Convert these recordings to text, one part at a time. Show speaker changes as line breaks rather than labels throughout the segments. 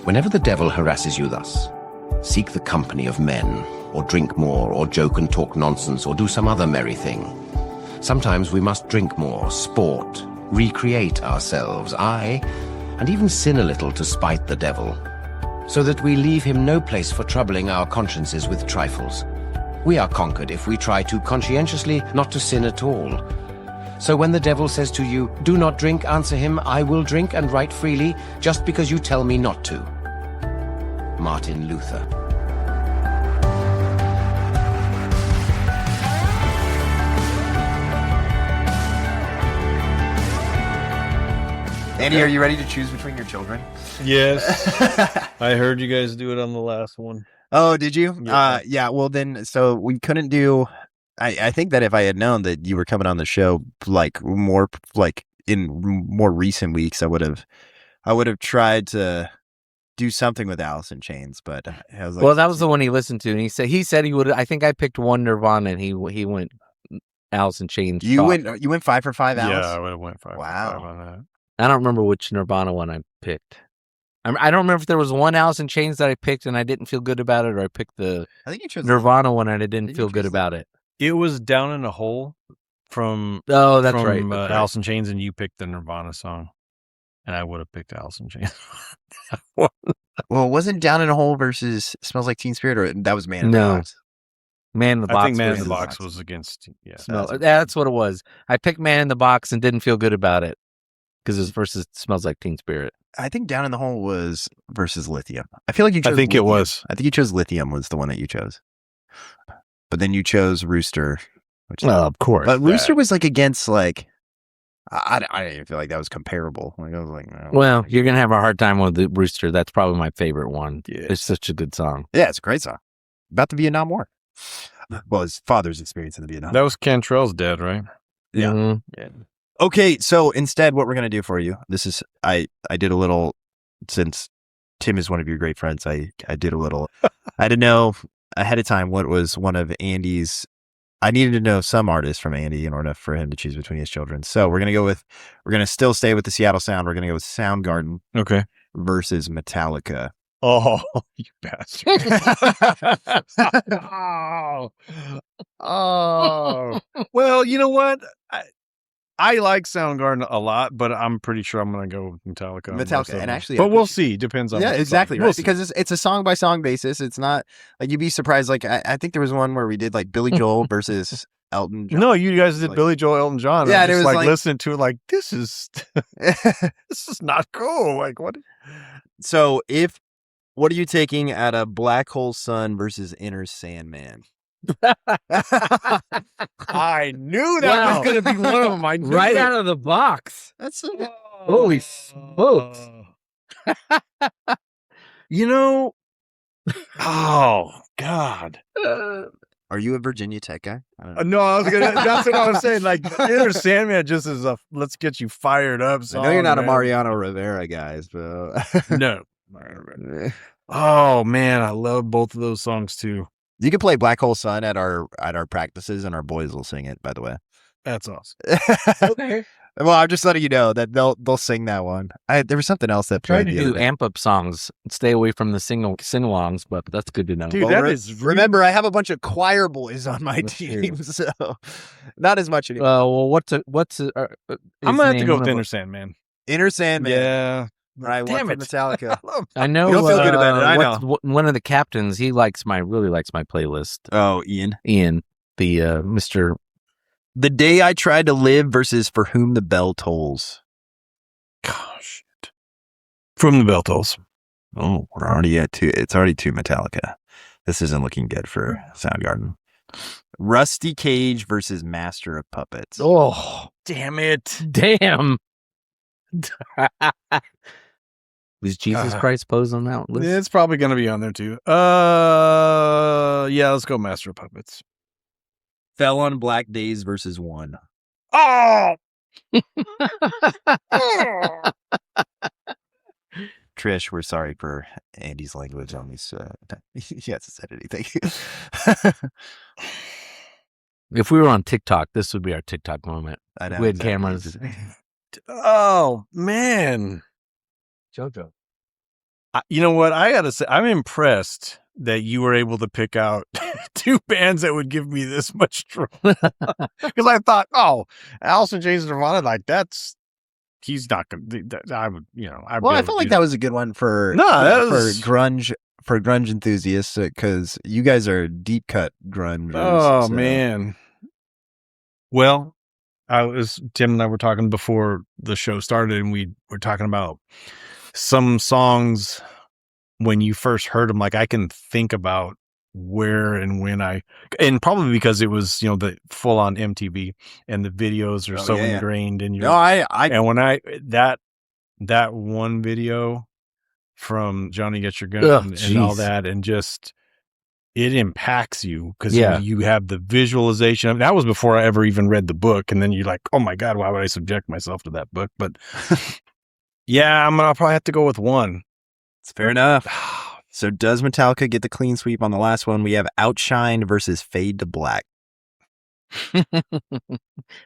Whenever the devil harasses you thus, seek the company of men, or drink more, or joke and talk nonsense, or do some other merry thing. Sometimes we must drink more, sport, recreate ourselves, aye, and even sin a little to spite the devil, so that we leave him no place for troubling our consciences with trifles. We are conquered if we try too conscientiously not to sin at all. So when the devil says to you, "Do not drink," answer him, "I will drink and right freely, just because you tell me not to." Martin Luther.
Andy, are you ready to choose between your children?
Yes. I heard you guys do it on the last one.
Oh, did you?
Yeah.
Well, then, so we couldn't do. I think that if I had known that you were coming on the show, more in more recent weeks, I would have tried to do something with Alice in Chains. But I was like,
well, that was the one he listened to, and he said he would. I think I picked one Nirvana, and he went Alice in Chains.
You went 5 for 5, Alice?
Yeah, I would have went 5 for 5 on that.
I don't remember which Nirvana one I picked. I don't remember if there was one Alice in Chains that I picked and I didn't feel good about it, or I picked the Nirvana one and I didn't feel good about it.
It was Down in a Hole from
right.
Alice in Chains, and you picked the Nirvana song, and I would have picked Alice in Chains.
Well, wasn't Down in a Hole versus Smells Like Teen Spirit, or that was Man in the Box?
Man in the Box.
I think Man in the Box was against. Yeah,
that's what it was. I picked Man in the Box and didn't feel good about it because it was versus Smells Like Teen Spirit.
I think Down in the Hole was versus Lithium. I feel like you chose.
I think
Lithium.
It was.
I think you chose Lithium was the one that you chose. But then you chose Rooster.
Of course.
But Rooster was against I didn't even feel like that was comparable. I was like, no.
Well, you're gonna have a hard time with the Rooster. That's probably my favorite one. Yeah. It's such a good song.
Yeah, it's a great song about the Vietnam War. Well, his father's experience in the Vietnam.
That was Cantrell's dad, right?
Yeah.
Mm-hmm.
Yeah. Okay, so instead, what we're gonna do for you? This is I did a little, since Tim is one of your great friends. I did a little. I had to know ahead of time what was one of Andy's. I needed to know some artists from Andy in order for him to choose between his children. So we're gonna still stay with the Seattle sound. We're gonna go with Soundgarden.
Okay.
Versus Metallica.
Oh, you bastard! oh. Well, you know what? I like Soundgarden a lot, but I'm pretty sure I'm going to go with Metallica.
And actually,
but we'll see. Depends on.
Yeah, exactly. Right.
We'll
because it's a song by song basis. It's not you'd be surprised. I think there was one where we did Billy Joel versus Elton John.
No, you guys did Billy Joel, Elton John.
Yeah,
and
it was
listening to it this is this is not cool. What?
So what are you taking at a Black Hole Sun versus Inner Sandman?
I knew that was going to be one of them. I knew
right out of the box.
That's
holy smokes.
Oh God.
Are you a Virginia Tech guy?
No, that's what I was saying. Inner Sandman just is let's get you fired up song.
I know you're not a Mariano Rivera guy, but
no. Oh man, I love both of those songs too.
You can play Black Hole Sun at our practices, and our boys will sing it. By the way,
that's awesome.
Okay.
Well, I'm just letting you know that they'll sing that one. There was something else that
tried to do amp up songs. Stay away from the sing-alongs, but that's good to know.
Dude,
remember, I have a bunch of choir boys on my team, so not as much anymore.
Well, what's
I'm gonna have to go with Inner Sandman.
Inner Sandman.
Yeah.
Right,
damn it,
Metallica.
I know.
You don't feel good about it. I know.
One of the captains, he really likes my playlist.
Oh, Ian,
the Mr.
The Day I Tried to Live versus For Whom the Bell Tolls.
Gosh, From the Bell Tolls.
Oh, we're already at 2. It's already 2 Metallica. This isn't looking good for Soundgarden. Rusty Cage versus Master of Puppets.
Oh, damn it!
Damn. Was Jesus Christ posed on that list?
It's probably going to be on there too. Yeah, let's go Master of Puppets.
Fell on Black Days versus One.
Oh!
Trish, we're sorry for Andy's language on these. He hasn't said anything.
If we were on TikTok, this would be our TikTok moment.
I know.
We had cameras.
Oh, man.
JoJo.
You know what? I gotta say, I'm impressed that you were able to pick out two bands that would give me this much trouble. Because I thought, Alice in Chains and Nirvana, like he's not gonna. I would,
I felt like that was a good one for grunge enthusiasts because you guys are deep cut grunge.
Oh man. Well, Tim and I were talking before the show started, and we were talking about some songs when you first heard them. Like I can think about where and when and probably because it was the full on MTV and the videos are ingrained in your. And when that one video from Johnny Get Your Gun and all that, and just it impacts you because you have the visualization of that. Was before I ever even read the book, and then you're like, oh my God, why would I subject myself to that book? But I'll probably have to go with one.
It's fair enough. So does Metallica get the clean sweep on the last one? We have Outshine versus Fade to Black.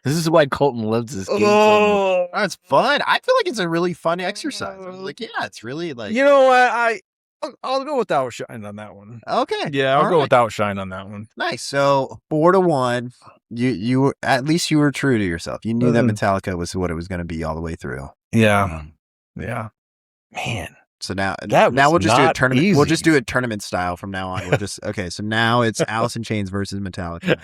This is why Colton loves this game.
Oh, that's fun. I feel like it's a really fun exercise. Like, it's really like.
You know what? I'll go with Outshine on that one.
Okay.
Yeah, I'll go with Outshine on that one.
Nice. So 4-1. You were, at least you were true to yourself. You knew that Metallica was what it was going to be all the way through.
Yeah. Yeah. Man.
So now we'll just do a tournament.
Easy.
We'll just do it tournament style from now on. We'll just so now it's Alice in Chains versus Metallica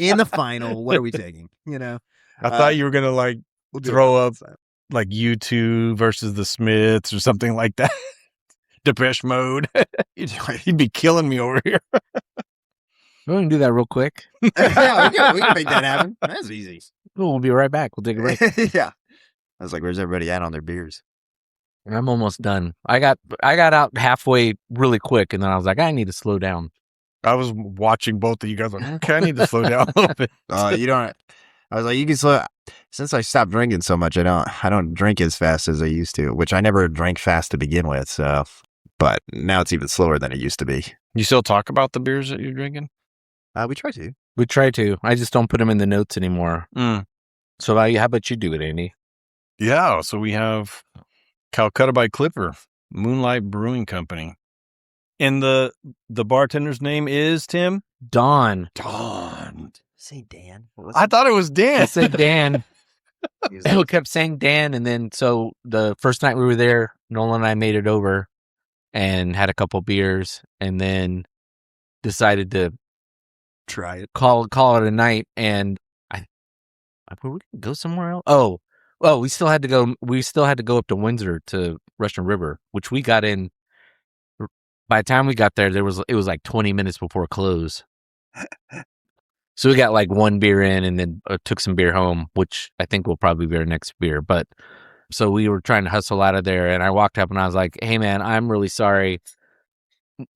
in the final. What are we taking?
I thought you were gonna throw up like U2 versus the Smiths or something like that. Depeche Mode. You'd be killing me over here.
We can do that real quick.
We can make that happen. That's easy.
We'll be right back. We'll take a break.
Yeah. I was like, where's everybody at on their beers?
I'm almost done. I got out halfway really quick, and then I was like, I need to slow down.
I was watching both of you guys. Like, okay, I need to slow down a little bit.
You don't. I was like, you can slow. Since I stopped drinking so much, I don't drink as fast as I used to, which I never drank fast to begin with. So, but now it's even slower than it used to be.
You still talk about the beers that you're drinking?
We try to.
We try to. I just don't put them in the notes anymore. So how about you do it, Andy?
Yeah. So we have Calcutta by Clipper, Moonlight Brewing Company. And the bartender's name is, Tim?
Don.
Say Dan.
I thought it was Dan.
I said Dan. He kept saying Dan, and then so the first night we were there, Nolan and I made it over and had a couple beers, and then decided to
try it,
call it a night. And were we gonna go somewhere else? Oh, we still had to go. We still had to go up to Windsor to Russian River, which we got in. By the time we got there, it was like 20 minutes before close. So we got like one beer in, and then took some beer home, which I think will probably be our next beer. But so we were trying to hustle out of there, and I walked up and I was like, "Hey, man, I'm really sorry.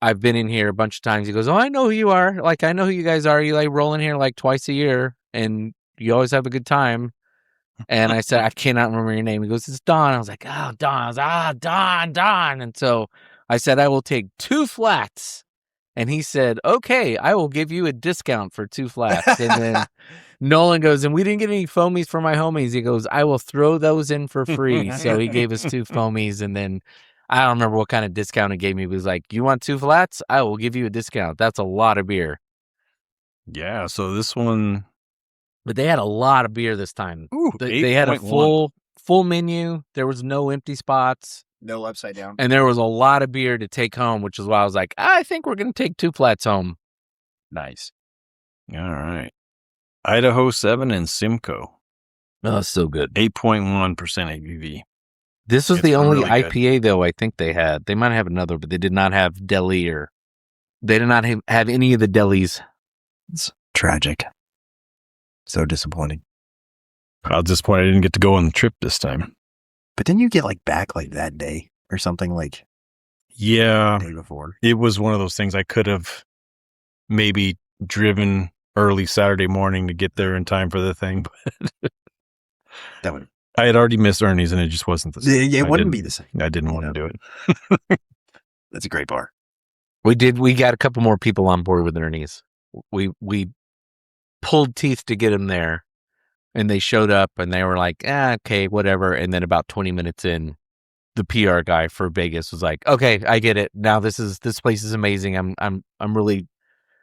I've been in here a bunch of times." He goes, "Oh, I know who you are. Like, I know who you guys are. You like roll in here like twice a year, and you always have a good time." And I said, "I cannot remember your name." He goes, "It's Don." I was like, "Oh, Don." I was like, Don. And so I said, "I will take 2 flats." And he said, "Okay, I will give you a discount for 2 flats." And then Nolan goes, "And we didn't get any foamies for my homies." He goes, "I will throw those in for free." So he gave us 2 foamies. And then I don't remember what kind of discount he gave me. He was like, "You want 2 flats? I will give you a discount." That's a lot of beer.
Yeah. So this one.
But they had a lot of beer this time.
Ooh,
they had a full menu. There was no empty spots.
No upside down.
And there was a lot of beer to take home, which is why I was like, I think we're going to take 2 flats home.
Nice.
All right. Idaho 7 and Simcoe.
Oh, so good.
8.1% ABV.
This was the only really IPA, though, I think they had. They might have another, but they did not have deli or they did not have any of the delis.
It's tragic. So disappointing.
I was disappointed I didn't get to go on the trip this time.
But didn't you get back that day or something the day before?
It was one of those things I could have maybe driven early Saturday morning to get there in time for the thing. But I had already missed Ernie's and it just wasn't the same.
Yeah, it wouldn't be the same.
I didn't want to do it.
That's a great bar.
We got a couple more people on board with Ernie's. We pulled teeth to get them there, and they showed up and they were like, okay, whatever. And then about 20 minutes in, the PR guy for Vegas was like, okay, I get it. Now this place is amazing. I'm really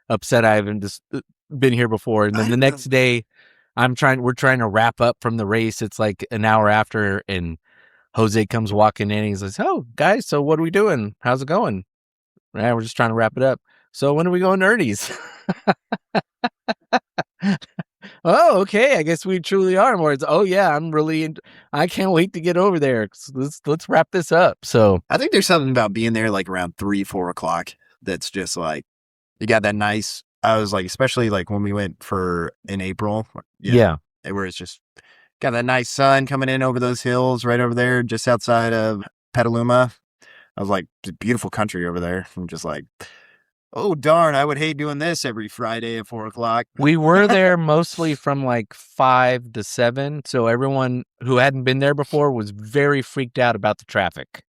upset I haven't just been here before. And then the next day we're trying to wrap up from the race. It's like an hour after, and Jose comes walking in and he's like, oh guys, so what are we doing? How's it going? Yeah, we're just trying to wrap it up. So when are we going to Ernie's? Oh, okay. I guess we truly are more. It's, oh yeah, I can't wait to get over there. Let's wrap this up. So
I think there's something about being there like around 3-4 o'clock that's just like, you got that nice, I was like, especially like when we went in April.
Yeah.
Where it's just got that nice sun coming in over those hills right over there, just outside of Petaluma. I was like, beautiful country over there. I'm just like, oh, darn, I would hate doing this every Friday at 4 o'clock.
We were there mostly from like 5 to 7. So everyone who hadn't been there before was very freaked out about the traffic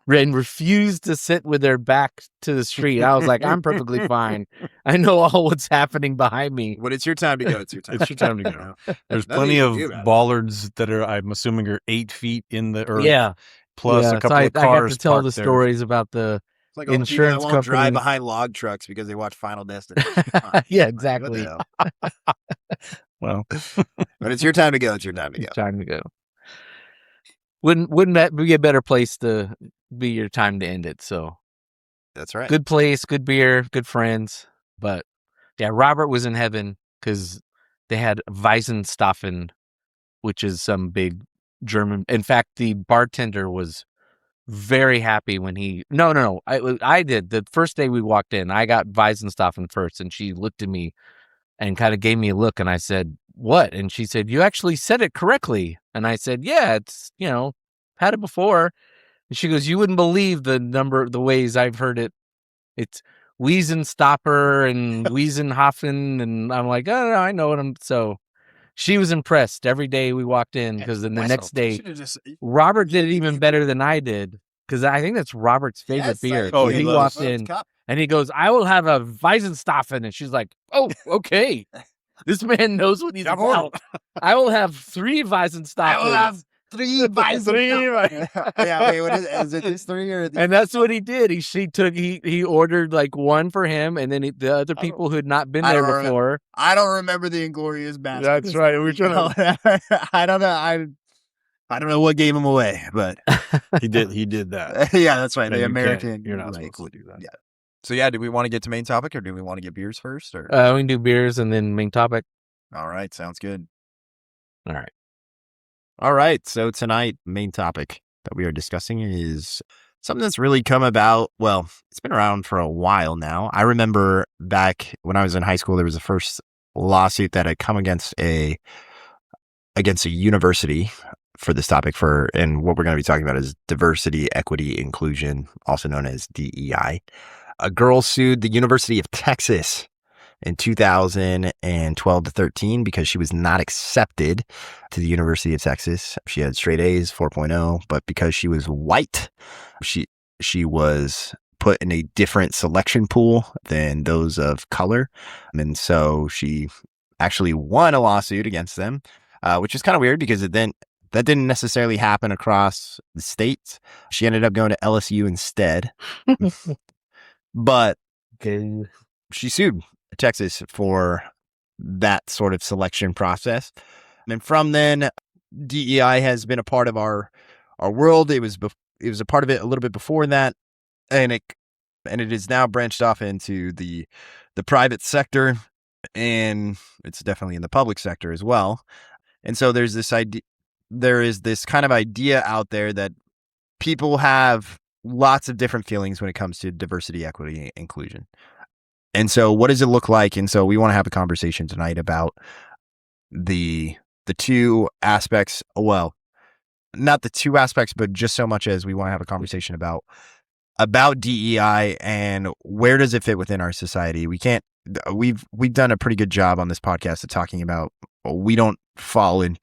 and refused to sit with their back to the street. I was like, I'm perfectly fine. I know all what's happening behind me.
When it's your time to go, it's your time.
It's your time to go. There's plenty of bollards that are, I'm assuming, are 8 feet in the earth.
Yeah.
Plus a couple of cars.
I have to tell the
parked there.
stories about the
It's like all the people
insurance
that won't
company.
drive behind log trucks because they watch Final Destination.
Yeah,
Like,
exactly.
what the hell?
Well,
When it's your time to go, it's your time to go.
It's time to go. Wouldn't that be a better place to be your time to end it? So
That's right.
good place, good beer, good friends. But yeah, Robert was in heaven because they had Weizenstapfen, which is some big German. In fact, the bartender was very happy when I did. The first day we walked in, I got Weizenstapfen first, and she looked at me and kind of gave me a look, and I said, what? And she said, you actually said it correctly. And I said, yeah, it's, had it before. And she goes, you wouldn't believe the ways I've heard it. It's Wiesenstopper and Wiesenhofen. And I'm like, oh, no, I know what so she was impressed every day we walked in, because then the next day, Robert did it even better than I did, because I think that's Robert's favorite beer. He walked in and he goes, I will have a Weizenstapfen. And she's like, oh, okay. This man knows what he's about. I will have 3 Weizenstapfen.
I will have 3 Weizenstapfen. Yeah, wait, what is it? This 3 or?
And that's what he did. He ordered like 1 for him, and then the other people who had not been there before.
I don't remember the Inglorious Bastards.
That's right. We're trying to.
I don't know. I don't know what gave him away, but
He did that.
yeah, that's right.
No,
The
you
American.
can't. You're not supposed to do that.
Yeah. So yeah, do we want to get to main topic, or do we want to get beers first? Or
We can do beers and then main topic.
all right, sounds good.
All right.
So tonight, main topic that we are discussing is something that's really come about. Well, it's been around for a while now. I remember back when I was in high school, there was the first lawsuit that had come against a university for this topic and what we're going to be talking about is diversity, equity, inclusion, also known as DEI. A girl sued the University of Texas in 2012 to 13 because she was not accepted to the University of Texas. She had straight A's, 4.0, but because she was white, she was put in a different selection pool than those of color. And so she actually won a lawsuit against them, which is kind of weird because that didn't necessarily happen across the states. She ended up going to LSU instead. But she sued Texas for that sort of selection process. And from then, DEI has been a part of our world. It was a part of it a little bit before that, and it is now branched off into the private sector, and it's definitely in the public sector as well. And so there is this kind of idea out there that people have lots of different feelings when it comes to diversity, equity, and inclusion. And so what does it look like? And so we want to have a conversation tonight about the 2 aspects. Well, not the 2 aspects, but just so much as we want to have a conversation about DEI and where does it fit within our society. We've done a pretty good job on this podcast of talking about we don't fall in.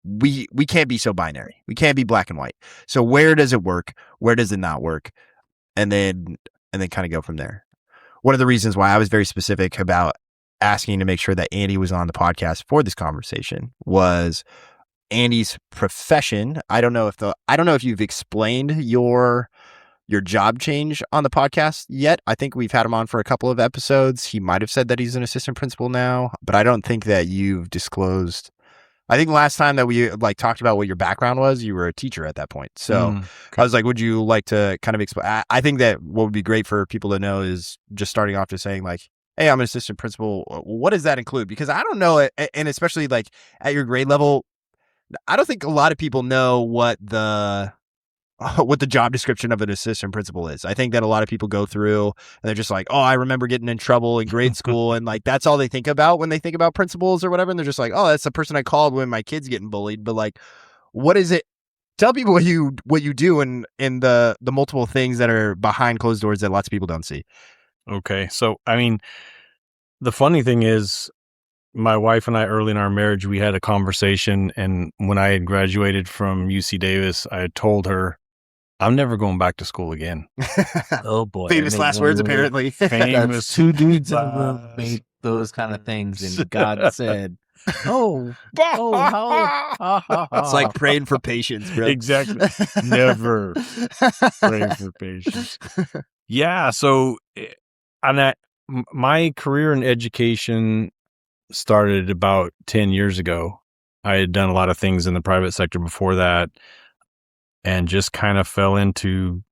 We can't be so binary. We can't be black and white. So where does it work? Where does it not work? And then kind of go from there. One of the reasons why I was very specific about asking to make sure that Andy was on the podcast for this conversation was Andy's profession. I don't know if you've explained your job change on the podcast yet. I think we've had him on for a couple of episodes. He might have said that he's an assistant principal now, but I don't think that you've disclosed. I think last time that we talked about what your background was, you were a teacher at that point. So
Okay.
I was like, would you like to kind of explain? I think that what would be great for people to know is just starting off to saying hey, I'm an assistant principal. What does that include? Because I don't know, and especially at your grade level, I don't think a lot of people know what the job description of an assistant principal is. I think that a lot of people go through and they're just like, oh, I remember getting in trouble in grade school. And that's all they think about when they think about principals or whatever. And they're just like, oh, that's the person I called when my kid's getting bullied. But what is it? Tell people what you do in the multiple things that are behind closed doors that lots of people don't see.
Okay. So, I mean, the funny thing is, my wife and I, early in our marriage, we had a conversation. And when I had graduated from UC Davis, I had told her, I'm never going back to school again.
Oh boy.
Famous last words, apparently.
Famous.
Two dudes in the room made those kind of things, and God said, "Oh, how?"
It's like praying for patience, bro.
Exactly. Never praying for patience. Yeah. So, my career in education started about 10 years ago. I had done a lot of things in the private sector before that, and just kind of fell into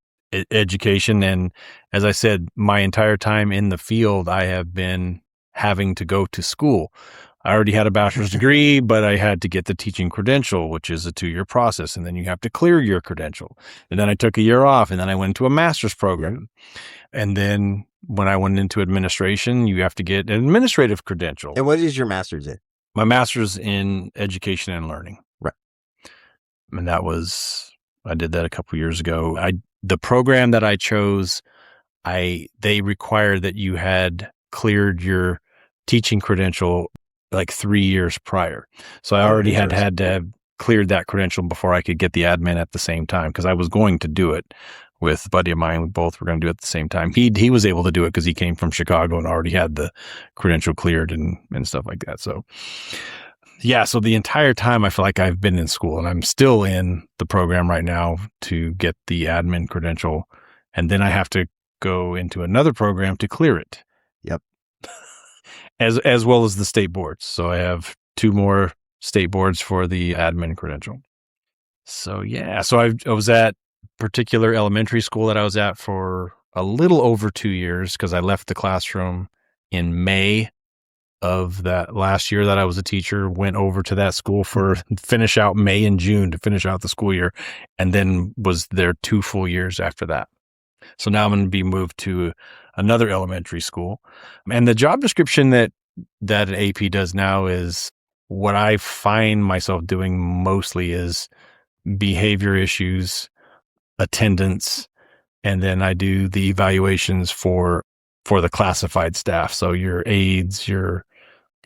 education. And as I said, my entire time in the field, I have been having to go to school. I already had a bachelor's degree, but I had to get the teaching credential, which is a 2-year process. And then you have to clear your credential. And then I took a year off, and then I went to a master's program. And then when I went into administration, you have to get an administrative credential.
And what is your master's in?
My master's in education and learning.
Right.
And I did that a couple years ago. The program that I chose, they required that you had cleared your teaching credential 3 years prior. So I already had to have cleared that credential before I could get the admin at the same time, because I was going to do it with a buddy of mine. We both were going to do it at the same time. He was able to do it because he came from Chicago and already had the credential cleared and stuff like that. So yeah, so the entire time I feel like I've been in school, and I'm still in the program right now to get the admin credential. And then I have to go into another program to clear it.
Yep.
As well as the state boards. So I have 2 more state boards for the admin credential. So yeah, so I was at particular elementary school that I was at for a little over 2 years, because I left the classroom in May of that last year that I was a teacher, went over to that school for finish out May and June to finish out the school year, and then was there 2 full years after that. So now I'm going to be moved to another elementary school. And the job description that an AP does now is what I find myself doing mostly is behavior issues, attendance, and then I do the evaluations for the classified staff. So your aides, your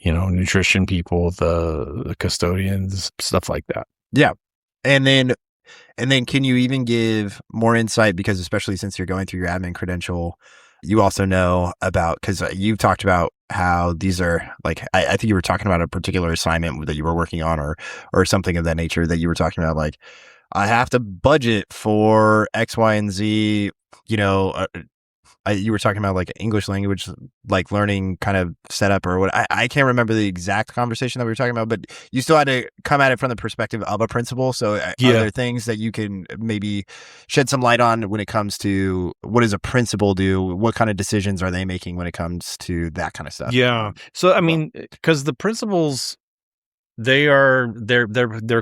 nutrition people, the custodians, stuff like that.
Yeah. And then can you even give more insight, because especially since you're going through your admin credential, you also know about, because you've talked about how these are I think you were talking about a particular assignment that you were working on or something of that nature, that you were talking about I have to budget for X, Y, and Z, you were talking about English language, learning kind of setup or what. I can't remember the exact conversation that we were talking about, but you still had to come at it from the perspective of a principal. So are there things that you can maybe shed some light on when it comes to what does a principal do? What kind of decisions are they making when it comes to that kind of stuff?
Yeah. So, I mean, because the principals, they're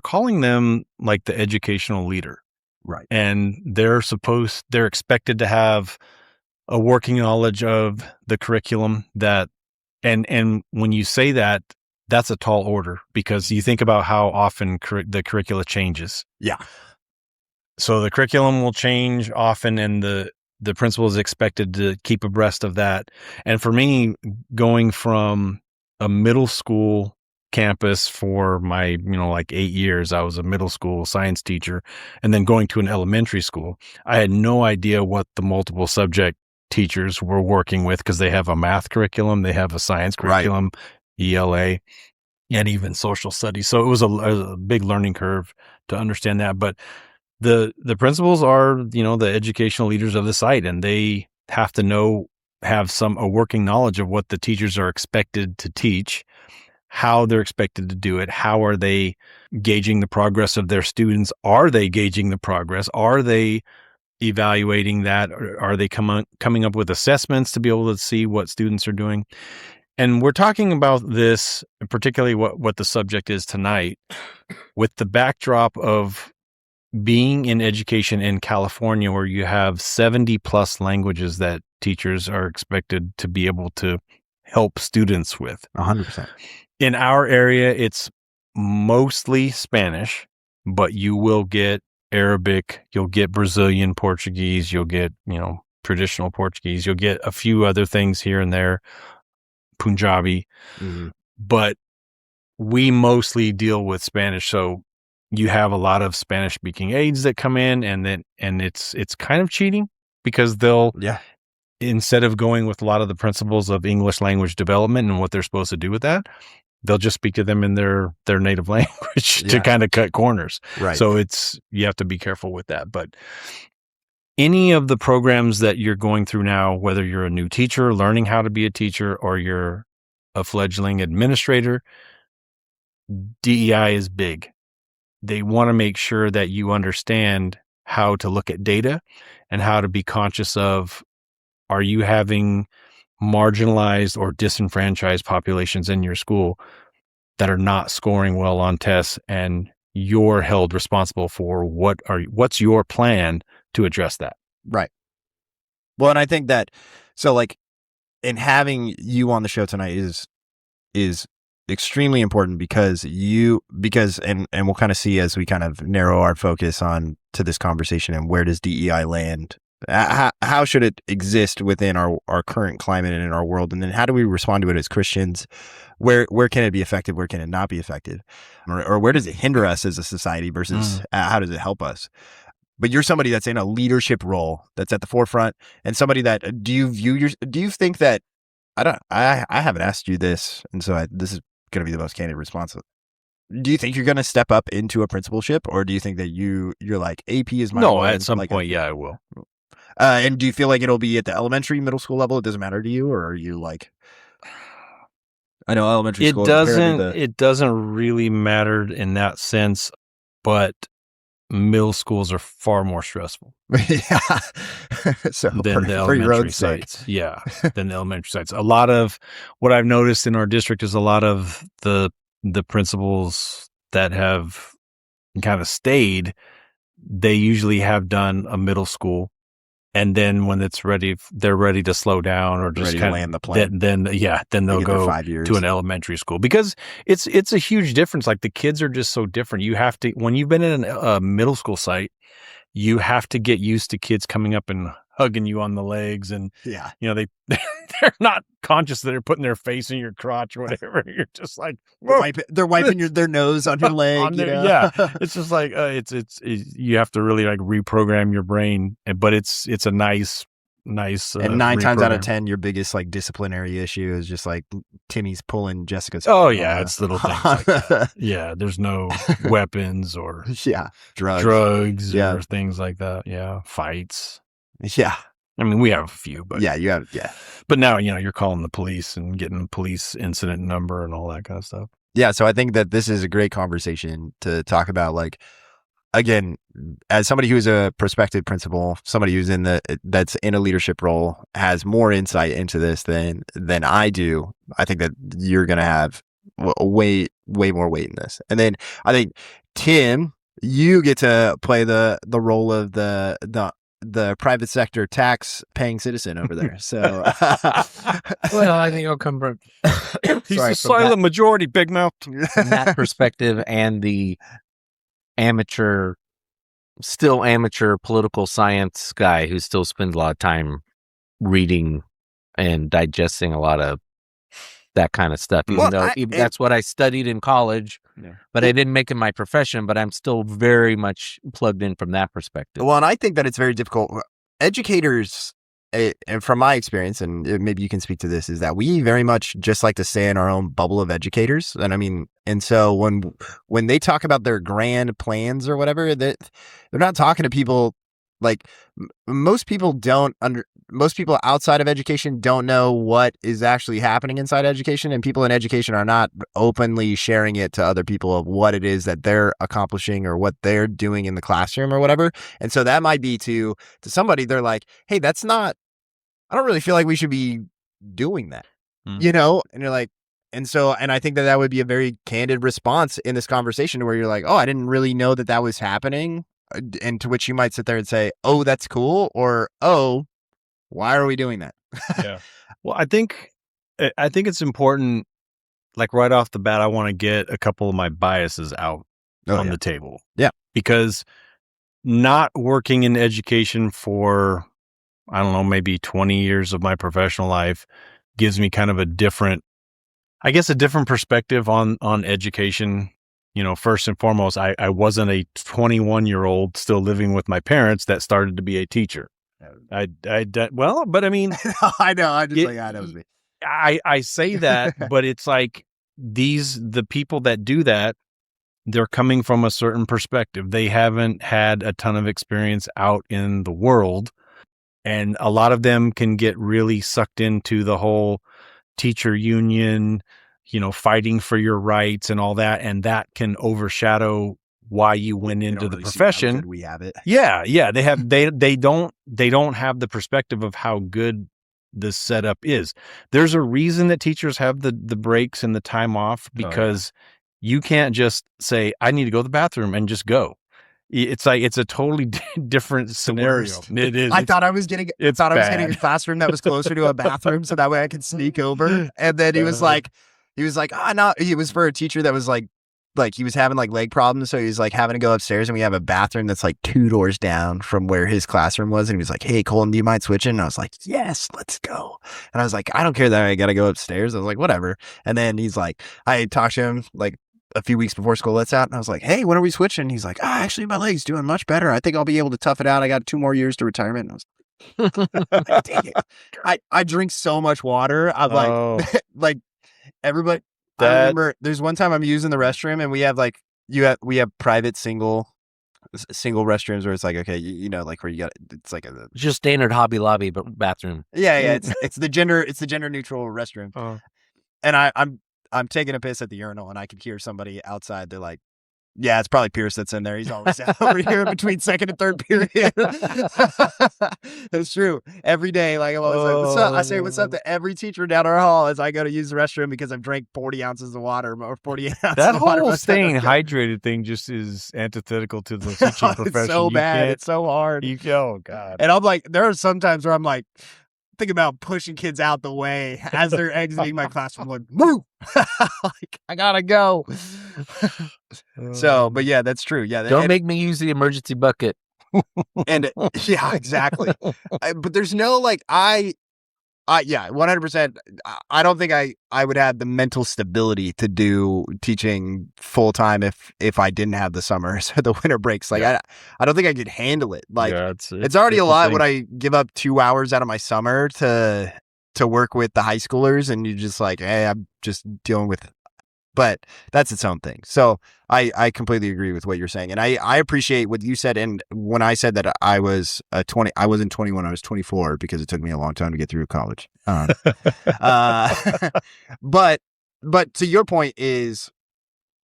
calling them the educational leader.
Right.
And they're expected to have a working knowledge of the curriculum and when you say that, that's a tall order, because you think about how often the curricula changes.
Yeah.
So the curriculum will change often, and the principal is expected to keep abreast of that. And for me, going from a middle school campus for my 8 years, I was a middle school science teacher, and then going to an elementary school, I had no idea what the multiple subject teachers were working with, because they have a math curriculum, they have a science curriculum, ELA. and even social studies. So it was a big learning curve to understand that. But the principals are, the educational leaders of the site, and they have to have a working knowledge of what the teachers are expected to teach, how they're expected to do it, how are they gauging the progress of their students? Are they gauging the progress? Are they evaluating that? Or are they coming up with assessments to be able to see what students are doing? And we're talking about this, particularly what the subject is tonight, with the backdrop of being in education in California, where you have 70 plus languages that teachers are expected to be able to help students with.
100%.
In our area, it's mostly Spanish, but you will get Arabic, you'll get Brazilian Portuguese, you'll get, traditional Portuguese, you'll get a few other things here and there, Punjabi, but we mostly deal with Spanish. So you have a lot of Spanish speaking aides that come in, and it's kind of cheating, because they'll, instead of going with a lot of the principles of English language development and what they're supposed to do with that, they'll just speak to them in their native language to kind of cut corners.
Right.
So you have to be careful with that. But any of the programs that you're going through now, whether you're a new teacher learning how to be a teacher, or you're a fledgling administrator, DEI is big. They want to make sure that you understand how to look at data and how to be conscious of, are you having marginalized or disenfranchised populations in your school that are not scoring well on tests, and you're held responsible for what's your plan to address that.
Right. Well, and I think that, so like, in having you on the show tonight is extremely important, because and we'll kind of see as we kind of narrow our focus on to this conversation, and where does DEI land? How should it exist within our current climate and in our world? And then how do we respond to it as Christians? Where can it be effective? Where can it not be effective? Or where does it hinder us as a society versus how does it help us? But you're somebody that's in a leadership role, that's at the forefront, and somebody that, do you think that, I haven't asked you this, and so this is going to be the most candid response. Do you think you're going to step up into a principalship, or do you think that you're like, AP is my
No,
role,
at some
like
point, I will.
And do you feel like it'll be at the elementary, middle school level? It doesn't matter to you, or are you like, I know elementary school.
It doesn't really matter in that sense, but middle schools are far more stressful.
Yeah. So
than the elementary sites. Yeah. Than the elementary sites. A lot of what I've noticed in our district is a lot of the principals that have kind of stayed, they usually have done a middle school. And then when it's ready, they're ready to slow down, or just kind of land the plane. Then they'll go 5 years to an elementary school, because it's a huge difference. Like, the kids are just so different. You have to, when you've been in a middle school site, you have to get used to kids coming up and hugging you on the legs, and they're not conscious that they're putting their face in your crotch or whatever. You're just like,
they're wiping their nose on your leg.
Yeah, it's just like it's you have to really like reprogram your brain, but it's a nice. And 9 times out of 10, your biggest like disciplinary issue is just like Timmy's pulling Jessica's. Oh yeah, it's little things like that. Yeah, there's no weapons or drugs or things like that. Yeah, fights.
Yeah.
I mean, we have a few, but But now, you're calling the police and getting a police incident number and all that kind of stuff.
Yeah. So I think that this is a great conversation to talk about, like, again, as somebody who's a prospective principal, somebody who's that's in a leadership role, has more insight into this than I do. I think that you're going to have way more weight in this. And then I think, Tim, you get to play the role of the private sector tax paying citizen over there. So,
well, I think it'll come from
he's the silent majority, big mouth.
From that perspective, and the still amateur political science guy who still spends a lot of time reading and digesting a lot of that kind of stuff. Even though that's what I studied in college, but I didn't make it my profession, but I'm still very much plugged in from that perspective.
Well, and I think that it's very difficult. Educators and from my experience, and maybe you can speak to this, is that we very much just like to stay in our own bubble of educators. And I mean, and so when they talk about their grand plans or whatever, they're not talking to people like most people outside of education don't know what is actually happening inside education, and people in education are not openly sharing it to other people of what it is that they're accomplishing or what they're doing in the classroom or whatever. And so that might be to somebody, they're like, hey, I don't really feel like we should be doing that, and you're like, and I think that would be a very candid response in this conversation where you're like, oh, I didn't really know that was happening. And to which you might sit there and say, oh, that's cool. Or, oh, why are we doing that?
Yeah. Well, I think it's important, like right off the bat, I want to get a couple of my biases out on the table.
Yeah.
Because not working in education for, I don't know, maybe 20 years of my professional life gives me kind of a different perspective on education. First and foremost, I wasn't a 21-year-old still living with my parents that started to be a teacher. But I mean,
I know. I just that was me.
I say that, but it's like the people that do that, they're coming from a certain perspective. They haven't had a ton of experience out in the world, and a lot of them can get really sucked into the whole teacher union, fighting for your rights and all that. And that can overshadow why you went into the profession.
We have it.
Yeah. They don't have the perspective of how good the setup is. There's a reason that teachers have the breaks and the time off, because you can't just say, I need to go to the bathroom and just go. It's like, it's a totally different scenario. It is.
I thought I was getting a classroom that was closer to a bathroom so that way I could sneak over. And then he was like, oh, no, it was for a teacher that was like he was having like leg problems. So he was like having to go upstairs, and we have a bathroom that's like 2 doors down from where his classroom was. And he was like, hey, Colton, do you mind switching? And I was like, yes, let's go. And I was like, I don't care that I got to go upstairs. I was like, whatever. And then he's like, I talked to him like a few weeks before school lets out, and I was like, hey, when are we switching? He's like, actually, my leg's doing much better. I think I'll be able to tough it out. I got 2 more years to retirement. And I was like, dang it. I drink so much water. I'm like, like everybody. I remember there's one time I'm using the restroom, and we have private single restrooms where it's like, okay, like where you got, it's like
just standard Hobby Lobby bathroom.
Yeah. It's the gender neutral restroom. And I'm taking a piss at the urinal, and I could hear somebody outside. They're like, yeah, it's probably Pierce that's in there. He's always over here between second and third period. That's true. Every day, like, I'm always like, what's up? I say what's up to every teacher down our hall as I go to use the restroom because I've drank 40 ounces of water or 48 ounces
that
of water.
That whole staying hydrated thing just is antithetical to the teaching profession.
It's so bad. It's so hard.
Oh, God.
And I'm like, there are some times where I'm like, think about pushing kids out the way as they're exiting my classroom, like, move. Like, I gotta go. So, but yeah, that's true. Yeah,
don't make me use the emergency bucket.
And yeah, exactly. But there's no like, yeah, 100%. I don't think I would have the mental stability to do teaching full time if I didn't have the summers or the winter breaks. Like, I don't think I could handle it. Like, it's already a lot when I give up 2 hours out of my summer to work with the high schoolers, and you're just like, hey, I'm just dealing with. But that's its own thing. So I completely agree with what you're saying. And I appreciate what you said. And when I said that I was 20, I wasn't 21, I was 24 because it took me a long time to get through college. But to your point is,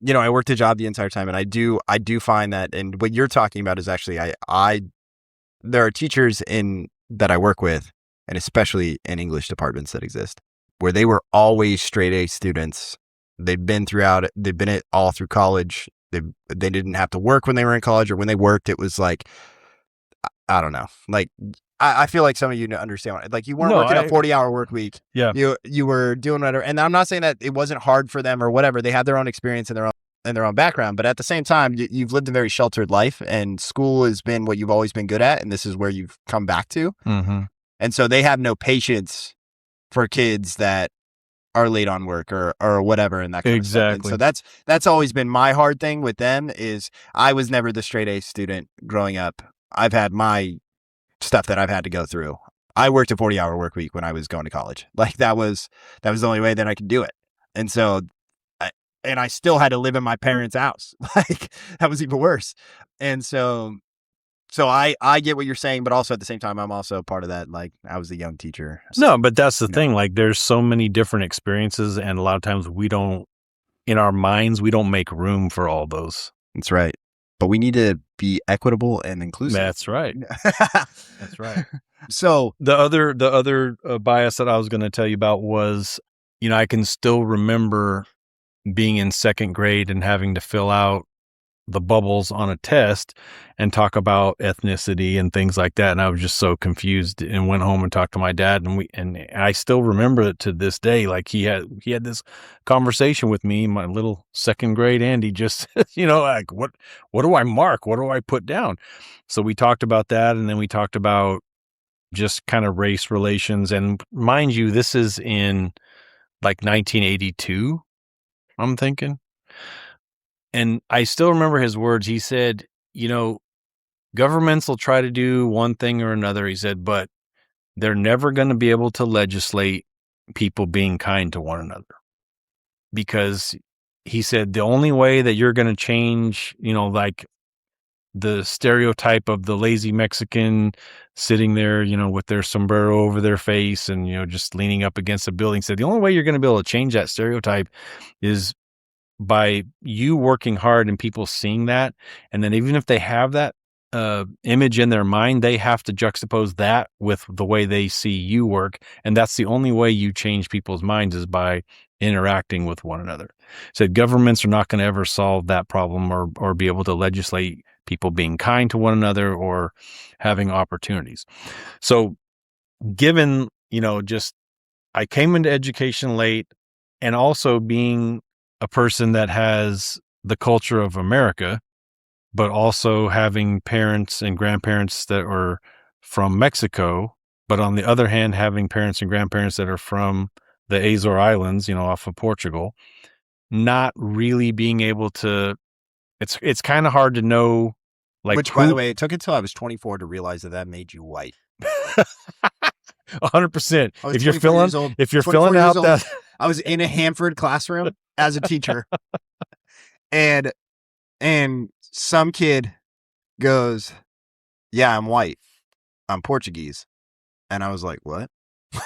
I worked a job the entire time, and I do find that, and what you're talking about is actually, there are teachers that I work with, and especially in English departments that exist, where they were always straight A students. They've been it all through college. They didn't have to work when they were in college, or when they worked, it was like, I don't know. Like, I feel like some of you understand. Like, you weren't working a 40-hour work week.
Yeah.
You were doing whatever. And I'm not saying that it wasn't hard for them or whatever. They had their own experience and their own background. But at the same time, you've lived a very sheltered life, and school has been what you've always been good at. And this is where you've come back to.
Mm-hmm.
And so they have no patience for kids that are late on work or whatever, and that kind of stuff. And so that's always been my hard thing with them, is I was never the straight A student growing up. I've had my stuff that I've had to go through. I worked a 40-hour work week when I was going to college. Like that was the only way that I could do it. And so I still had to live in my parents' house. Like that was even worse. And so I get what you're saying, but also at the same time, I'm also part of that. Like I was a young teacher. So,
No, but that's the thing. Like there's so many different experiences, and a lot of times in our minds, we don't make room for all those.
that's right. But we need to be equitable and inclusive.
That's right. That's right.
So
The other bias that I was going to tell you about was, I can still remember being in second grade and having to fill out the bubbles on a test and talk about ethnicity and things like that. And I was just so confused and went home and talked to my dad, and I still remember it to this day. Like he had this conversation with me, my little second grade Andy, just, like what do I mark? What do I put down? So we talked about that. And then we talked about just kind of race relations. And mind you, this is in like 1982, I'm thinking. And I still remember his words. He said, governments will try to do one thing or another. He said, but they're never going to be able to legislate people being kind to one another. Because he said, the only way that you're going to change, like the stereotype of the lazy Mexican sitting there, with their sombrero over their face and, just leaning up against a building, said the only way you're going to be able to change that stereotype is by you working hard and people seeing that. And then even if they have that image in their mind, they have to juxtapose that with the way they see you work. And that's the only way you change people's minds, is by interacting with one another. Said governments are not going to ever solve that problem or be able to legislate people being kind to one another or having opportunities. So given, just I came into education late, and also being a person that has the culture of America, but also having parents and grandparents that are from Mexico, but on the other hand, having parents and grandparents that are from the Azore Islands, off of Portugal, not really being able to, it's kind of hard to know, like,
which, by the way, it took until I was 24 to realize that made you white.
100%. If you're
24 years old,
filling out
old,
that,
I was in a Hanford classroom as a teacher, and some kid goes, "Yeah, I'm white. I'm Portuguese," and I was like, "What?"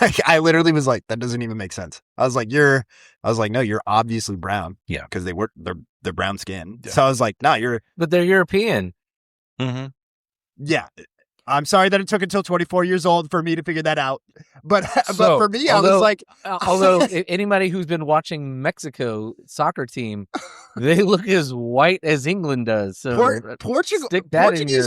Like I literally was like, "That doesn't even make sense." I was like, "No, you're obviously brown."
Yeah,
because they're brown skin.
Yeah.
So I was like, "No,
but they're European."
Mm-hmm.
Yeah. I'm sorry that it took until 24 years old for me to figure that out. But for me, I was like...
although anybody who's been watching Mexico soccer team, they look as white as England does. So
Portuguese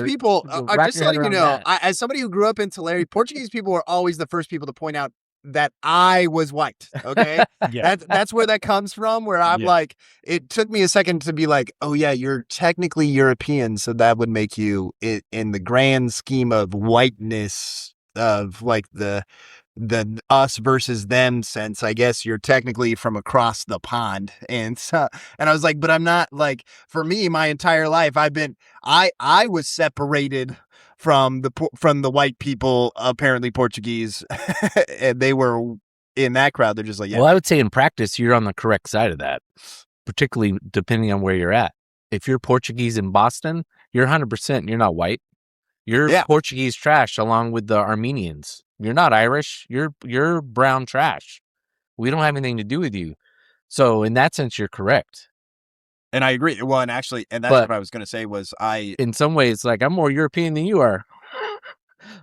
people, just letting you know, as somebody who grew up in Tulare, Portuguese people were always the first people to point out that I was white. Okay.
Yeah.
That's where that comes from, where I'm like, it took me a second to be like, oh yeah, you're technically European. So that would make you, in the grand scheme of whiteness, of like the us versus them sense, I guess you're technically from across the pond. And I was like, but I'm not. Like, for me, my entire life, I was separated from the white people, apparently Portuguese, and they were in that crowd. They're just like, yeah.
Well, I would say in practice, you're on the correct side of that, particularly depending on where you're at. If you're Portuguese in Boston, you're 100%. You're not white. You're Portuguese trash along with the Armenians. You're not Irish. You're brown trash. We don't have anything to do with you. So in that sense, you're correct.
And I agree. Well, and that's what I was going to say was
in some ways, like, I'm more European than you are.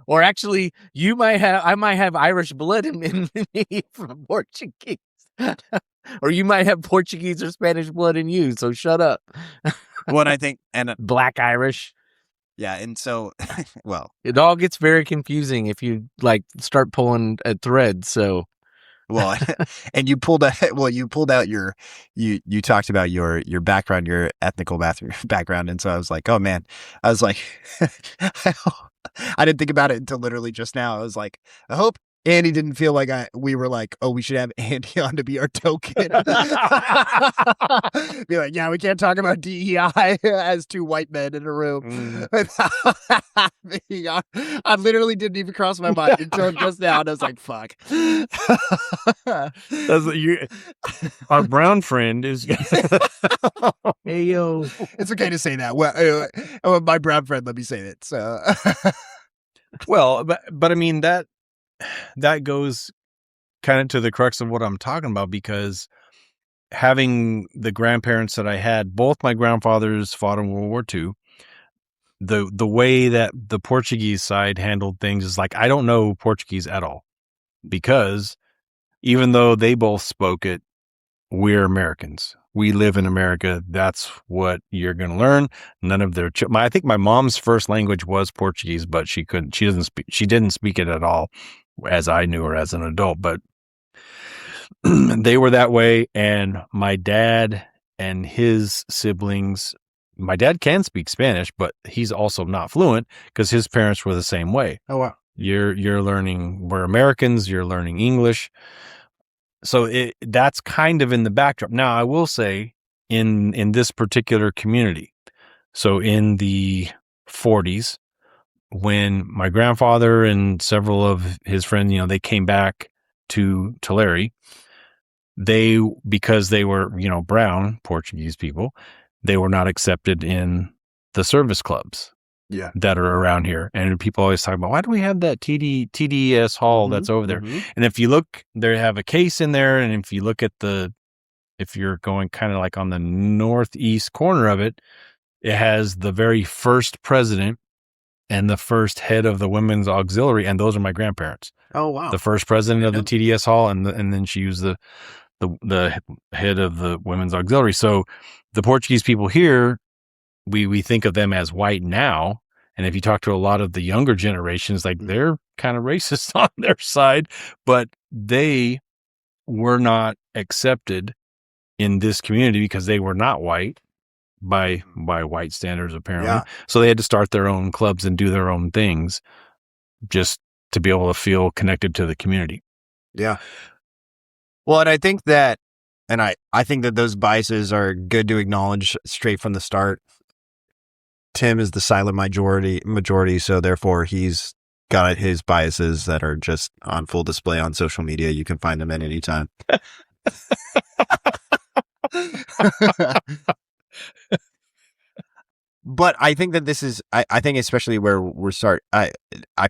Or actually, I might have Irish blood in me from Portuguese. Or you might have Portuguese or Spanish blood in you. So shut up.
What I think, and
Black Irish.
Yeah. And so, well,
it all gets very confusing if you like start pulling at threads. So,
well, and you pulled out you talked about your background, your ethnical background. And so I was like, oh man, I was like, I didn't think about it until literally just now. I was like, I hope Andy didn't feel like we were like, oh, we should have Andy on to be our token. Be like, yeah, we can't talk about DEI as two white men in a room. I literally didn't even cross my mind until just now, and I was like, fuck.
Our brown friend is.
Hey, yo.
It's okay to say that. Well, my brown friend let me say that. So,
Well, but I mean that goes kind of to the crux of what I'm talking about, because having the grandparents that I had, both my grandfathers fought in World War II. The way that the Portuguese side handled things is like, I don't know Portuguese at all, because even though they both spoke it, we're Americans. We live in America. That's what you're going to learn. None of their, I think my mom's first language was Portuguese, but she didn't speak it at all as I knew her as an adult, but they were that way. And my dad and his siblings, my dad can speak Spanish, but he's also not fluent because his parents were the same way.
oh wow,
You're learning, we're Americans, you're learning English. So that's kind of in the backdrop. Now, I will say in this particular community, so in the 40s, when my grandfather and several of his friends, they came back to Tulare, because they were, brown Portuguese people, they were not accepted in the service clubs that are around here. And people always talk about, why do we have that TDS hall that's over there? And if you look, they have a case in there. And if you look at if you're going kind of like on the northeast corner of it, it has the very first president and the first head of the women's auxiliary. And those are my grandparents.
oh wow,
The first president of the TDS hall. And then she was the head of the women's auxiliary. So the Portuguese people here, we think of them as white now. And if you talk to a lot of the younger generations, like they're kind of racist on their side, but they were not accepted in this community because they were not white by white standards, apparently.
Yeah.
So they had to start their own clubs and do their own things just to be able to feel connected to the community.
Yeah. Well, and I think that, I think that those biases are good to acknowledge straight from the start. Tim is the silent majority, so therefore he's got his biases that are just on full display on social media. You can find them at any time. But I think that this is, I think especially where we're I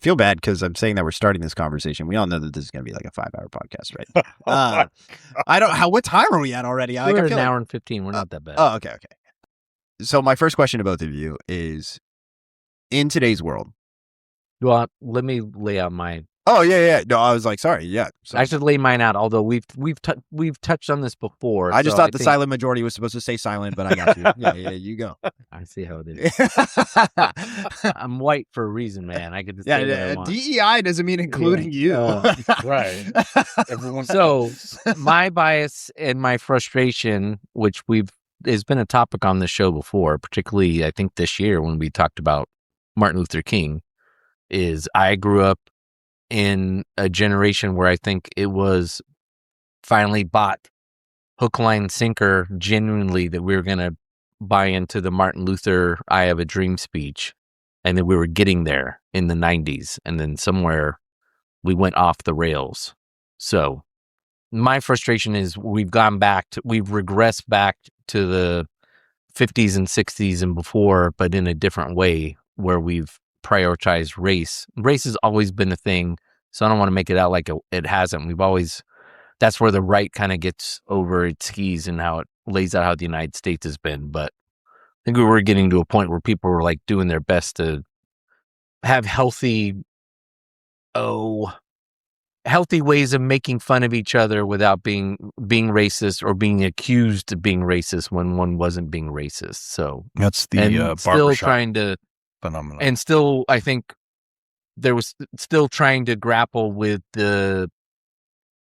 feel bad because I'm saying that we're starting this conversation. We all know that this is going to be like a 5-hour podcast, right? What time are we at already?
We're an hour and 15. We're not that bad.
Oh, okay. So my first question to both of you is, in today's world.
Well, let me lay out mine.
Oh, yeah. No, I was like, sorry. Yeah.
I should lay mine out, although we've touched on this before.
I just thought the silent majority was supposed to say silent, but I got you. Yeah, you go.
I see how it is. I'm white for a reason, man. I could just say what I want.
DEI doesn't mean including you.
Right. Everyone.
So my bias and my frustration, which has been a topic on the show before, particularly I think this year when we talked about Martin Luther King, is I grew up in a generation where I think it was finally bought hook, line, sinker, genuinely, that we were going to buy into the Martin Luther I Have a Dream speech, and that we were getting there in the 90s, and then somewhere we went off the rails. So my frustration is we've regressed back to the 50s and 60s and before, but in a different way, where we've prioritized race. Race has always been a thing, so I don't want to make it out like it hasn't. That's where the right kind of gets over its skis and how it lays out how the United States has been. But I think we were getting to a point where people were like doing their best to have healthy ways of making fun of each other without being racist or being accused of being racist when one wasn't being racist. So
that's the
still trying to
phenomenon.
And still, I think there was still trying to grapple with the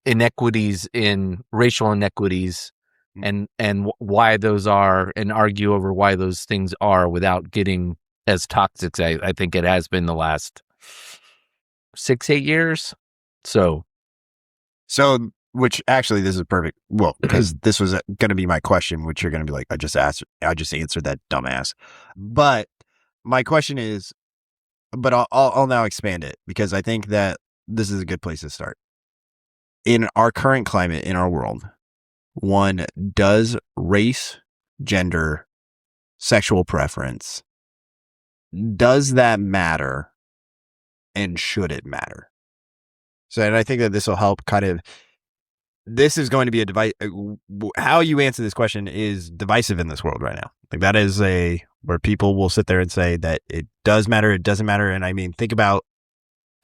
inequities in racial inequities and why those are, and argue over why those things are without getting as toxic. I think it has been the last 6-8 years. So
which actually, this is perfect. Well, because this was going to be my question, which you're going to be like, I just answered that, dumbass. But my question is, but I'll now expand it, because I think that this is a good place to start. In our current climate in our world, one, does race, gender, sexual preference, does that matter, and should it matter? So, and I think that this will help kind of, this is going to be a device. How you answer this question is divisive in this world right now. Like, that is where people will sit there and say that it does matter, it doesn't matter. And I mean, think about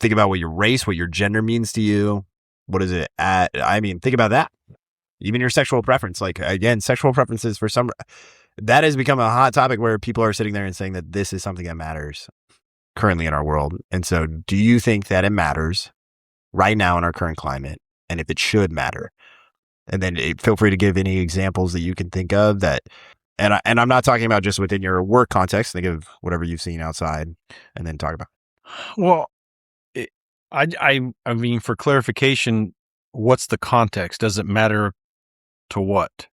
what your race, what your gender means to you. What is it at? I mean, think about that. Even your sexual preference. Like, again, sexual preferences for some, that has become a hot topic where people are sitting there and saying that this is something that matters currently in our world. And so, do you think that it matters right now in our current climate? And if it should matter? And then feel free to give any examples that you can think of that. And I'm not talking about just within your work context. Think of whatever you've seen outside, and then talk about.
Well, I mean, for clarification, what's the context? Does it matter to what?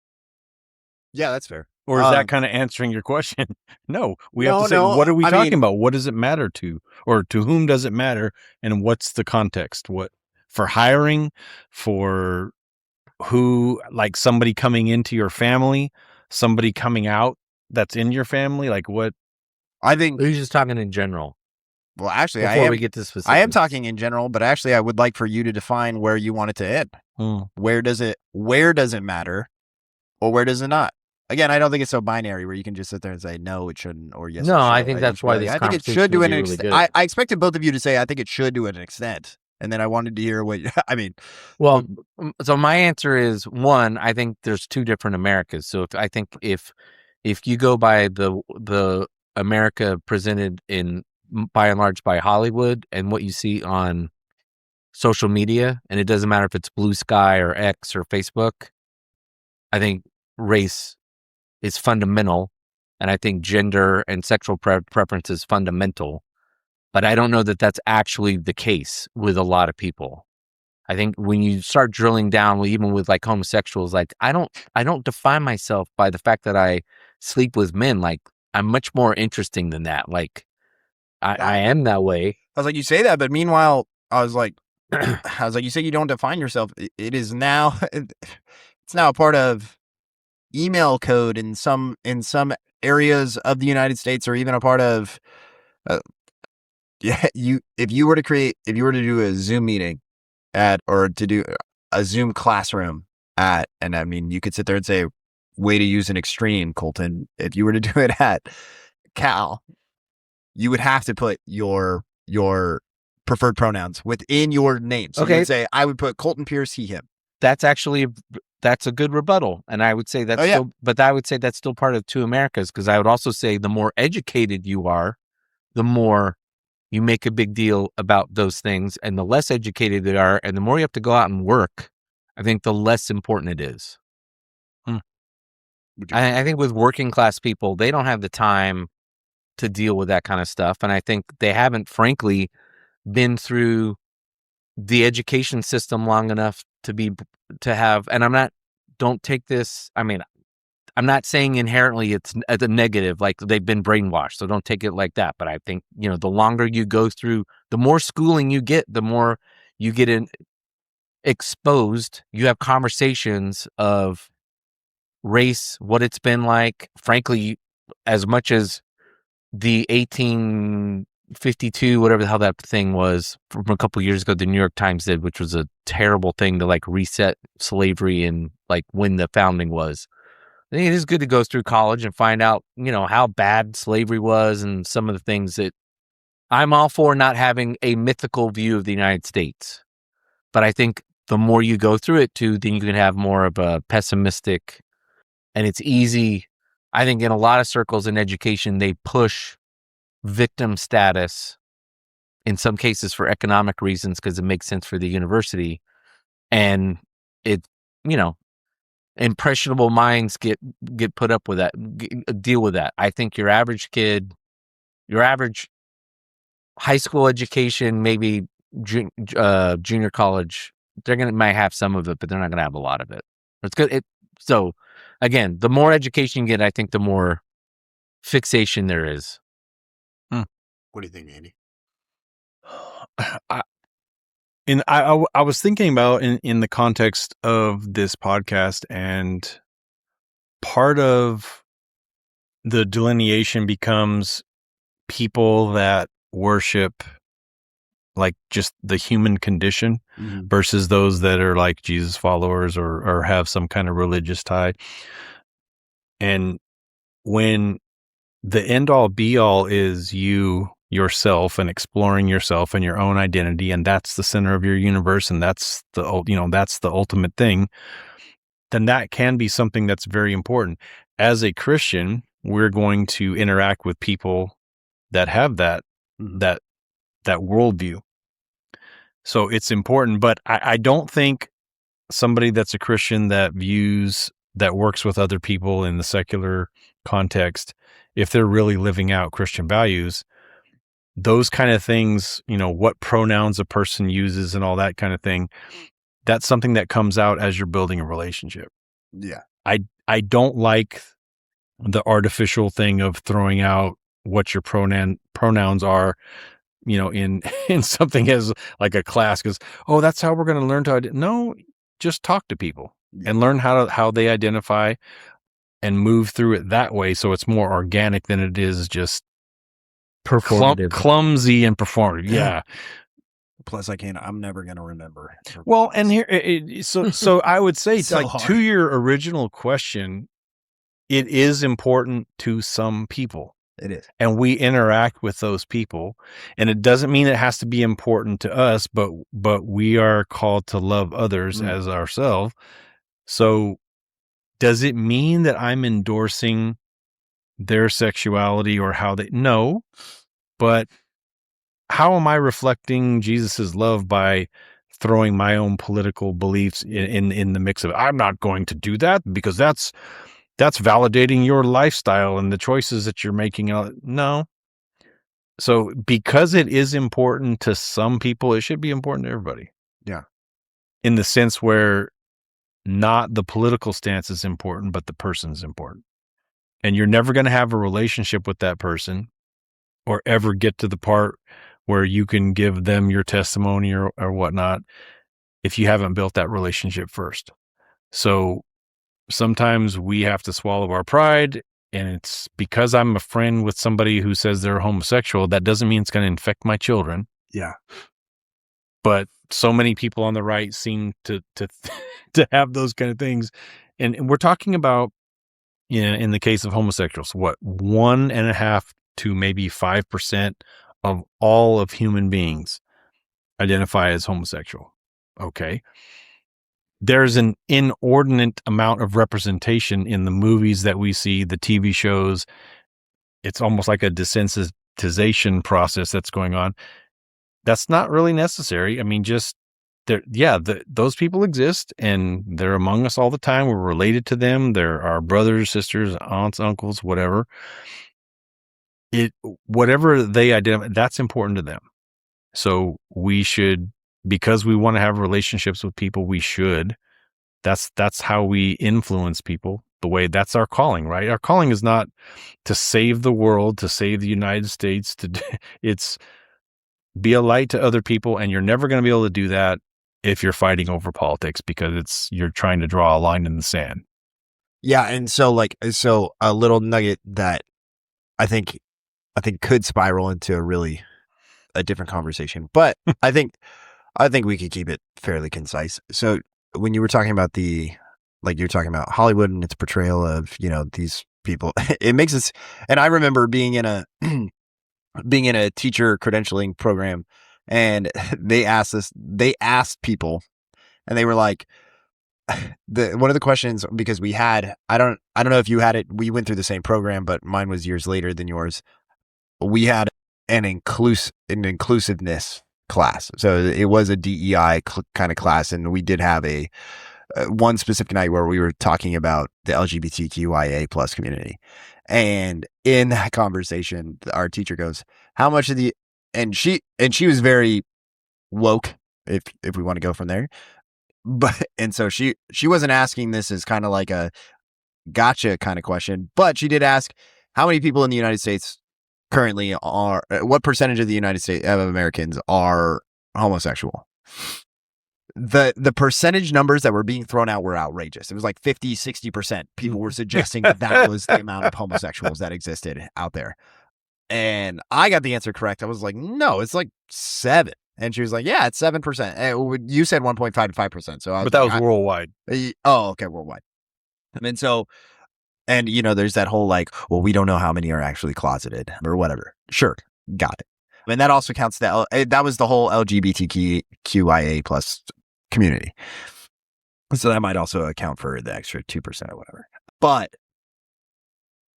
Yeah, that's fair.
Or is that kind of answering your question? No, we have to say,
no,
what are we
I
talking
mean-
about? What does it matter to? Or to whom does it matter? And what's the context? What, for hiring, for who, like somebody coming into your family, somebody coming out that's in your family? Like what?
I think,
we're just talking in general
well, actually,
before we get to specifics.
I am talking in general, but actually I would like for you to define where you want it to end. Where does it matter, or where does it not? Again, I don't think it's so binary where you can just sit there and say, no, it shouldn't, or yes,
No,
it should.
I think that's why this
I think it
conversation
should to
would
an
be really
extent.
good.
I expected both of you to say, I think it should to an extent. And then I wanted to hear what, I mean.
Well, so my answer is, one, I think there's two different Americas. So if you go by the America presented in, by and large, by Hollywood and what you see on social media, and it doesn't matter if it's Blue Sky or X or Facebook, I think race is fundamental, and I think gender and sexual preference is fundamental. But I don't know that that's actually the case with a lot of people. I think when you start drilling down, even with like homosexuals, like I don't define myself by the fact that I sleep with men. Like, I'm much more interesting than that. Like, I am that way.
I was like, you say that, but meanwhile, I was like, you say you don't define yourself. It is now, it's now a part of email code in some areas of the United States, or even a part of, if you were to do a Zoom meeting or to do a Zoom classroom and I mean, you could sit there and say, way to use an extreme, Colton. If you were to do it at Cal, you would have to put your preferred pronouns within your name. So you would say, I would put Colton Pierce, he, him.
That's a good rebuttal. And I would say I would say that's still part of two Americas, because I would also say the more educated you are, the more you make a big deal about those things, and the less educated they are, and the more you have to go out and work, I think the less important it is. I think with working class people, they don't have the time to deal with that kind of stuff. And I think they haven't, frankly, been through the education system long enough to have, and don't take this, I mean, I'm not saying inherently it's a negative, like they've been brainwashed, so don't take it like that. But I think, the longer you go through, the more schooling you get, the more you get exposed. You have conversations of race, what it's been like. Frankly, as much as the 1852, whatever the hell that thing was from a couple of years ago, the New York Times did, which was a terrible thing to like reset slavery and like when the founding was. I think it is good to go through college and find out, how bad slavery was and some of the things that I'm all for, not having a mythical view of the United States. But I think the more you go through it too, then you can have more of a pessimistic, and it's easy. I think in a lot of circles in education, they push victim status in some cases for economic reasons, because it makes sense for the university. And it, impressionable minds get put up with that, deal with that. I think your average kid, your average high school education, maybe junior college, might have some of it, but they're not gonna have a lot of it. It's good. So again, the more education you get, I think the more fixation there is.
What do you think, Andy?
I was thinking about in the context of this podcast, and part of the delineation becomes people that worship like just the human condition versus those that are like Jesus followers or have some kind of religious tie. And when the end all be all is yourself and exploring yourself and your own identity, and that's the center of your universe, and that's the ultimate thing, then that can be something that's very important. As a Christian, we're going to interact with people that have that worldview. So it's important, but I don't think somebody that's a Christian that works with other people in the secular context, if they're really living out Christian values, those kind of things, what pronouns a person uses and all that kind of thing, that's something that comes out as you're building a relationship.
Yeah.
I don't like the artificial thing of throwing out what your pronouns are, in something as like a class, because, that's how we're going to learn to no, just talk to people and learn how they identify and move through it that way. So it's more organic than it is just
Performative.
clumsy and performative. Yeah.
Plus, I'm never going to remember.
Well, and here, so I would say,
So
like,
hard.
to your original question, it is important to some people.
It is.
And we interact with those people, and it doesn't mean it has to be important to us, but we are called to love others as ourselves. So does it mean that I'm endorsing their sexuality or how they, no, but how am I reflecting Jesus's love by throwing my own political beliefs in the mix of it? I'm not going to do that because that's validating your lifestyle and the choices that you're making. No. So because it is important to some people, it should be important to everybody.
Yeah.
In the sense where not the political stance is important, but the person is important. And you're never going to have a relationship with that person or ever get to the part where you can give them your testimony or whatnot if you haven't built that relationship first. So sometimes we have to swallow our pride, and it's because I'm a friend with somebody who says they're homosexual, that doesn't mean it's going to infect my children.
Yeah.
But so many people on the right seem to to have those kind of things. And we're talking about, in the case of homosexuals, 1.5% to maybe 5% of all of human beings identify as homosexual. Okay. There's an inordinate amount of representation in the movies that we see, the TV shows. It's almost like a desensitization process that's going on. That's not really necessary. I mean, just those people exist, and they're among us all the time. We're related to them. They're our brothers, sisters, aunts, uncles, whatever. Whatever they identify, that's important to them. So we should, because we want to have relationships with people, we should. That's how we influence people. That's our calling, right? Our calling is not to save the world, to save the United States. It's be a light to other people, and you're never going to be able to do that if you're fighting over politics, because you're trying to draw a line in the sand.
Yeah, and so a little nugget that I think could spiral into a different conversation, but I think we could keep it fairly concise. So when you were talking about you're talking about Hollywood and its portrayal of, these people, it makes us, and I remember being in a teacher credentialing program, and they asked people, and they were like, one of the questions, because we had, I don't know if you had it, we went through the same program, but mine was years later than yours. We had an inclusiveness class. So it was a DEI kind of class. And we did have a one specific night where we were talking about the LGBTQIA plus community. And in that conversation, our teacher goes, how much of and she was very woke, if we want to go from there. But and so she wasn't asking this as kind of like a gotcha kind of question, but she did ask how many people in the United States currently are, what percentage of the United States of Americans are homosexual. The percentage numbers that were being thrown out were outrageous. It was like 50-60% people were suggesting that was the amount of homosexuals that existed out there. And I got the answer correct. I was like, no, it's like 7. And she was like, yeah, it's 7%. You said 1.5 to 5%. So
But that was worldwide.
Oh, okay, worldwide. And so, and there's that whole like, well, we don't know how many are actually closeted or whatever. Sure, got it. And that also counts that was the whole LGBTQIA plus community. So that might also account for the extra 2% or whatever. But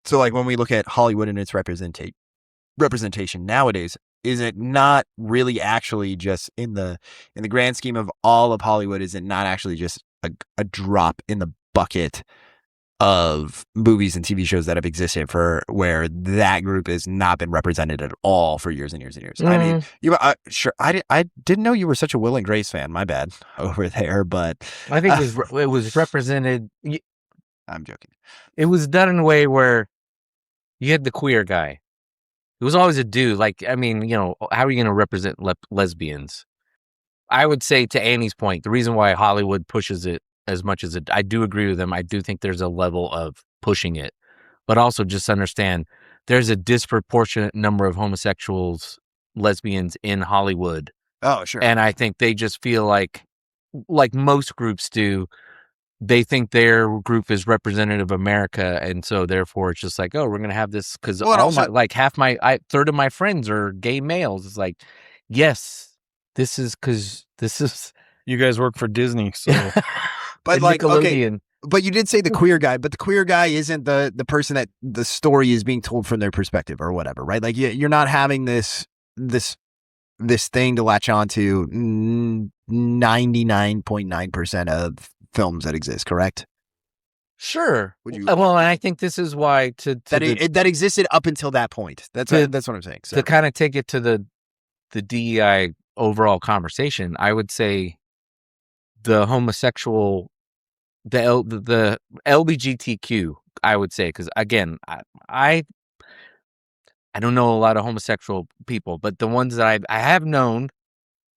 so like when we look at Hollywood and its representation nowadays, is it not really actually just in the grand scheme of all of Hollywood, is it not actually just a drop in the bucket of movies and TV shows that have existed for where that group has not been represented at all for years and years and years? I mean, sure. I didn't know you were such a Will and Grace fan. My bad over there, but
I think it was represented.
I'm joking.
It was done in a way where you had the queer guy. It was always a dude. Like, I mean, how are you going to represent lesbians? I would say, to Annie's point, the reason why Hollywood pushes it as much as I do agree with them. I do think there's a level of pushing it, but also just understand there's a disproportionate number of homosexuals, lesbians in Hollywood.
Oh, sure.
And I think they just feel like most groups do, they think their group is representative of America. And so therefore it's just like, oh, we're going to have this because third of my friends are gay males. It's like, yes, this is because this is.
You guys work for Disney, so.
But like, okay, but you did say the queer guy, but the queer guy isn't the person that the story is being told from their perspective or whatever, right? Like you're not having this thing to latch on to 99.9% of films that exist, correct?
Sure. Well, and I think this is why
that existed up until that point. That's what I'm saying. So.
To kind of take it to the DEI overall conversation, I would say the homosexual, the LGBTQ, I would say, because again, I don't know a lot of homosexual people, but the ones that I have known,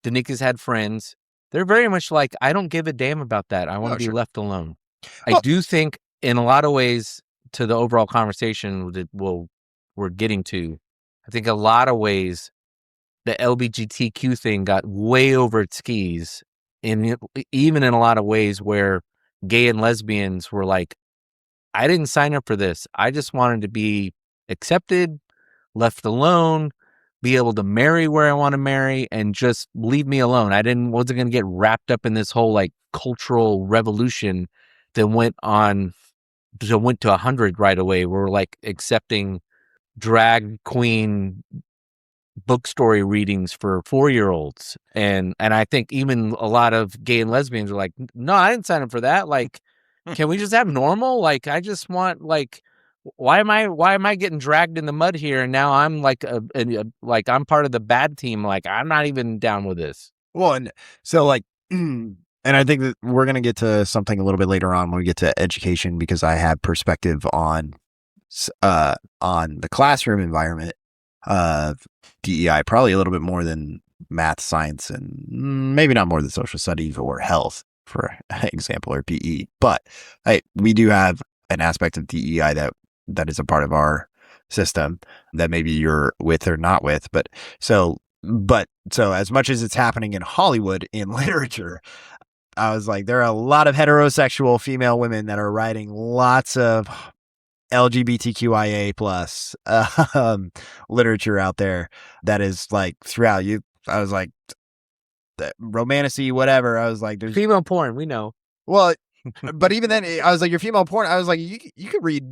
Danika's had friends, they're very much like, I don't give a damn about that. I want to be left alone. I do think in a lot of ways, to the overall conversation that we're getting to, I think a lot of ways the LGBTQ thing got way over its skis, and even in a lot of ways where gay and lesbians were like, I didn't sign up for this. I just wanted to be accepted, left alone, be able to marry where I want to marry, and just leave me alone. Wasn't going to get wrapped up in this whole like cultural revolution that went to 100 right away. We're like accepting drag queen book story readings for 4-year-olds. And I think even a lot of gay and lesbians are like, no, I didn't sign up for that. Like, can we just have normal? Like, I just want like, why am I getting dragged in the mud here? And now I'm like, like I'm part of the bad team. Like, I'm not even down with this.
Well, and so like, and I think that we're going to get to something a little bit later on when we get to education, because I have perspective on the classroom environment of DEI, probably a little bit more than math, science, and maybe not more than social studies or health, for example, or PE. But we do have an aspect of DEI that is a part of our system that maybe you're with or not with. But so as much as it's happening in Hollywood in literature, I was like, there are a lot of heterosexual female women that are writing lots of LGBTQIA plus literature out there that is like throughout you. I was like, romanticy, whatever. I was like, there's
female porn. We know.
Well, but even then, I was like, your female porn. I was like, you could read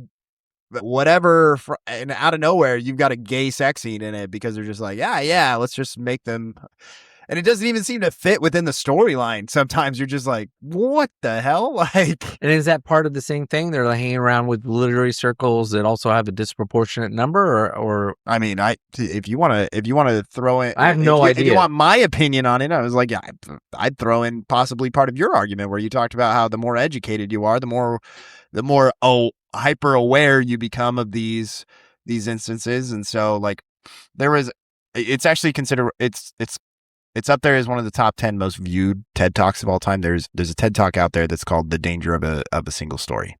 whatever, and out of nowhere, you've got a gay sex scene in it because they're just like, yeah, let's just make them. And it doesn't even seem to fit within the storyline. Sometimes you're just like, what the hell? Like,
And is that part of the same thing? They're like hanging around with literary circles that also have a disproportionate number, or
I mean, if you want to throw in,
I have no
If you
idea.
want my opinion on it, I was like, yeah, I'd throw in possibly part of your argument where you talked about how the more educated you are, the more hyper aware you become of these instances. And so like it's actually considered, it's up there as one of the top 10 most viewed TED Talks of all time. There's a TED Talk out there that's called The Danger of a Single Story.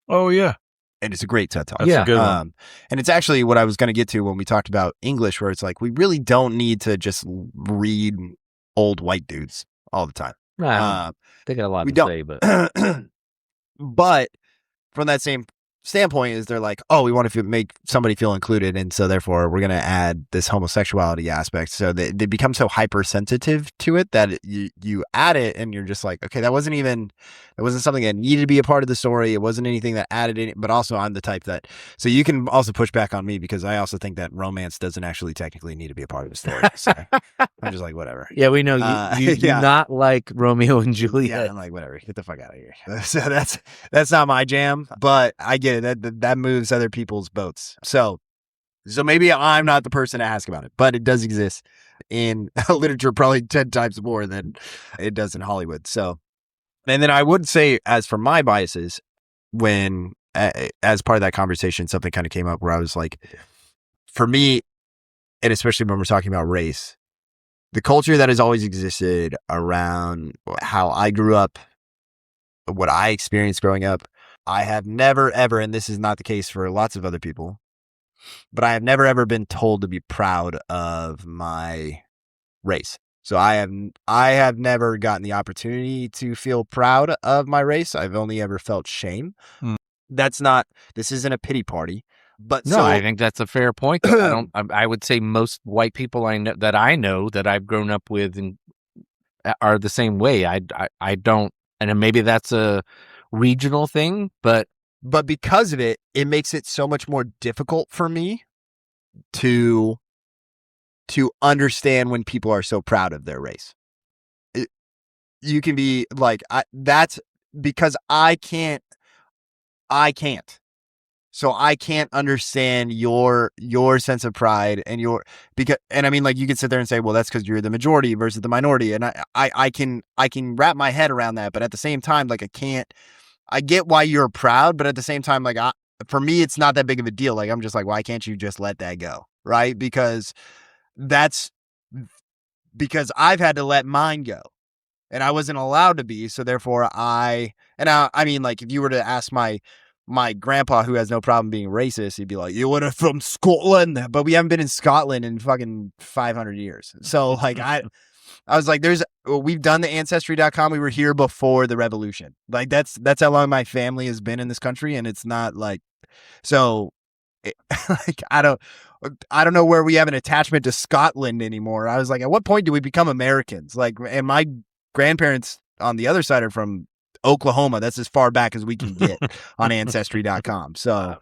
Oh yeah.
And it's a great TED Talk.
That's a good one.
And it's actually what I was going to get to when we talked about English, where it's like, we really don't need to just read old white dudes all the time.
they got a lot
we
to
don't.
say, but
But from that same standpoint is they're like, oh, we want to make somebody feel included, and so therefore we're going to add this homosexuality aspect. So they become so hypersensitive to it that you add it, and you're just like, okay, that wasn't something that needed to be a part of the story. It wasn't anything that added it. But also, I'm the type that, so you can also push back on me because I also think that romance doesn't actually technically need to be a part of the story. So I'm just like, whatever.
yeah, we know you do not like Romeo and
Yeah,
Juliet.
I'm like, whatever, get the fuck out of here. So that's not my jam, but I get it. That moves other people's boats. So maybe I'm not the person to ask about it, but it does exist in literature probably 10 times more than it does in Hollywood. So, and then I would say, as for my biases, when as part of that conversation, something kind of came up where I was like, for me, and especially when we're talking about race, the culture that has always existed around how I grew up, what I experienced growing up, I have never, ever, and this is not the case for lots of other people, but I have never, ever been told to be proud of my race. So I have never gotten the opportunity to feel proud of my race. I've only ever felt shame. This isn't a pity party, but
No, I think that's a fair point. Though. I would say most white people I know that I've grown up with and are the same way. I don't, and maybe that's a regional thing, but
because of it, it makes it so much more difficult for me to understand when people are so proud of their race. You can be like, that's because I can't. So I can't understand your sense of pride and I mean, like, you could sit there and say, well, that's because you're the majority versus the minority. And I can wrap my head around that. But at the same time, like, I get why you're proud, but at the same time, like, for me, it's not that big of a deal. Like, I'm just like, why can't you just let that go? Right. Because I've had to let mine go. And I wasn't allowed to be, so therefore I mean, like, if you were to ask my grandpa, who has no problem being racist, he'd be like, you were from Scotland, but we haven't been in Scotland in fucking 500 years. So like, I was like, we've done the ancestry.com. We were here before the revolution. Like, that's how long my family has been in this country. And it's not like, so like, I don't know where we have an attachment to Scotland anymore. I was like, at what point do we become Americans? Like, and my grandparents on the other side are from Oklahoma. That's as far back as we can get on ancestry.com. So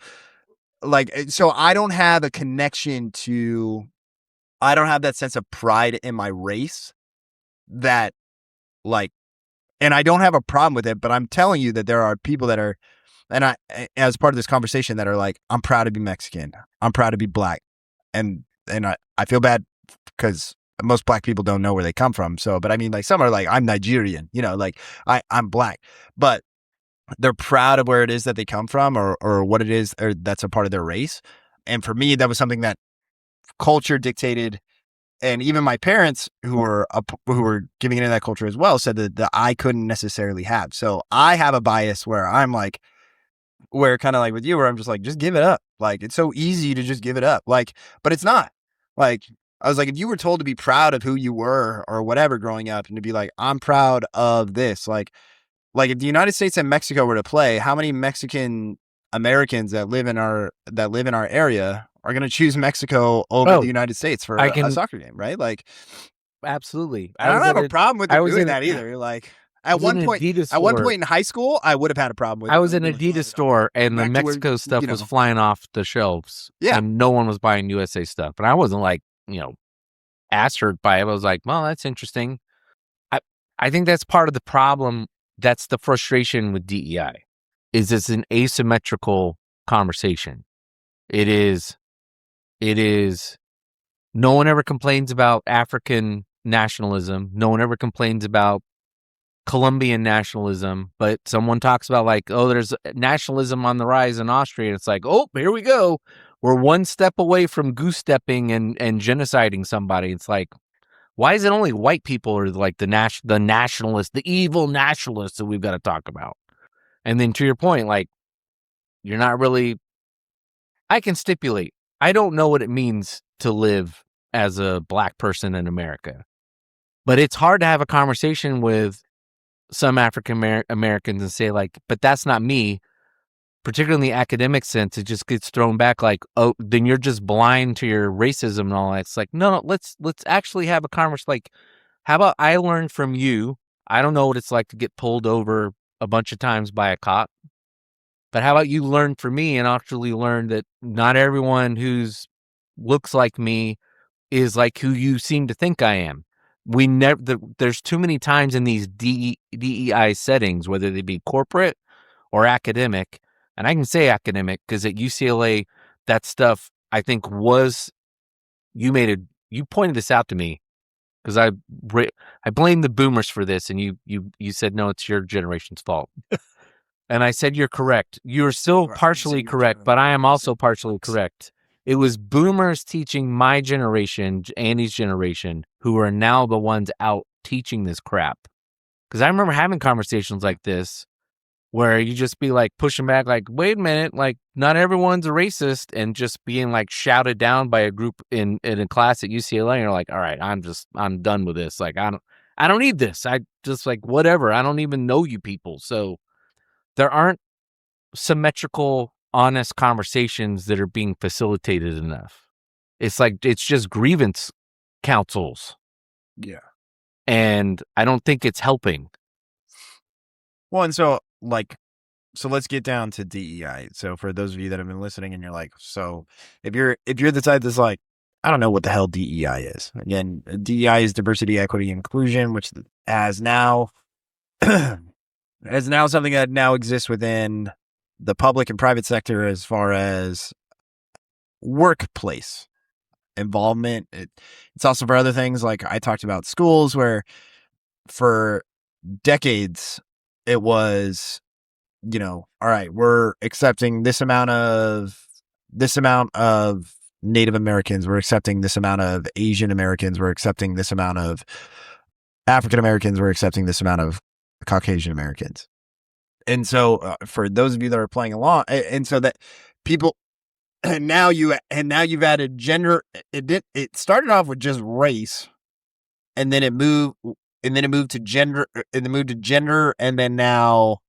like, so I don't have a connection I don't have that sense of pride in my race that, like, and I don't have a problem with it, but I'm telling you that there are people that are, and as part of this conversation, that are like, I'm proud to be Mexican. I'm proud to be black. And I feel bad because most black people don't know where they come from. So, but I mean, like, some are like, I'm Nigerian, like I'm black, but they're proud of where it is that they come from or what it is, or that's a part of their race. And for me, that was something that culture dictated. And even my parents, who were giving into that culture as well, said that I couldn't necessarily have. So I have a bias where I'm like, where kind of like with you, where I'm just like, just give it up. Like, it's so easy to just give it up. Like, but it's not. Like, I was like, if you were told to be proud of who you were or whatever growing up, and to be like, I'm proud of this, like if the United States and Mexico were to play, how many Mexican Americans that live in our area are going to choose Mexico over the United States for a soccer game, right? Like,
absolutely.
I don't have a problem with doing that either. Like, at one point in high school, I would have had a problem with it.
I was in an Adidas store, and the Mexico stuff was flying off the shelves.
Yeah.
And no one was buying USA stuff. And I wasn't like, ass hurt by it. I was like, well, that's interesting. I think that's part of the problem. That's the frustration with DEI, is it's an asymmetrical conversation. It is. No one ever complains about African nationalism. No one ever complains about Colombian nationalism, but someone talks about like, oh, there's nationalism on the rise in Austria. And it's like, oh, here we go. We're one step away from goose stepping and genociding somebody. It's like, why is it only white people or like the nationalists, the evil nationalists that we've got to talk about? And then to your point, like, you're not really, I can stipulate, I don't know what it means to live as a black person in America, but it's hard to have a conversation with some African Americans and say like, but that's not me, particularly in the academic sense. It just gets thrown back like, oh, then you're just blind to your racism and all that. It's like, no, let's actually have a conversation. Like, how about I learn from you? I don't know what it's like to get pulled over a bunch of times by a cop, but how about you learn from me and actually learn that not everyone who's looks like me is like who you seem to think I am. We never. There's too many times in these DEI settings, whether they be corporate or academic, and I can say academic because at UCLA, that stuff I think was you pointed this out to me because I blame the boomers for this, and you said no, it's your generation's fault, and I said you're correct. You're still partially correct, but I am also partially correct. It was boomers teaching my generation, Andy's generation, who are now the ones out teaching this crap. Because I remember having conversations like this where you just be like pushing back, like, wait a minute, like not everyone's a racist, and just being like shouted down by a group in a class at UCLA. And you're like, all right, I'm done with this. Like, I don't need this. I just like, whatever. I don't even know you people. So there aren't symmetrical, honest conversations that are being facilitated enough. It's like, it's just grievance councils.
Yeah.
And I don't think it's helping.
Well, and so let's get down to DEI. So for those of you that have been listening and you're like, so if you're the type that's like, I don't know what the hell DEI is. Again, DEI is diversity, equity, inclusion, which has now something that now exists within the public and private sector as far as workplace involvement. It's also for other things. Like I talked about schools where for decades it was, all right, we're accepting this amount of Native Americans, we're accepting this amount of Asian Americans, we're accepting this amount of African Americans, we're accepting this amount of Caucasian Americans. And so for those of you that are playing along, and so that people, and now you've added gender. It started off with just race, and then it moved to gender, and then now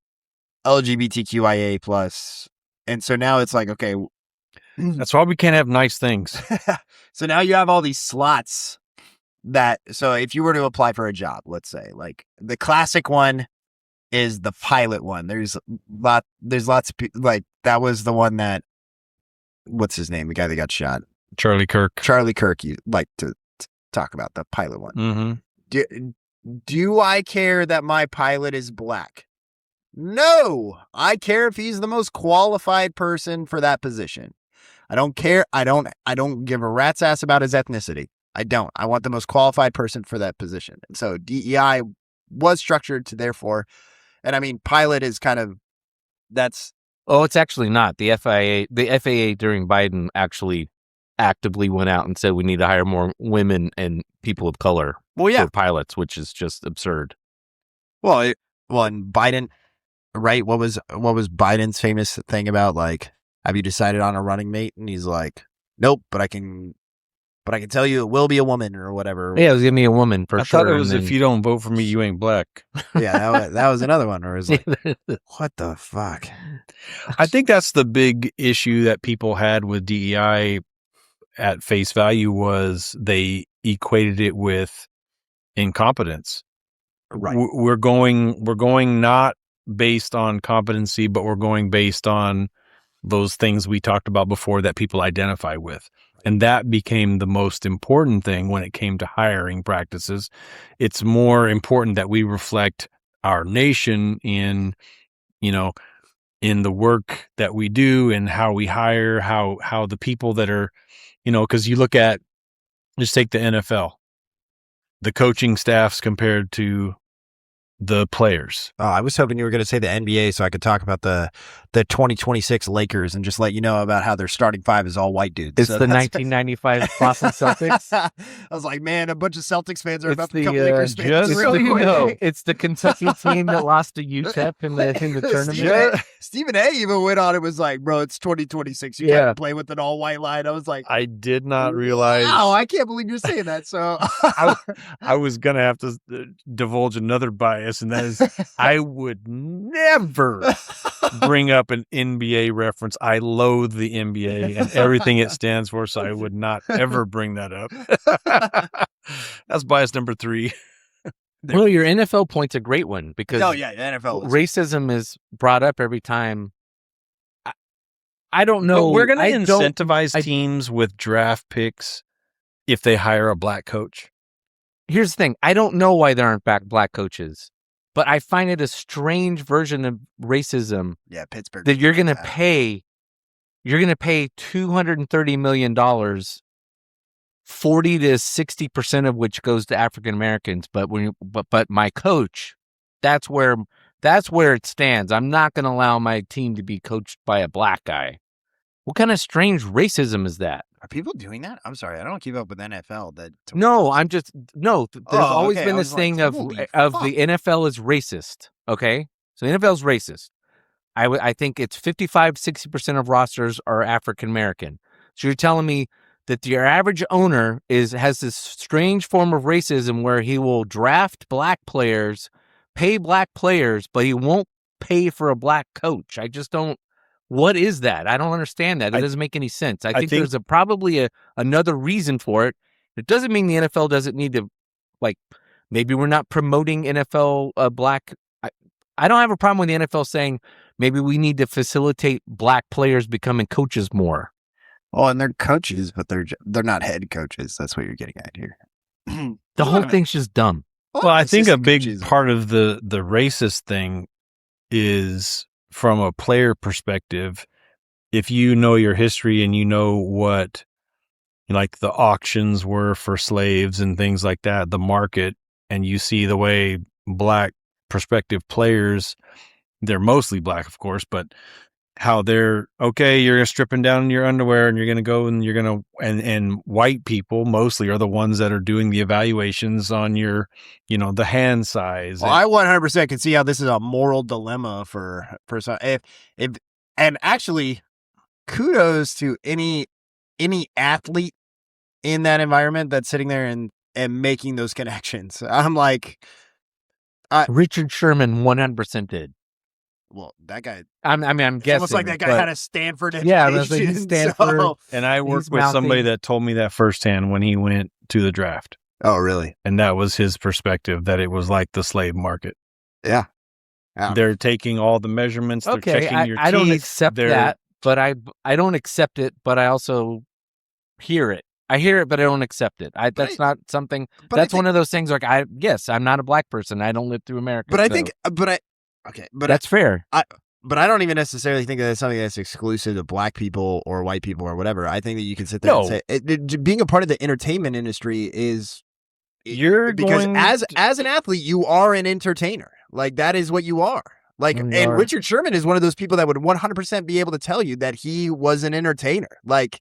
LGBTQIA plus. And so now it's like, okay,
that's why we can't have nice things.
So now you have all these slots so if you were to apply for a job, let's say, like the classic one is the pilot one. There's lots of people, like that was the one that, what's his name? The guy that got shot.
Charlie Kirk.
You like to talk about the pilot one.
Mm-hmm.
Do I care that my pilot is black? No, I care if he's the most qualified person for that position. I don't care. I don't give a rat's ass about his ethnicity. I don't. I want the most qualified person for that position. And so DEI was structured to therefore, and I mean, pilot is kind of, that's.
Oh, it's actually not. The FAA during Biden actually actively went out and said we need to hire more women and people of color for pilots, which is just absurd.
Well, and Biden, right? What was Biden's famous thing about, like, have you decided on a running mate? And he's like, nope, but I can tell you it will be a woman or whatever.
Yeah, it was gonna be a woman for sure.
I thought it was if you don't vote for me, you ain't black.
Yeah, that was another one where it was like, what the fuck?
I think that's the big issue that people had with DEI at face value, was they equated it with incompetence.
Right.
We're going not based on competency, but we're going based on those things we talked about before that people identify with. And that became the most important thing when it came to hiring practices. It's more important that we reflect our nation in, in the work that we do and how we hire, how the people that are, because you look at, just take the NFL, the coaching staffs compared to the players.
Oh, I was hoping you were going to say the NBA so I could talk about the 2026 Lakers and just let you know about how their starting five is all white dudes.
It's the 1995 Boston Celtics.
I was like, man, a bunch of Celtics fans are
It's
about to
the,
become Lakers fans.
just
real
so you
quick.
know.
It's the Kentucky team that lost to UTEP in the tournament.
Stephen A. even went on and was like, bro, it's 2026. You
Yeah.
can't play with an all white line. I was like,
I did not realize.
wow, I can't believe you're saying that. So
I was going to have to divulge another bias, and that is I would never bring up an NBA reference. I loathe the NBA and everything it stands for, so I would not ever bring that up. That's bias number 3.
Well, your NFL point's a great one because
oh yeah, NFL is
racism is brought up every time. I don't know.
But we're going to
I don't-
incentivize teams with draft picks if they hire a black coach.
Here's the thing. I don't know why there aren't black coaches, but I find it a strange version of racism
yeah, Pittsburgh.
that you're going to pay $230 million, 40 to 60% of which goes to African Americans. But but my coach, that's where it stands. I'm not going to allow my team to be coached by a black guy. What kind of strange racism is that?
Are people doing that? I'm sorry, I don't keep up with NFL.
No, there's always
okay,
been
I
this
was like,
thing of
holy
the
fuck.
NFL is racist. Okay, so the NFL is racist. I think it's 55-60% of rosters are African American. So you're telling me that your average owner has this strange form of racism where he will draft black players, pay black players, but he won't pay for a black coach. I just don't. What is that? I don't understand that. It doesn't make any sense. I think there's probably another reason for it. It doesn't mean the NFL doesn't need to, maybe we're not promoting NFL black. I don't have a problem with the NFL saying maybe we need to facilitate black players becoming coaches more.
Oh, and they're coaches, but they're not head coaches. That's what you're getting at here.
The whole thing's just dumb.
Well, I think a big
coaches.
part of the racist thing is from a player perspective. If you know your history and you know what like the auctions were for slaves and things like that, the market, and you see the way black prospective players, they're mostly black, of course, but how they're okay, you're stripping down your underwear and you're going to go and you're going to, and white people mostly are the ones that are doing the evaluations on your, the hand size.
Well, I 100% can see how this is a moral dilemma for some. And actually, kudos to any athlete in that environment that's sitting there and making those connections. I'm like,
Richard Sherman 100% did.
well, that guy.
I'm
It's
guessing.
almost like that guy had a Stanford education.
Yeah, that's like he's Stanford.
so-
And I worked
He's
with somebody
mouthing-
that told me that firsthand when he went to the draft.
Oh, really?
And that was his perspective, that it was like the slave market.
Yeah.
They're taking all the measurements. They're
Okay,
checking your
I don't
teeth,
accept
they're-
that, but I don't accept it, but I also hear it. I hear it, but I don't accept it. That's not something.
But
That's one of those things. Like I'm not a black person. I don't live through America.
But I
so
think, but
that's fair.
But I don't even necessarily think that it's something that's exclusive to black people or white people or whatever. I think that you can sit there and say being a part of the entertainment industry is because as an athlete, you are an entertainer. Like that is what you are. Like,
You
and
are.
Richard Sherman is one of those people that would 100% be able to tell you that he was an entertainer. Like,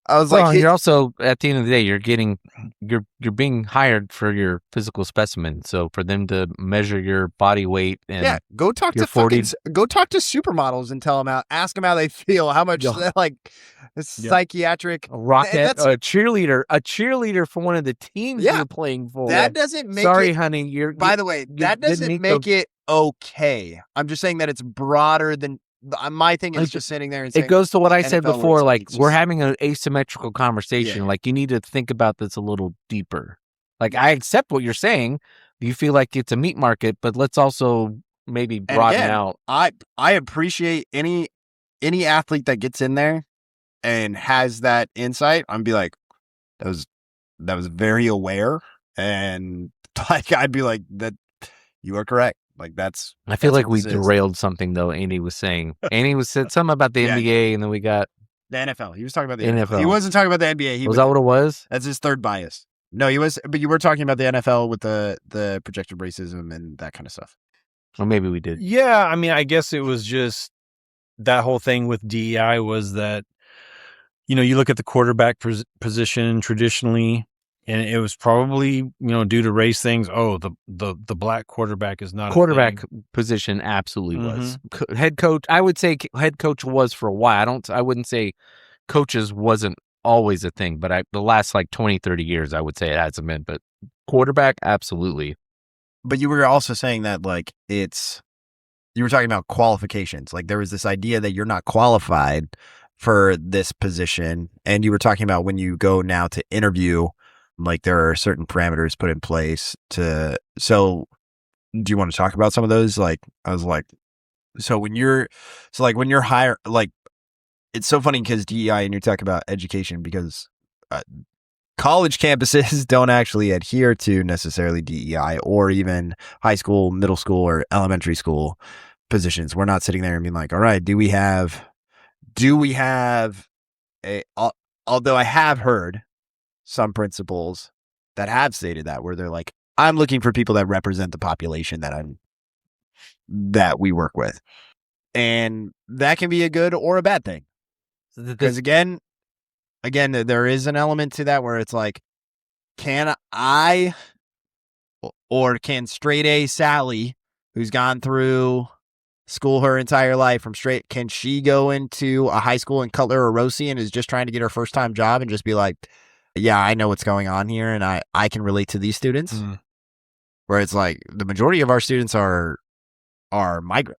I was
Well,
like,
you're also at the end of the day, you're being hired for your physical specimen. So for them to measure your body weight and
yeah, go talk
you're
to fucking,
40
go talk to supermodels and ask them how they feel, how much psychiatric
a rocket,
that's-
a cheerleader for one of the teams
Yeah.
you're playing for.
that doesn't make
Sorry,
it.
honey.
By the way, that
didn't
doesn't
meet
make it okay. I'm just saying that it's broader than my thing is
Like,
just sitting there and saying
it goes to what I said
NFL
before.
racism,
Like
it's
we're
just-
having an asymmetrical conversation.
Yeah.
Like you need to think about this a little deeper. Like I accept what you're saying. You feel like it's a meat market, but let's also maybe broaden
again,
out.
I appreciate any athlete that gets in there and has that insight, I'm be like, that was very aware, and like I'd be like, that you are correct. Like that's.
I feel
that's
like
what
we
this is.
derailed something though. Andy was saying. Andy was said something about the
Yeah.
NBA, and then we got
The NFL. He was talking about the NFL.
NFL.
He wasn't talking about the NBA.
Was that what it was?
That's his third bias. No, he was, but you were talking about the NFL with the projected racism and that kind of stuff.
Or maybe we did.
Yeah, I mean, I guess it was just that whole thing with DEI was that, you look at the quarterback position traditionally, and it was probably, due to race things. Oh, the black quarterback is not
Quarterback
a thing.
position absolutely was. Head coach, I would say head coach was for a while. I wouldn't say coaches wasn't always a thing, but the last like 20, 30 years, I would say it hasn't been. But quarterback, absolutely.
But you were also saying that like you were talking about qualifications. Like there was this idea that you're not qualified for this position. And you were talking about when you go now to interview, like there are certain parameters put in place so do you want to talk about some of those? Like I was like, when you're hired, like it's so funny because DEI and you talk about education because college campuses don't actually adhere to necessarily DEI or even high school, middle school, or elementary school positions. We're not sitting there and being like, all right, do we have although I have heard some principals that have stated that where they're like, I'm looking for people that represent the population that we work with. And that can be a good or a bad thing. Because again, there is an element to that where it's like, can I or can straight A Sally, who's gone through school her entire life can she go into a high school in Cutler or Rosie and is just trying to get her first time job and just be like, yeah, I know what's going on here and I can relate to these students. Where it's like the majority of our students are migrant.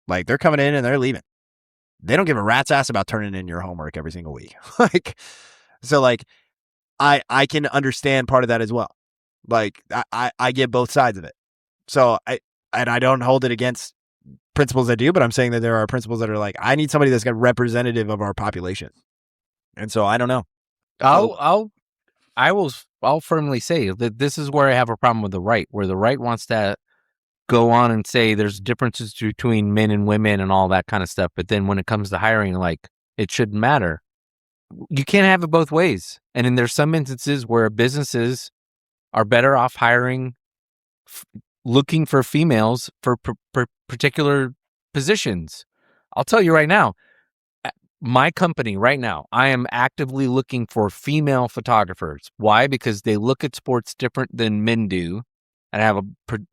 Like they're coming in and they're leaving. They don't give a rat's ass about turning in your homework every single week. I can understand part of that as well. Like I get both sides of it. So I don't hold it against principals that do, but I'm saying that there are principals that are like, I need somebody that's got representative of our population. And so I don't know.
I'll firmly say that this is where I have a problem with the right, where the right wants to go on and say there's differences between men and women and all that kind of stuff. But then when it comes to hiring, like it shouldn't matter. You can't have it both ways. And then there's some instances where businesses are better off hiring, looking for females for particular positions. I'll tell you right now, my company right now, I am actively looking for female photographers. Why? Because they look at sports different than men do. And I have a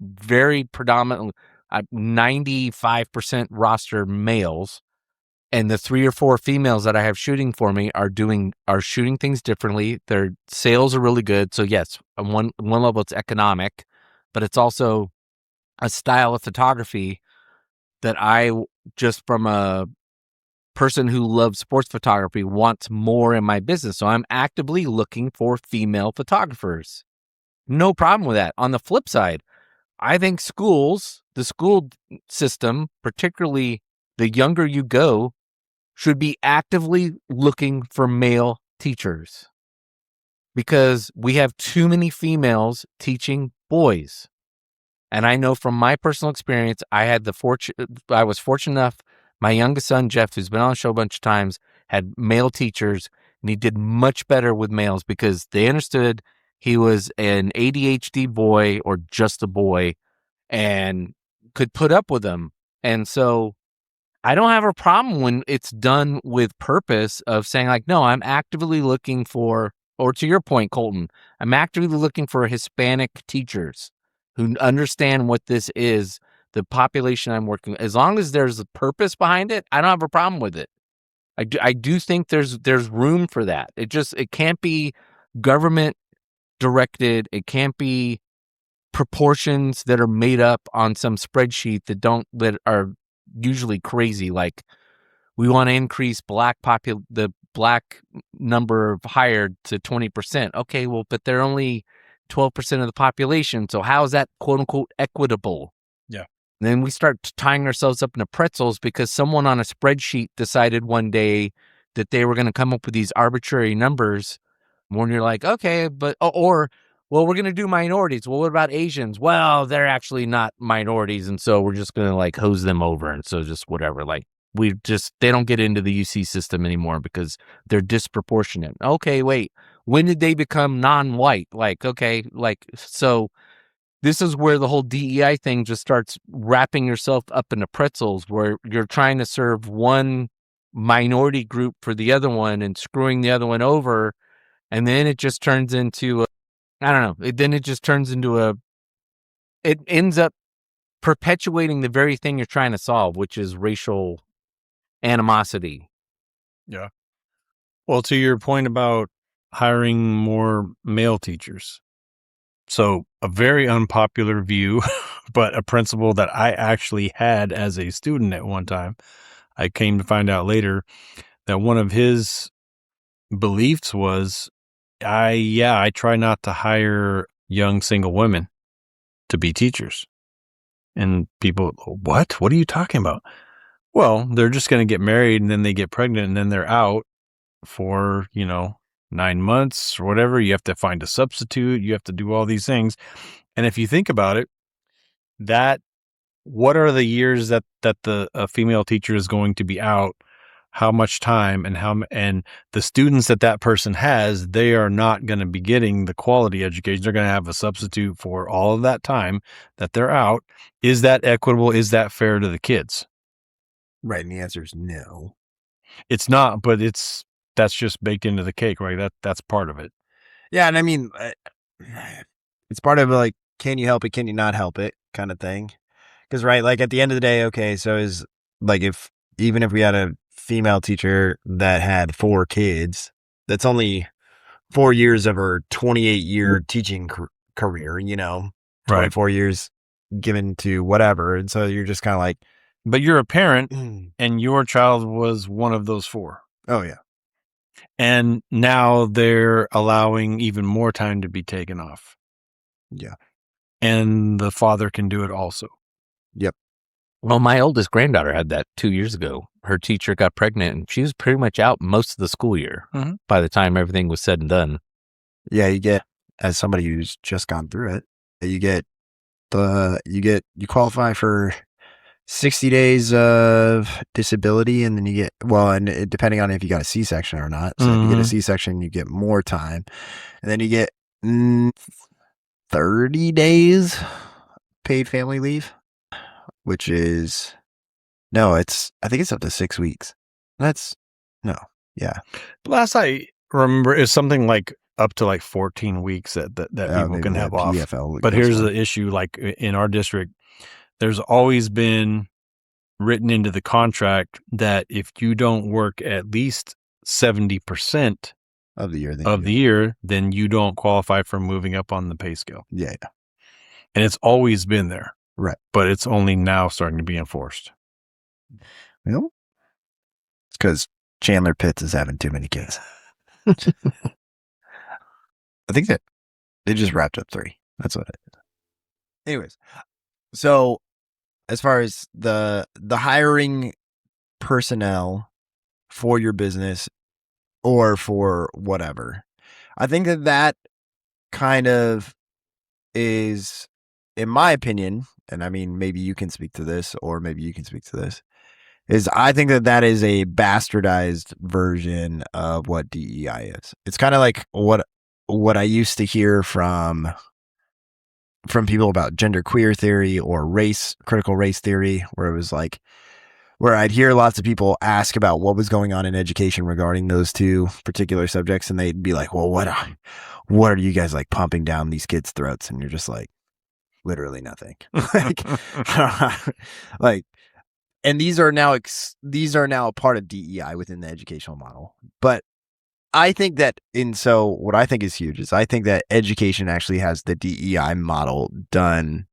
very predominant 95% roster males. And the 3 or 4 females that I have shooting for me are shooting things differently. Their sales are really good. So yes, on one level it's economic, but it's also a style of photography that I, just from a person who loves sports photography, wants more in my business. So I'm actively looking for female photographers. No problem with that. On the flip side, I think the school system, particularly the younger you go, should be actively looking for male teachers because we have too many females teaching boys. And I know from my personal experience, I was fortunate enough, my youngest son, Jeff, who's been on the show a bunch of times, had male teachers, and he did much better with males because they understood he was an ADHD boy or just a boy and could put up with them. And so I don't have a problem when it's done with purpose of saying like, no, I'm actively looking for, or to your point, Colton, I'm actively looking for Hispanic teachers who understand what this is, the population I'm working with. As long as there's a purpose behind it, I don't have a problem with it. I do think there's room for that. It can't be government directed. It can't be proportions that are made up on some spreadsheet that are usually crazy. Like we want to increase the black number hired to 20%. Okay, well, but they're only 12% of the population. So how is that quote unquote equitable?
Yeah.
And then we start tying ourselves up into pretzels because someone on a spreadsheet decided one day that they were going to come up with these arbitrary numbers when you're like, okay, but, or, well, we're going to do minorities. Well, what about Asians? Well, they're actually not minorities. And so we're just going to like hose them over. And so just whatever, like they don't get into the UC system anymore because they're disproportionate. Okay, wait, when did they become non-white? Like, okay, like, so this is where the whole DEI thing just starts wrapping yourself up into pretzels, where you're trying to serve one minority group for the other one and screwing the other one over. And then it just turns into, it ends up perpetuating the very thing you're trying to solve, which is racial animosity.
Yeah. Well, to your point about hiring more male teachers. So a very unpopular view, but a principle that I actually had as a student at one time. I came to find out later that one of his beliefs was, I try not to hire young single women to be teachers. And people, what are you talking about? Well, they're just going to get married and then they get pregnant and then they're out for, 9 months or whatever. You have to find a substitute. You have to do all these things. And if you think about it, what are the years that a female teacher is going to be out? How much time and the students that person has, they are not going to be getting the quality education. They're going to have a substitute for all of that time that they're out. Is that equitable? Is that fair to the kids?
Right. And the answer is no.
It's not, but that's just baked into the cake, right? That's part of it.
Yeah. And I mean, it's part of like, can you help it? Can you not help it kind of thing? Because, right, like at the end of the day, okay, so is like even if we had a female teacher that had 4 kids, that's only 4 years of her 28-year teaching career, 24 years given to whatever. And so you're just kind of like.
But you're a parent and your child was one of those 4.
Oh, yeah.
And now they're allowing even more time to be taken off.
Yeah.
And the father can do it also.
Yep.
Well, my oldest granddaughter had that 2 years ago. Her teacher got pregnant and she was pretty much out most of the school year by the time everything was said and done.
Yeah, you get, as somebody who's just gone through it, you qualify for 60 days of disability, and then you get, depending on if you got a C-section or not. So if you get a C-section, you get more time. And then you get 30 days paid family leave, which is, I think it's up to 6 weeks.
Last I remember is something like up to like 14 weeks that people can have off.
PFL
but here's the issue, like in our district, there's always been written into the contract that if you don't work at least 70%
of the
year, then you don't qualify for moving up on the pay scale.
Yeah.
And it's always been there.
Right.
But it's only now starting to be enforced.
Well, it's because Chandler Pitts is having too many kids. I think that they just wrapped up 3. That's what it is. Anyways, so as far as the hiring personnel for your business or for whatever, I think that kind of is, in my opinion, and I mean, maybe you can speak to this or maybe you can speak to this, is I think that is a bastardized version of what DEI is. It's kind of like what I used to hear from people about genderqueer theory or critical race theory, where it was like, where I'd hear lots of people ask about what was going on in education regarding those 2 particular subjects. And they'd be like, well, what are you guys like pumping down these kids' throats? And you're just like, literally nothing. And these are now a part of DEI within the educational model. But I think that, what I think is huge is I think that education actually has the DEI model done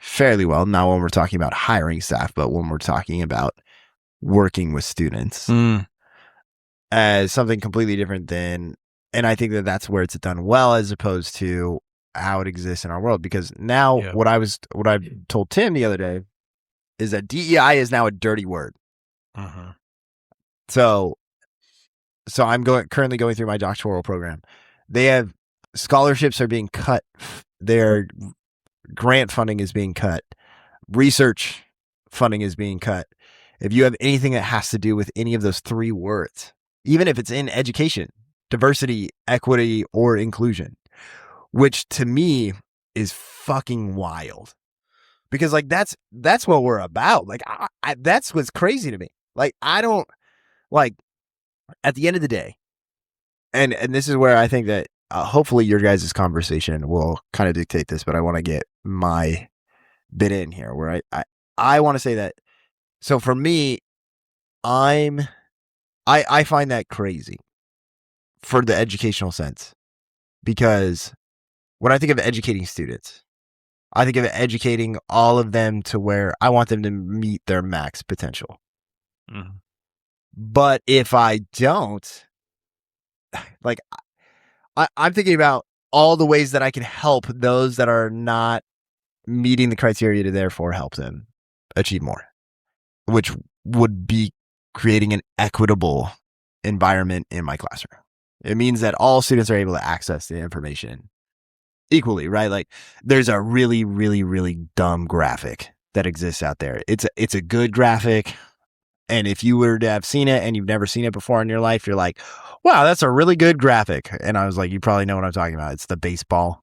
fairly well. Not when we're talking about hiring staff, but when we're talking about working with students as something completely different than, and I think that that's where it's done well as opposed to how it exists in our world. Because now what I told Tim the other day is that DEI is now a dirty word. So so I'm currently going through my doctoral program. They have scholarships are being cut. Their grant funding is being cut. Research funding is being cut. If you have anything that has to do with any of those three words, even if it's in education, diversity, equity, or inclusion, which to me is fucking wild, because like that's what we're about. Like that's what's crazy to me. Like I don't like at the end of the day, and this is where I think that hopefully your guys' conversation will kind of dictate this, but I want to get my bit in here where I want to say that. So for me, I find that crazy for the educational sense, because when I think of educating students, I think of educating all of them to where I want them to meet their max potential.
Mm-hmm.
But if I don't, like, I'm thinking about all the ways that I can help those that are not meeting the criteria to therefore help them achieve more, which would be creating an equitable environment in my classroom. It means that all students are able to access the information equally, right? Like there's a really, really, really dumb graphic that exists out there. It's a good graphic. And if you were to have seen it and you've never seen it before in your life, you're like, wow, that's a really good graphic. And I was like, you probably know what I'm talking about. It's the baseball.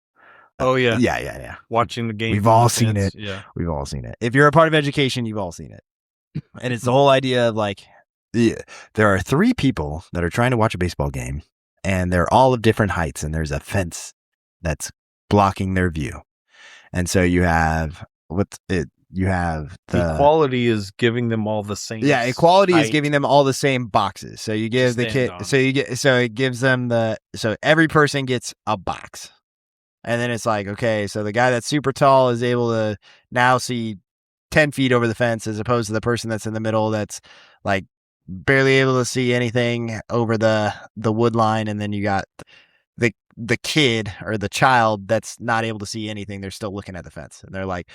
Oh, yeah.
Yeah.
Watching the game.
We've all seen it.
Yeah.
We've all seen it. If you're a part of education, you've all seen it. And it's the whole idea of like, there are three people that are trying to watch a baseball game, and they're all of different heights, and there's a fence that's blocking their view. And so you have
equality is giving them all the same.
Yeah, equality is giving them all the same boxes. So you give the kid, it gives them so every person gets a box. And then it's like, okay, so the guy that's super tall is able to now see 10 feet over the fence, as opposed to the person that's in the middle that's like barely able to see anything over the wood line. And then you got the kid or the child that's not able to see anything. They're still looking at the fence, and they're like,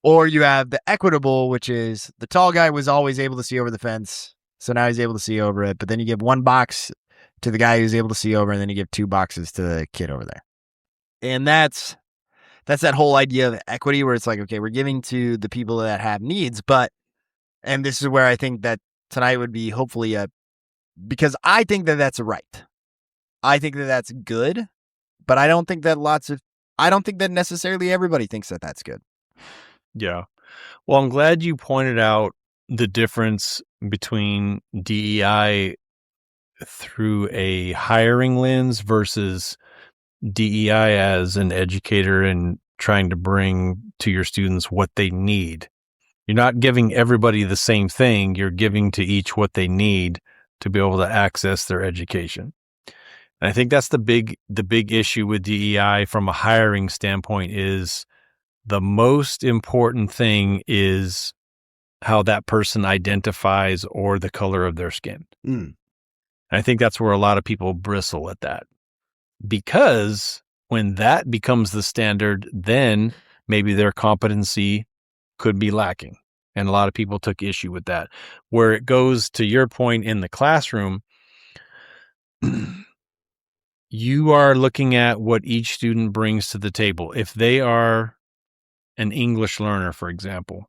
or you have the equitable, which is the tall guy was always able to see over the fence, so now he's able to see over it. But then you give one box to the guy who's able to see over, and then you give two boxes to the kid over there. And that's that whole idea of equity, where it's like, okay, we're giving to the people that have needs, and this is where I think that tonight would be hopefully because I think that that's right. I think that that's good. But I don't think that necessarily everybody thinks that that's good.
Yeah. Well, I'm glad you pointed out the difference between DEI through a hiring lens versus DEI as an educator and trying to bring to your students what they need. You're not giving everybody the same thing. You're giving to each what they need to be able to access their education. And I think that's the big issue with DEI from a hiring standpoint is the most important thing is how that person identifies or the color of their skin. And I think that's where a lot of people bristle at that, because when that becomes the standard, then maybe their competency could be lacking. And a lot of people took issue with that. Where it goes to your point in the classroom, you are looking at what each student brings to the table. If they are an English learner, for example,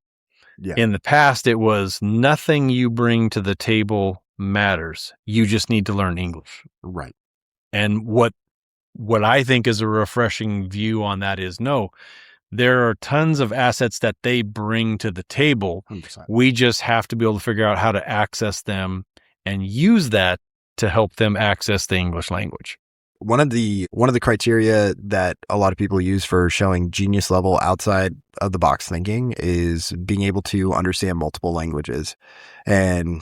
in the past, it was nothing you bring to the table matters. You just need to learn English.
Right.
And what I think is a refreshing view on that is, no, there are tons of assets that they bring to the table.
100%.
We just have to be able to figure out how to access them and use that to help them access the English language.
One of the criteria that a lot of people use for showing genius level outside of the box thinking is being able to understand multiple languages. And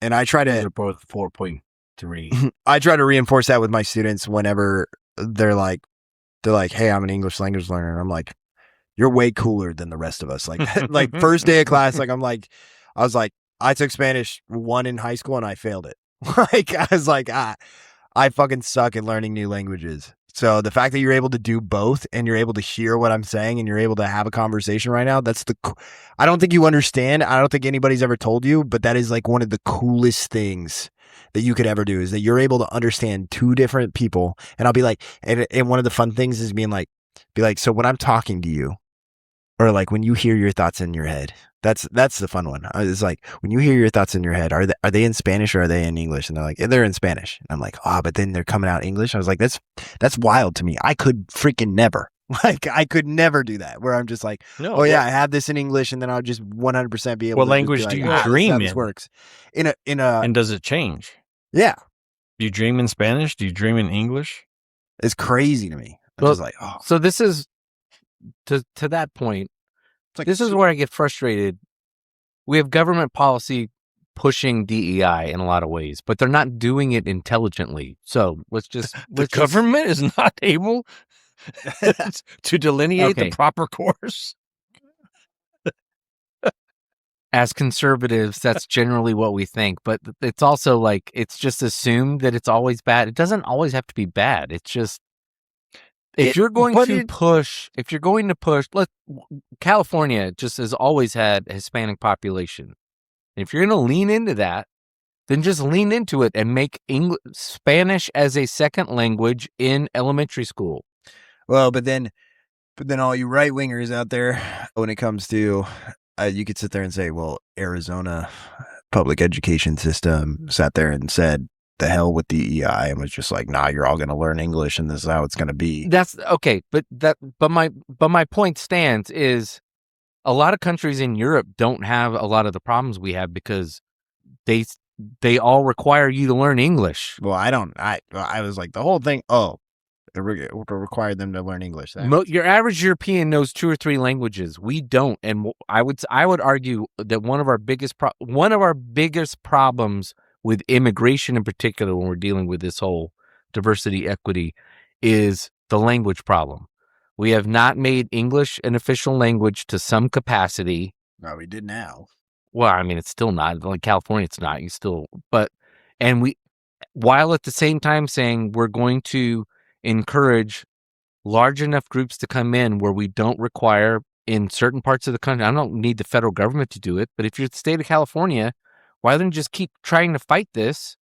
I try to
both 4.3.
I try to reinforce that with my students whenever they're like, hey, I'm an English language learner. And I'm like, you're way cooler than the rest of us. Like first day of class, I was like, I took Spanish 1 in high school and I failed it. I was like, I fucking suck at learning new languages. So the fact that you're able to do both and you're able to hear what I'm saying and you're able to have a conversation right now, I don't think you understand. I don't think anybody's ever told you, but that is like one of the coolest things that you could ever do is that you're able to understand two different people. And I'll be like, and one of the fun things is be like, so when I'm talking to you, or like when you hear your thoughts in your head, that's the fun one. It's like when you hear your thoughts in your head, are they in Spanish or are they in English? And they're like, they're in Spanish. And I'm like, but then they're coming out English. I was like, that's wild to me. I could freaking never. Like I could never do that. Where I'm just like, I have this in English, and then I'll just 100% be able.
What
to
language
just be
do
like,
you dream
this
in?
works in a.
And does it change?
Yeah,
Do you dream in Spanish? Do you dream in English?
it's crazy to me. I'm
Well,
just like,
So this is to that point.
it's like
This is where I get frustrated. We have government policy pushing DEI in a lot of ways, but they're not doing it intelligently. So
The government is not able to delineate the proper course.
As conservatives, that's generally what we think, but it's also like it's just assumed that it's always bad. It doesn't always have to be bad. It's just if you're going to push, California just has always had a Hispanic population. And if you're going to lean into that, then just lean into it and make Spanish as a second language in elementary school.
well, but then all you right wingers out there, when it comes to, you could sit there and say, well, Arizona public education system sat there and said, the hell with DEI, and was just like, nah, you're all going to learn English and this is how it's going to be.
That's okay. But my point stands is a lot of countries in Europe don't have a lot of the problems we have because they all require you to learn English.
Well, I was like the whole thing. It required them to learn English.
Your average European knows 2 or 3 languages. We don't, and I would argue that one of our biggest problems with immigration in particular, when we're dealing with this whole diversity equity, is the language problem. We have not made English an official language to some capacity.
No, we did now.
Well, I mean, it's still not. Like California, it's not. While at the same time saying we're going to encourage large enough groups to come in where we don't require in certain parts of the country. I don't need the federal government to do it, but if you're the state of California, why don't you just keep trying to fight this?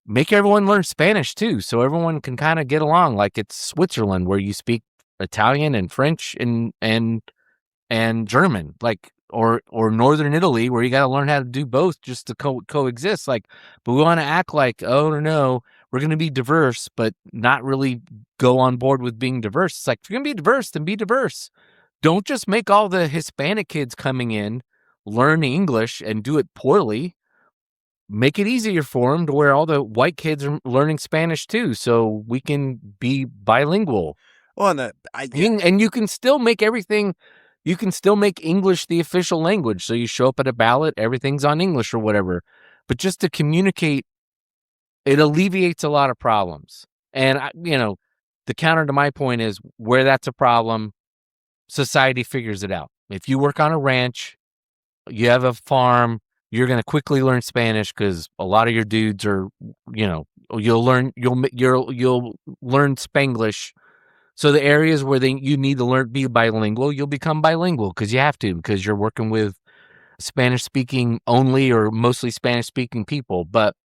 Make everyone learn Spanish too, so everyone can kind of get along. Like it's Switzerland, where you speak Italian and French and German, like or Northern Italy, where you got to learn how to do both just to coexist. Like, but we want to act like, oh no, we're going to be diverse, but not really go on board with being diverse. It's like if you're going to be diverse, then be diverse. Don't just make all the Hispanic kids coming in learn English and do it poorly. Make it easier for them to where all the white kids are learning Spanish too, so we can be bilingual.
Well,
and you can still make everything. You can still make English the official language. So you show up at a ballot, everything's on English or whatever. But just to communicate, it alleviates a lot of problems. And the counter to my point is where that's a problem, society figures it out. If you work on a ranch, you have a farm, you're going to quickly learn Spanish because a lot of your dudes are, you'll learn Spanglish. So the areas where you need to be bilingual, you'll become bilingual because you have to, because you're working with Spanish-speaking only or mostly Spanish-speaking people. But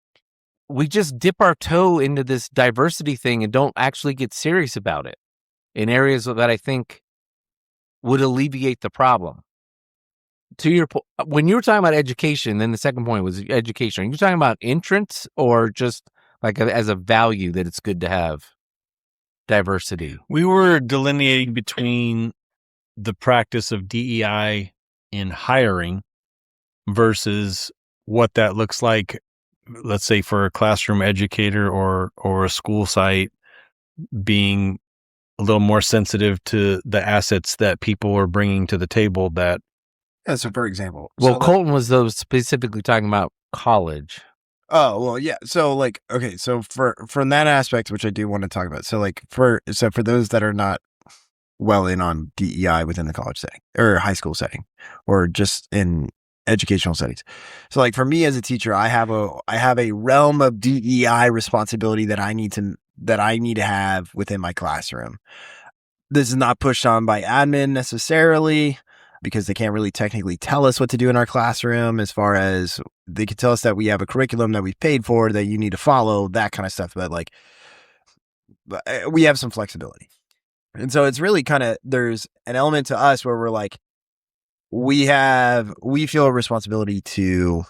we just dip our toe into this diversity thing and don't actually get serious about it in areas that I think would alleviate the problem. To your point, when you were talking about education, then the second point was education. Are you talking about entrance or just like as a value that it's good to have diversity?
We were delineating between the practice of DEI in hiring versus what that looks like, let's say for a classroom educator or a school site, being a little more sensitive to the assets that people are bringing to the table. That
so for example,
Colton was specifically talking about college.
Oh, well, yeah. So like, okay. So from that aspect, which I do want to talk about. So like for those that are not well in on DEI within the college setting or high school setting or just in educational settings. So like for me as a teacher, I have a realm of DEI responsibility that I need that I need to have within my classroom. This is not pushed on by admin necessarily, because they can't really technically tell us what to do in our classroom, as far as they could tell us that we have a curriculum that we've paid for that you need to follow, that kind of stuff. But like, we have some flexibility. And so it's really kind of, there's an element to us where we're like, we feel a responsibility to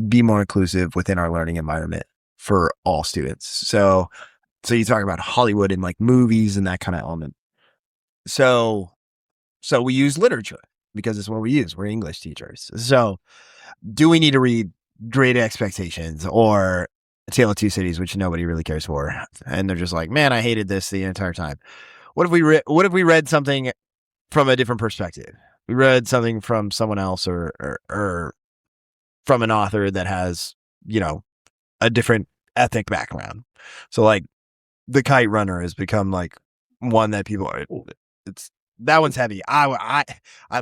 be more inclusive within our learning environment for all students. So you talk about Hollywood and like movies and that kind of element. So we use literature because it's what we use. We're English teachers. So do we need to read Great Expectations or A Tale of Two Cities, which nobody really cares for? And they're just like, man, I hated this the entire time. What if we read something from a different perspective? We read something from someone else or from an author that has, a different ethnic background. So like The Kite Runner has become like one that people are, that one's heavy. I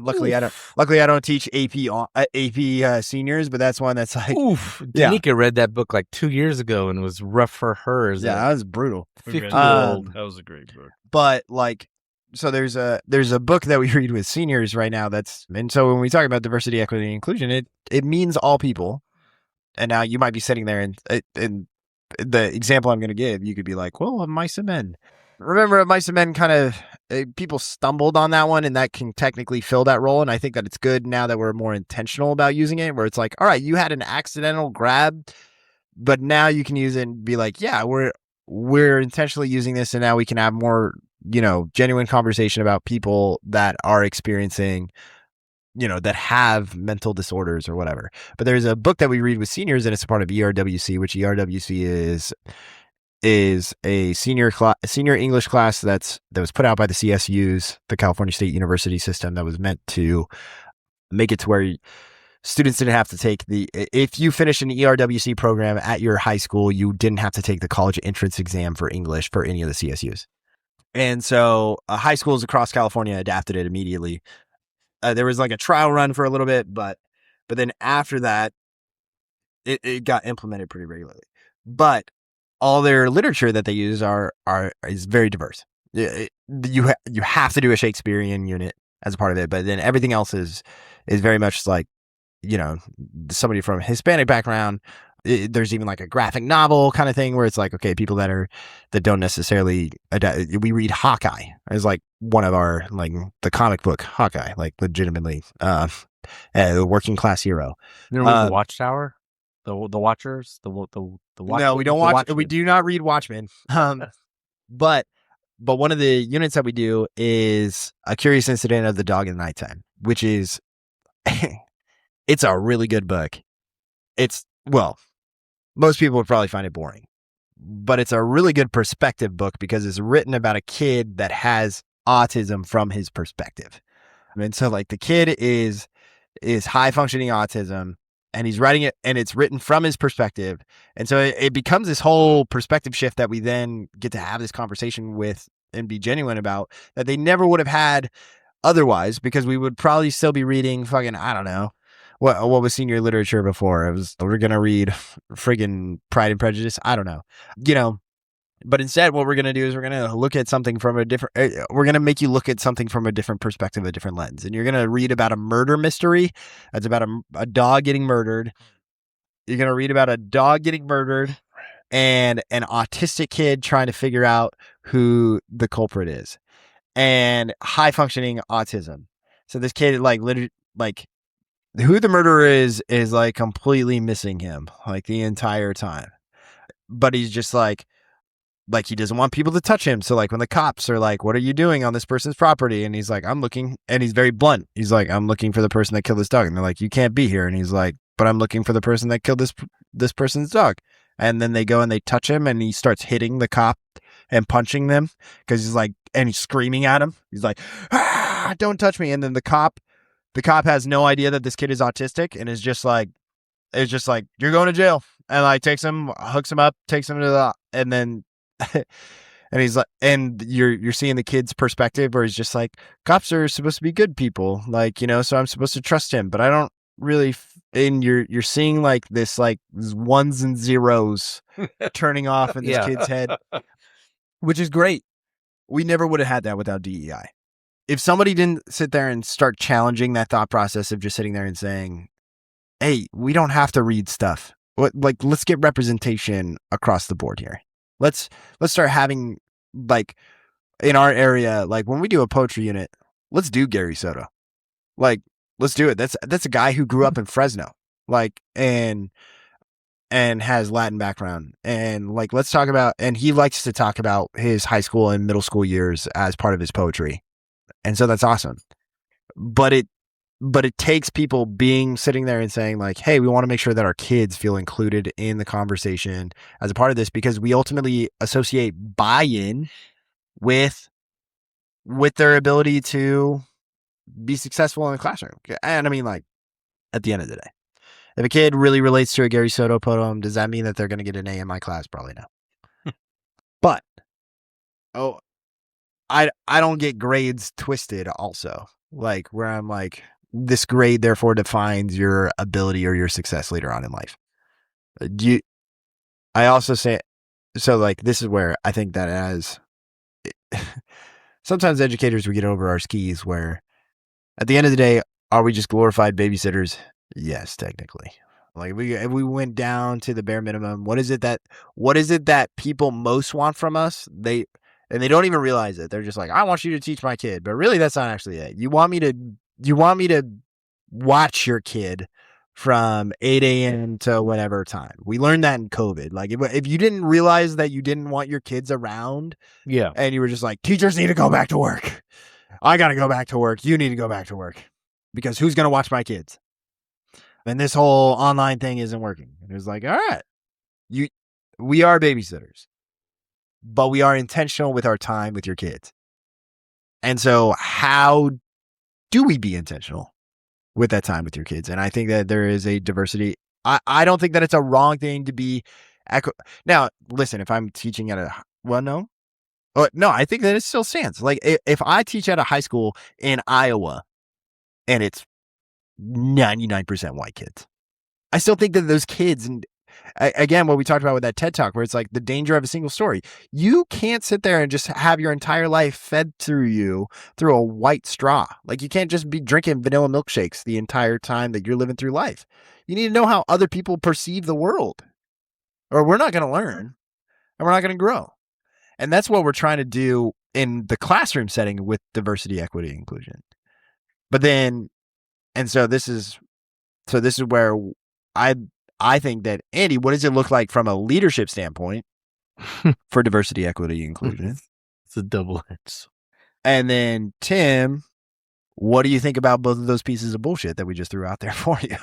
luckily I don't teach AP seniors, but that's one that's like,
Danica read that book like 2 years ago and it was rough for her.
That was brutal.
50-year-old. That was a great book.
But like, so there's a book that we read with seniors right now. And so when we talk about diversity, equity, and inclusion, it means all people. And now you might be sitting there and the example I'm going to give, you could be like, well, mice and men. Remember, mice and men kind of, people stumbled on that one, and that can technically fill that role. And I think that it's good now that we're more intentional about using it, where it's like, all right, you had an accidental grab, but now you can use it and be like, yeah, we're intentionally using this, and now we can have more, genuine conversation about people that are experiencing, that have mental disorders or whatever. But there's a book that we read with seniors, and it's a part of ERWC, which ERWC is a senior English class that was put out by the CSUs, the California State University system, that was meant to make it to where students didn't have to take if you finish an ERWC program at your high school, you didn't have to take the college entrance exam for English for any of the CSUs. And so high schools across California adapted it immediately. There was like a trial run for a little bit, but then after that, it got implemented pretty regularly. But all their literature that they use is very diverse. You have to do a Shakespearean unit as a part of it, but then everything else is very much like, somebody from a Hispanic background. There's even like a graphic novel kind of thing where it's like, okay, people that don't necessarily we read Hawkeye as like one of our, like the comic book Hawkeye, like legitimately a working class hero.
Remember the Watchtower? The Watchers, the
No, we don't watch. We do not read Watchmen. But one of the units that we do is A Curious Incident of the Dog in the Nighttime, which is it's a really good book. Most people would probably find it boring, but it's a really good perspective book because it's written about a kid that has autism from his perspective. I mean, so like the kid is high functioning autism, and he's writing it, and it's written from his perspective. And so it becomes this whole perspective shift that we then get to have this conversation with and be genuine about, that they never would have had otherwise, because we would probably still be reading fucking, I don't know, what was senior literature before? It was, we're going to read friggin' Pride and Prejudice. I don't know, but instead what we're going to do is we're going to look at something from we're going to make you look at something from a different perspective, a different lens. And you're going to read about a murder mystery. That's about a dog getting murdered. You're going to read about a dog getting murdered and an autistic kid trying to figure out who the culprit is, and high functioning autism. So this kid, literally, who the murderer is like completely missing him like the entire time, but he's just like he doesn't want people to touch him. So like when the cops are like, what are you doing on this person's property? And he's like, I'm looking, and he's very blunt. He's like, I'm looking for the person that killed this dog. And they're like, you can't be here. And he's like, but I'm looking for the person that killed this person's dog. And then they go and they touch him, and he starts hitting the cop and punching them because he's like, and he's screaming at him. He's like, don't touch me. And then the cop has no idea that this kid is autistic, and is just like, you're going to jail. And like takes him, hooks him up, takes him to and then, and he's like, and you're seeing the kid's perspective where he's just like, cops are supposed to be good people, so I'm supposed to trust him, but I don't really. And you're seeing like this, like ones and zeros turning off in this kid's head. which is great. We never would have had that without DEI. If somebody didn't sit there and start challenging that thought process of just sitting there and saying, hey, we don't have to read stuff. Let's get representation across the board here. Let's start having, like, in our area, like when we do a poetry unit, let's do Gary Soto. Like, let's do it. That's a guy who grew up in Fresno, like, and has Latin background. And like, let's talk about, and he likes to talk about his high school and middle school years as part of his poetry. And so that's awesome. But it takes people sitting there and saying like, hey, we want to make sure that our kids feel included in the conversation as a part of this, because we ultimately associate buy-in with their ability to be successful in the classroom. And I mean, like, at the end of the day, if a kid really relates to a Gary Soto poem, does that mean that they're going to get an A in my class? Probably no. But, I don't get grades twisted also. Like, where I'm like, this grade therefore defines your ability or your success later on in life. I also say, so like, this is where I think that as sometimes educators, we get over our skis, where at the end of the day, are we just glorified babysitters? Yes, technically. Like, if we went down to the bare minimum, what is it that people most want from us? They don't even realize it. They're just like, I want you to teach my kid. But really, that's not actually it. You want me to watch your kid from 8 a.m. to whatever time. We learned that in COVID. Like, if you didn't realize that you didn't want your kids around,
Yeah.
and you were just like, teachers need to go back to work. I got to go back to work. You need to go back to work, because who's going to watch my kids? And this whole online thing isn't working. And it was like, all right, we are babysitters, but we are intentional with our time with your kids. And so how do we be intentional with that time with your kids? And I think that there is a diversity. I don't think that it's a wrong thing to be. Now, listen, if I'm teaching at no, I think that it still stands. Like, if I teach at a high school in Iowa and it's 99% white kids, I still think that those kids, and again, what we talked about with that TED Talk, where it's like the danger of a single story. You can't sit there and just have your entire life fed through a white straw. Like, you can't just be drinking vanilla milkshakes the entire time that you're living through life. You need to know how other people perceive the world, or we're not going to learn and we're not going to grow. And that's what we're trying to do in the classroom setting with diversity, equity, inclusion. But then, and so this is where I think that, Andy, what does it look like from a leadership standpoint for diversity, equity, inclusion?
It's a double edge.
And then, Tim, what do you think about both of those pieces of bullshit that we just threw out there for you?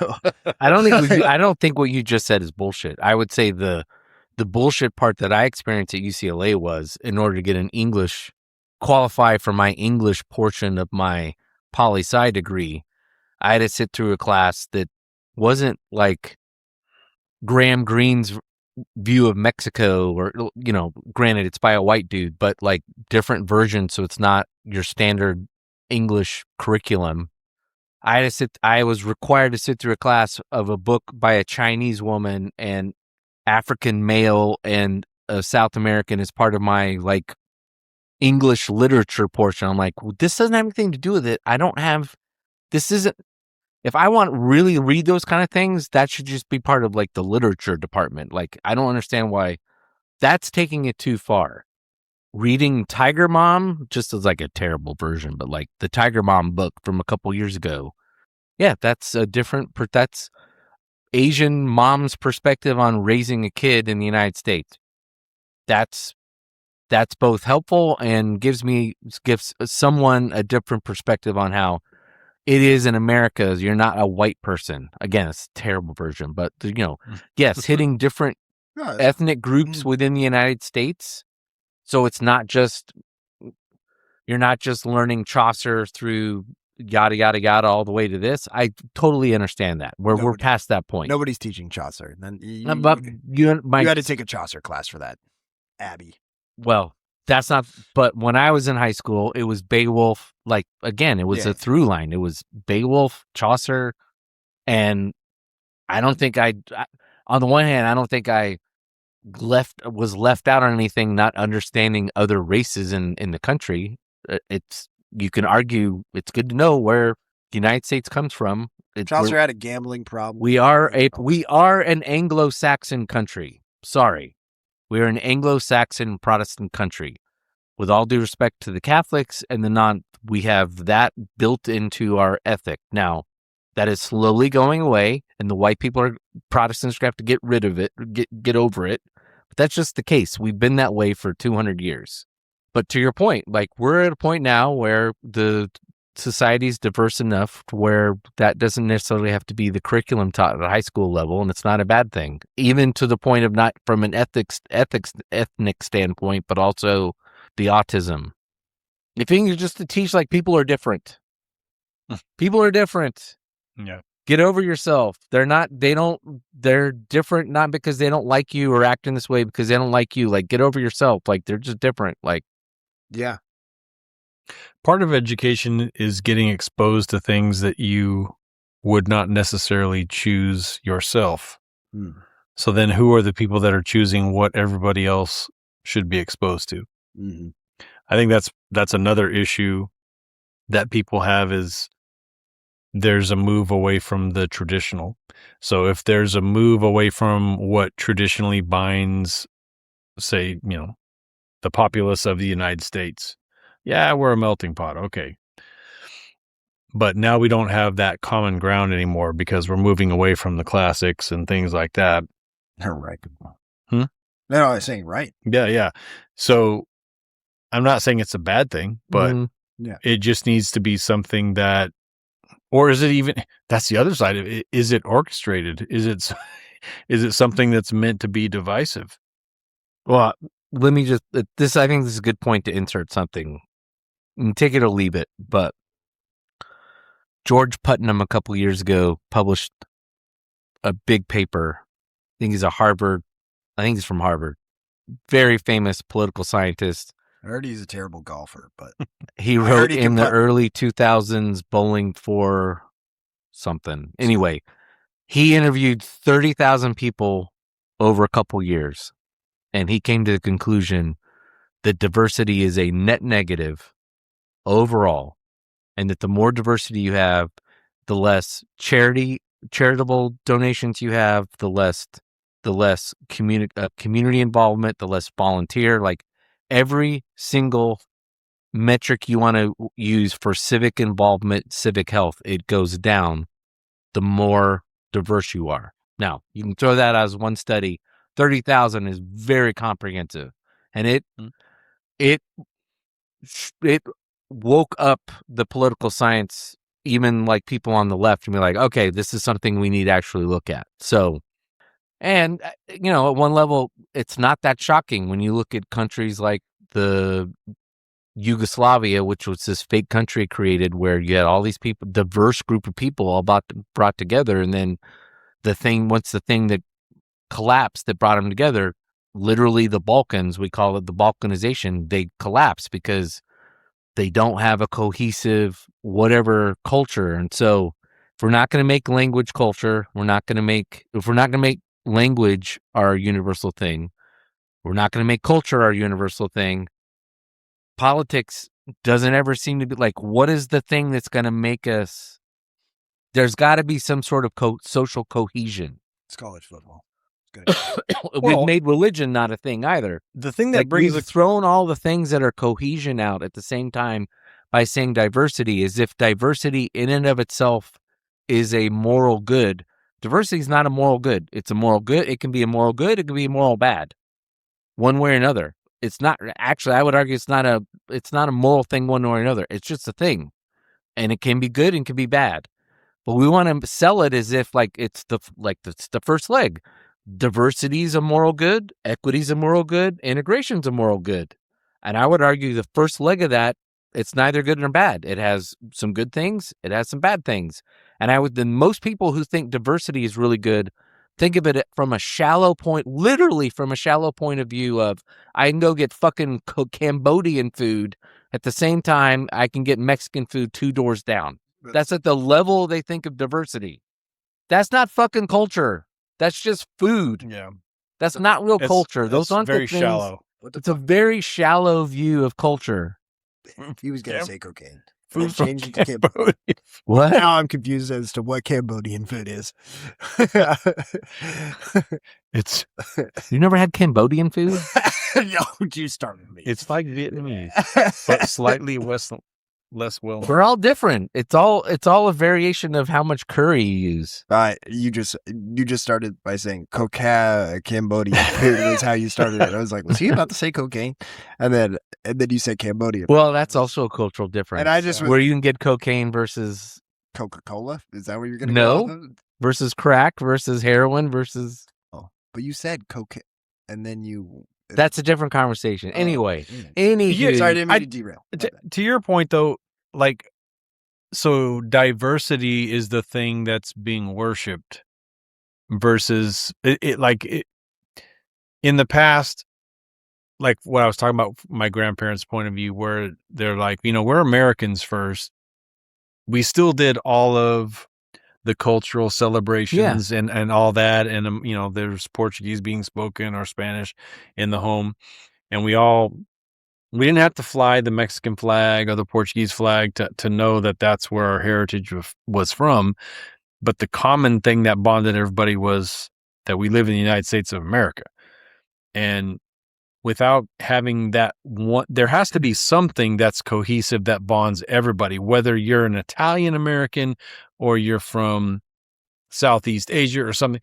I don't think what you just said is bullshit. I would say the bullshit part that I experienced at UCLA was, in order to get an English, qualify for my English portion of my poli-sci degree, I had to sit through a class that wasn't like Graham Greene's view of Mexico, or, granted it's by a white dude, but like different versions. So it's not your standard English curriculum. I was required to sit through a class of a book by a Chinese woman and African male and a South American as part of my like English literature portion. I'm like, well, this doesn't have anything to do with it. If I want to really read those kind of things, that should just be part of like the literature department. Like, I don't understand why that's taking it too far. Reading Tiger Mom just is like a terrible version, but like the Tiger Mom book from a couple years ago. Yeah, that's that's Asian mom's perspective on raising a kid in the United States. That's both helpful and gives someone a different perspective on how it is in America. You're not a white person. Again, it's a terrible version, but yes, hitting different ethnic groups within the United States. So it's not just, you're not just learning Chaucer through yada, yada, yada, all the way to this. I totally understand that. We're past that point.
Nobody's teaching Chaucer. Then you had to take a Chaucer class for that, Abby.
Well, that's not, but when I was in high school, it was Beowulf. Like, again, it was a through line. It was Beowulf, Chaucer, and I don't think on the one hand, I don't think I was left out on anything, not understanding other races in the country. You can argue it's good to know where the United States comes from.
Chaucer had a gambling problem.
We are an Anglo-Saxon country. Sorry. We're an Anglo-Saxon Protestant country. With all due respect to the Catholics and we have that built into our ethic. Now, that is slowly going away, and the white Protestants are going to have to get rid of it, get over it. But that's just the case. We've been that way for 200 years. But to your point, like, we're at a point now where the society's diverse enough where that doesn't necessarily have to be the curriculum taught at a high school level, and it's not a bad thing, even to the point of not from an ethnic standpoint, but also the autism. If you just to teach, like, people are different. People are different.
Yeah.
Get over yourself. They're different not because they don't like you or act in this way because they don't like you. Like, get over yourself. Like, they're just different. Like,
Yeah.
Part of education is getting exposed to things that you would not necessarily choose yourself. So then who are the people that are choosing what everybody else should be exposed to?
Mm-hmm.
I think that's another issue that people have is there's a move away from the traditional. So if there's a move away from what traditionally binds, say, the populace of the United States, yeah, we're a melting pot. Okay. But now we don't have that common ground anymore because we're moving away from the classics and things like that.
Right.
Hmm?
No, I was saying right.
Yeah. So I'm not saying it's a bad thing, but it just needs to be something that, or is it even, that's the other side of it. Is it orchestrated? Is it something that's meant to be divisive?
well, let me just, I think this is a good point to insert something. Take it or leave it, but George Putnam a couple years ago published a big paper. I think he's from Harvard. Very famous political scientist.
I heard he's a terrible golfer, but
he wrote in the early 2000s Bowling for something. Anyway, he interviewed 30,000 people over a couple years, and he came to the conclusion that diversity is a net negative overall, and that the more diversity you have, the less charitable donations you have, the less community involvement, the less volunteer. Like, every single metric you want to use for civic involvement, civic health, it goes down the more diverse you are. Now, you can throw that as one study. 30,000 is very comprehensive, and it woke up the political science, even like people on the left, and be like, okay, this is something we need to actually look at. So, and at one level, it's not that shocking when you look at countries like the Yugoslavia, which was this fake country created where you had all these people, diverse group of people all brought together, and then once the thing that collapsed that brought them together, literally the Balkans, we call it the Balkanization, they collapsed because they don't have a cohesive whatever culture. And so if we're not going to make language culture, if we're not going to make language our universal thing, we're not going to make culture our universal thing. Politics doesn't ever seem to be like, what is the thing that's going to make us? There's got to be some sort of social cohesion.
It's college football. It's good.
We've made religion not a thing either.
The thing that brings
we've thrown all the things that are cohesion out at the same time by saying diversity, as if diversity in and of itself is a moral good. Diversity is not a moral good. It's a moral good. It can be a moral good. It can be a moral bad, one way or another. It's not actually. I would argue it's not a moral thing one way or another. It's just a thing, and it can be good and can be bad. But we want to sell it as if it's the first leg. Diversity is a moral good. Equity is a moral good. Integration is a moral good. And I would argue the first leg of that, it's neither good nor bad. It has some good things. It has some bad things. And most people who think diversity is really good think of it from a shallow point, literally from a shallow point of view of, I can go get fucking Cambodian food at the same time I can get Mexican food 2 doors down. That's at the level they think of diversity. That's not fucking culture. That's just food.
Yeah.
That's not real culture. Those
That's
aren't
very
the things.
shallow.
It's a very shallow view of culture.
He was going to say cocaine.
Food
from
changed to
Cambodia.
What?
Now I'm confused as to what Cambodian food is.
It's
You never had Cambodian food?
No, you started me.
it's like Vietnamese, but slightly less well.
We're all different. It's all a variation of how much curry you use.
You just started by saying Cambodian food was how you started it. I was like, was he about to say cocaine? And then you said Cambodian.
Well, that's also a cultural difference.
And I just
where you can get cocaine versus
Coca-Cola? Is that what you're going to
No. Versus crack versus heroin versus.
Oh, but you said cocaine, and then you.
That's a different conversation. Anyway,
Sorry, I didn't mean to derail.
To your point, though, like, so diversity is the thing that's being worshipped versus it in the past, like what I was talking about, my grandparents' point of view, where they're like, we're Americans first. We still did all of the cultural celebrations and all that. And, there's Portuguese being spoken or Spanish in the home. And we didn't have to fly the Mexican flag or the Portuguese flag to know that that's where our heritage was from. But the common thing that bonded everybody was that we live in the United States of America. And without having that one, there has to be something that's cohesive that bonds everybody, whether you're an Italian American or you're from Southeast Asia or something.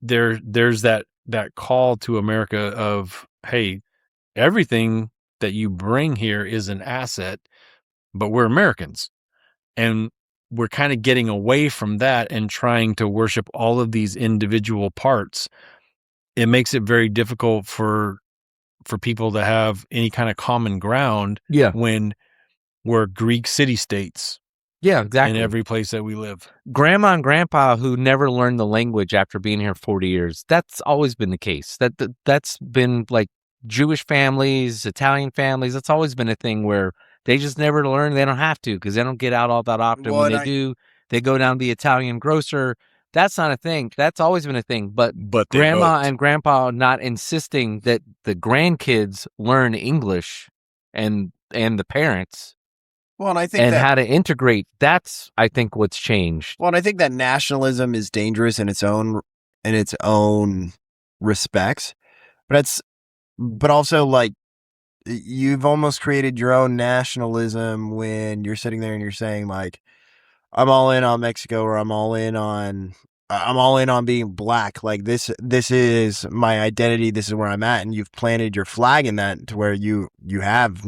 There's that call to America of, hey, everything that you bring here is an asset, but we're Americans. And we're kind of getting away from that and trying to worship all of these individual parts. It makes it very difficult for people to have any kind of common ground when we're Greek city-states.
Yeah, exactly.
In every place that we live.
Grandma and grandpa who never learned the language after being here 40 years, that's always been the case. That's been like Jewish families, Italian families. That's always been a thing where they just never learn. They don't have to because they don't get out all that often. When they do, they go down to the Italian grocer. That's not a thing. That's always been a thing. But grandma and grandpa not insisting that the grandkids learn English and the parents.
Well, and I think
how to integrate. That's, I think, what's changed.
Well, and I think that nationalism is dangerous in its own respects, but also like you've almost created your own nationalism when you're sitting there and you're saying like, I'm all in on Mexico, or I'm all in on being black. Like this is my identity. This is where I'm at, and you've planted your flag in that to where you have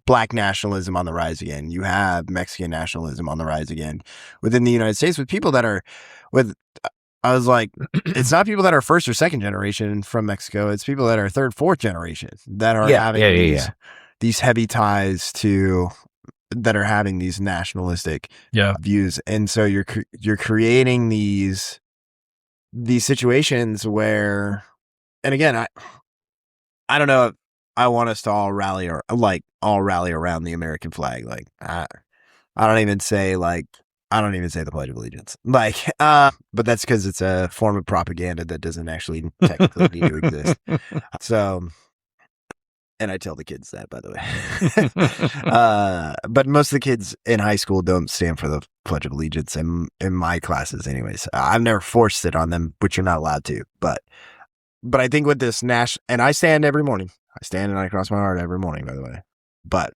Black nationalism on the rise again. You have Mexican nationalism on the rise again within the United States with people that are I was like, it's not people that are first or second generation from Mexico. It's people that are third, fourth generation that are having these heavy ties that are having these nationalistic views. And so you're creating these situations where, and again, I don't know. I want us to all rally around the American flag. Like, I don't even say the Pledge of Allegiance. Like, but that's because it's a form of propaganda that doesn't actually technically need to exist. So, and I tell the kids that, by the way. But most of the kids in high school don't stand for the Pledge of Allegiance in my classes anyways. I've never forced it on them, which you're not allowed to. But I think with this and I stand every morning. I stand and I cross my heart every morning, by the way. But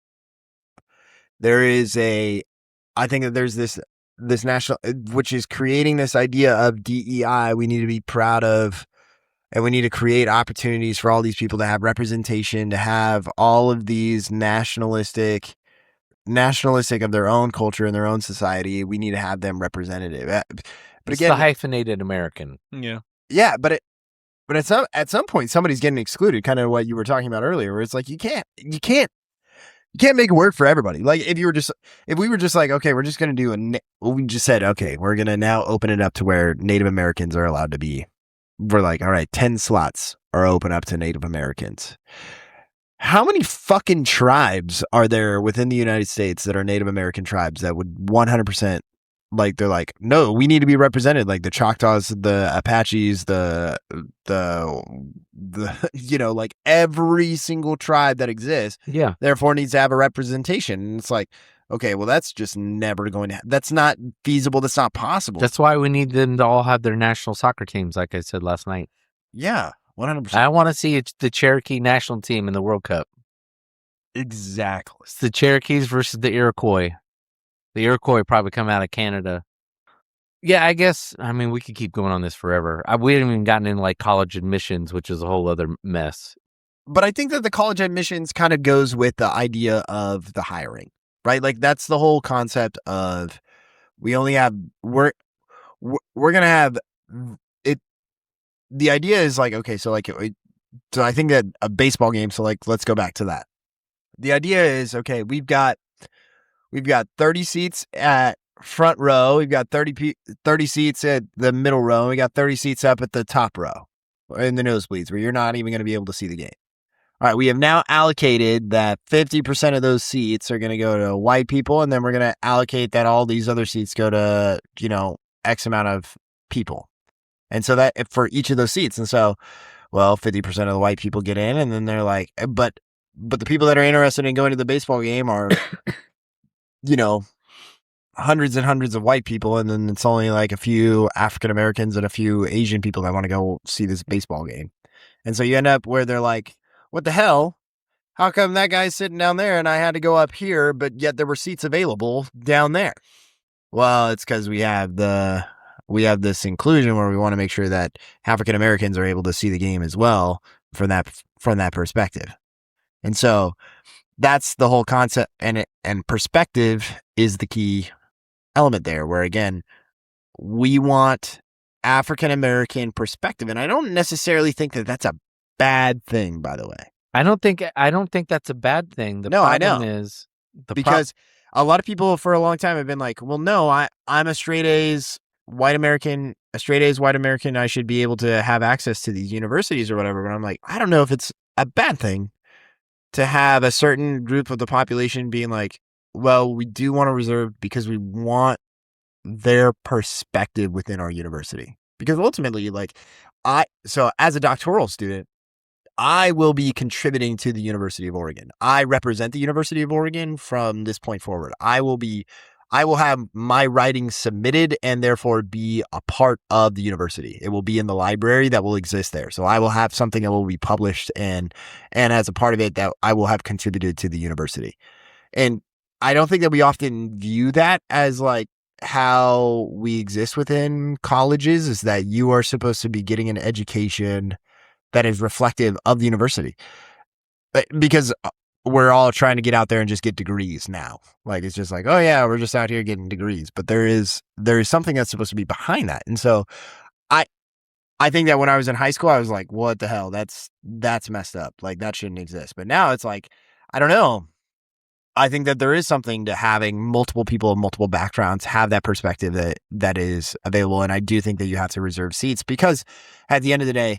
I think that there's this national, which is creating this idea of DEI. We need to be proud of, and we need to create opportunities for all these people to have representation, to have all of these nationalistic of their own culture and their own society. We need to have them representative. But
it's
again,
the hyphenated American.
Yeah, but at some point somebody's getting excluded. Kind of what you were talking about earlier, where it's like you can't make it work for everybody. Like if we were just like, okay, we're just going to do we just said, okay, we're going to now open it up to where Native Americans are allowed to be. We're like, all right, 10 slots are open up to Native Americans. How many fucking tribes are there within the United States that are Native American tribes that would 100% like they're like, no, we need to be represented, like the Choctaws, the Apaches, the like every single tribe that exists,
Yeah.
therefore needs to have a representation. And it's like, okay, well, that's just never going to that's not feasible, that's not possible.
That's why we need them to all have their national soccer teams, like I said last night.
Yeah, 100%.
I want to see the Cherokee national team in the World Cup.
Exactly.
It's the Cherokees versus the Iroquois. The Iroquois probably come out of Canada. Yeah, I guess, I mean, we could keep going on this forever. We haven't even gotten into like college admissions, which is a whole other mess.
But I think that the college admissions kind of goes with the idea of the hiring, right? Like that's the whole concept of we're going to have it. The idea is like, okay, so like, so I think that a baseball game. So like, let's go back to that. The idea is, okay, we've got 30 seats at front row. We've got 30 seats at the middle row. We got 30 seats up at the top row in the nosebleeds where you're not even going to be able to see the game. All right, we have now allocated that 50% of those seats are going to go to white people, and then we're going to allocate that all these other seats go to, X amount of people. And so that for each of those seats. And so, well, 50% of the white people get in, and then they're like, but the people that are interested in going to the baseball game are, hundreds and hundreds of white people. And then it's only like a few African Americans and a few Asian people that want to go see this baseball game. And so you end up where they're like, what the hell? How come that guy's sitting down there and I had to go up here, but yet there were seats available down there? Well, it's because we have this inclusion where we want to make sure that African Americans are able to see the game as well from that perspective. And so that's the whole concept, and perspective is the key element there, where again, we want African American perspective. And I don't necessarily think that that's a bad thing, by the way.
I don't think that's a bad thing. The
No, I
problem
know.
is
Because a lot of people for a long time have been like, well, no, I'm a straight A's white American. I should be able to have access to these universities or whatever. But I'm like, I don't know if it's a bad thing to have a certain group of the population being like, well, we do want to reserve because we want their perspective within our university. Because ultimately, so as a doctoral student, I will be contributing to the University of Oregon. I represent the University of Oregon from this point forward. I will have my writing submitted and therefore be a part of the university. It will be in the library that will exist there. So I will have something that will be published and as a part of it that I will have contributed to the university. And I don't think that we often view that as like how we exist within colleges, is that you are supposed to be getting an education that is reflective of the university, because we're all trying to get out there and just get degrees now. Like, it's just like, oh yeah, we're just out here getting degrees, but there is something that's supposed to be behind that. And so I think that when I was in high school, I was like, what the hell? That's messed up. Like, that shouldn't exist. But now it's like, I don't know. I think that there is something to having multiple people of multiple backgrounds have that perspective that is available. And I do think that you have to reserve seats, because at the end of the day,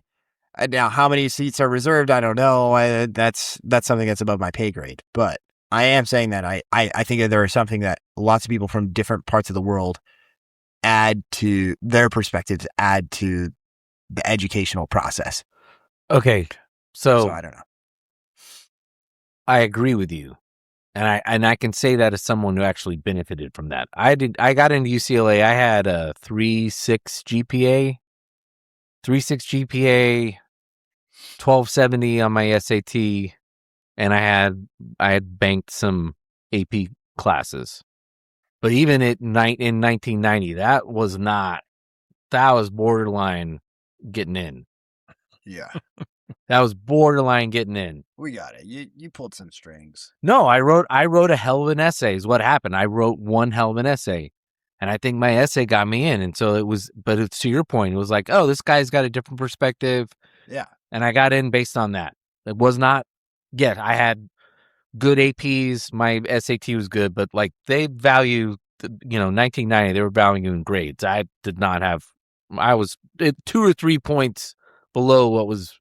now how many seats are reserved, I don't know. That's something that's above my pay grade. But I am saying that I think that there is something that lots of people from different parts of the world add to their perspectives, add to the educational process.
okay, so
I don't know.
I agree with you. And I can say that as someone who actually benefited from that. I got into UCLA. I had a 3.6 GPA, 1270 on my SAT, and I had banked some AP classes. But even in 1990, that was borderline getting in.
Yeah,
That was borderline getting in.
we got it. You pulled some strings.
No, I wrote a hell of an essay is what happened. I wrote one hell of an essay, and I think my essay got me in. And so but it's to your point. It was like, oh, this guy's got a different perspective.
Yeah.
And I got in based on that. It was not, I had good APs. My SAT was good, but like they value, 1990, they were valuing grades. I did not have, I was 2 or 3 points below what was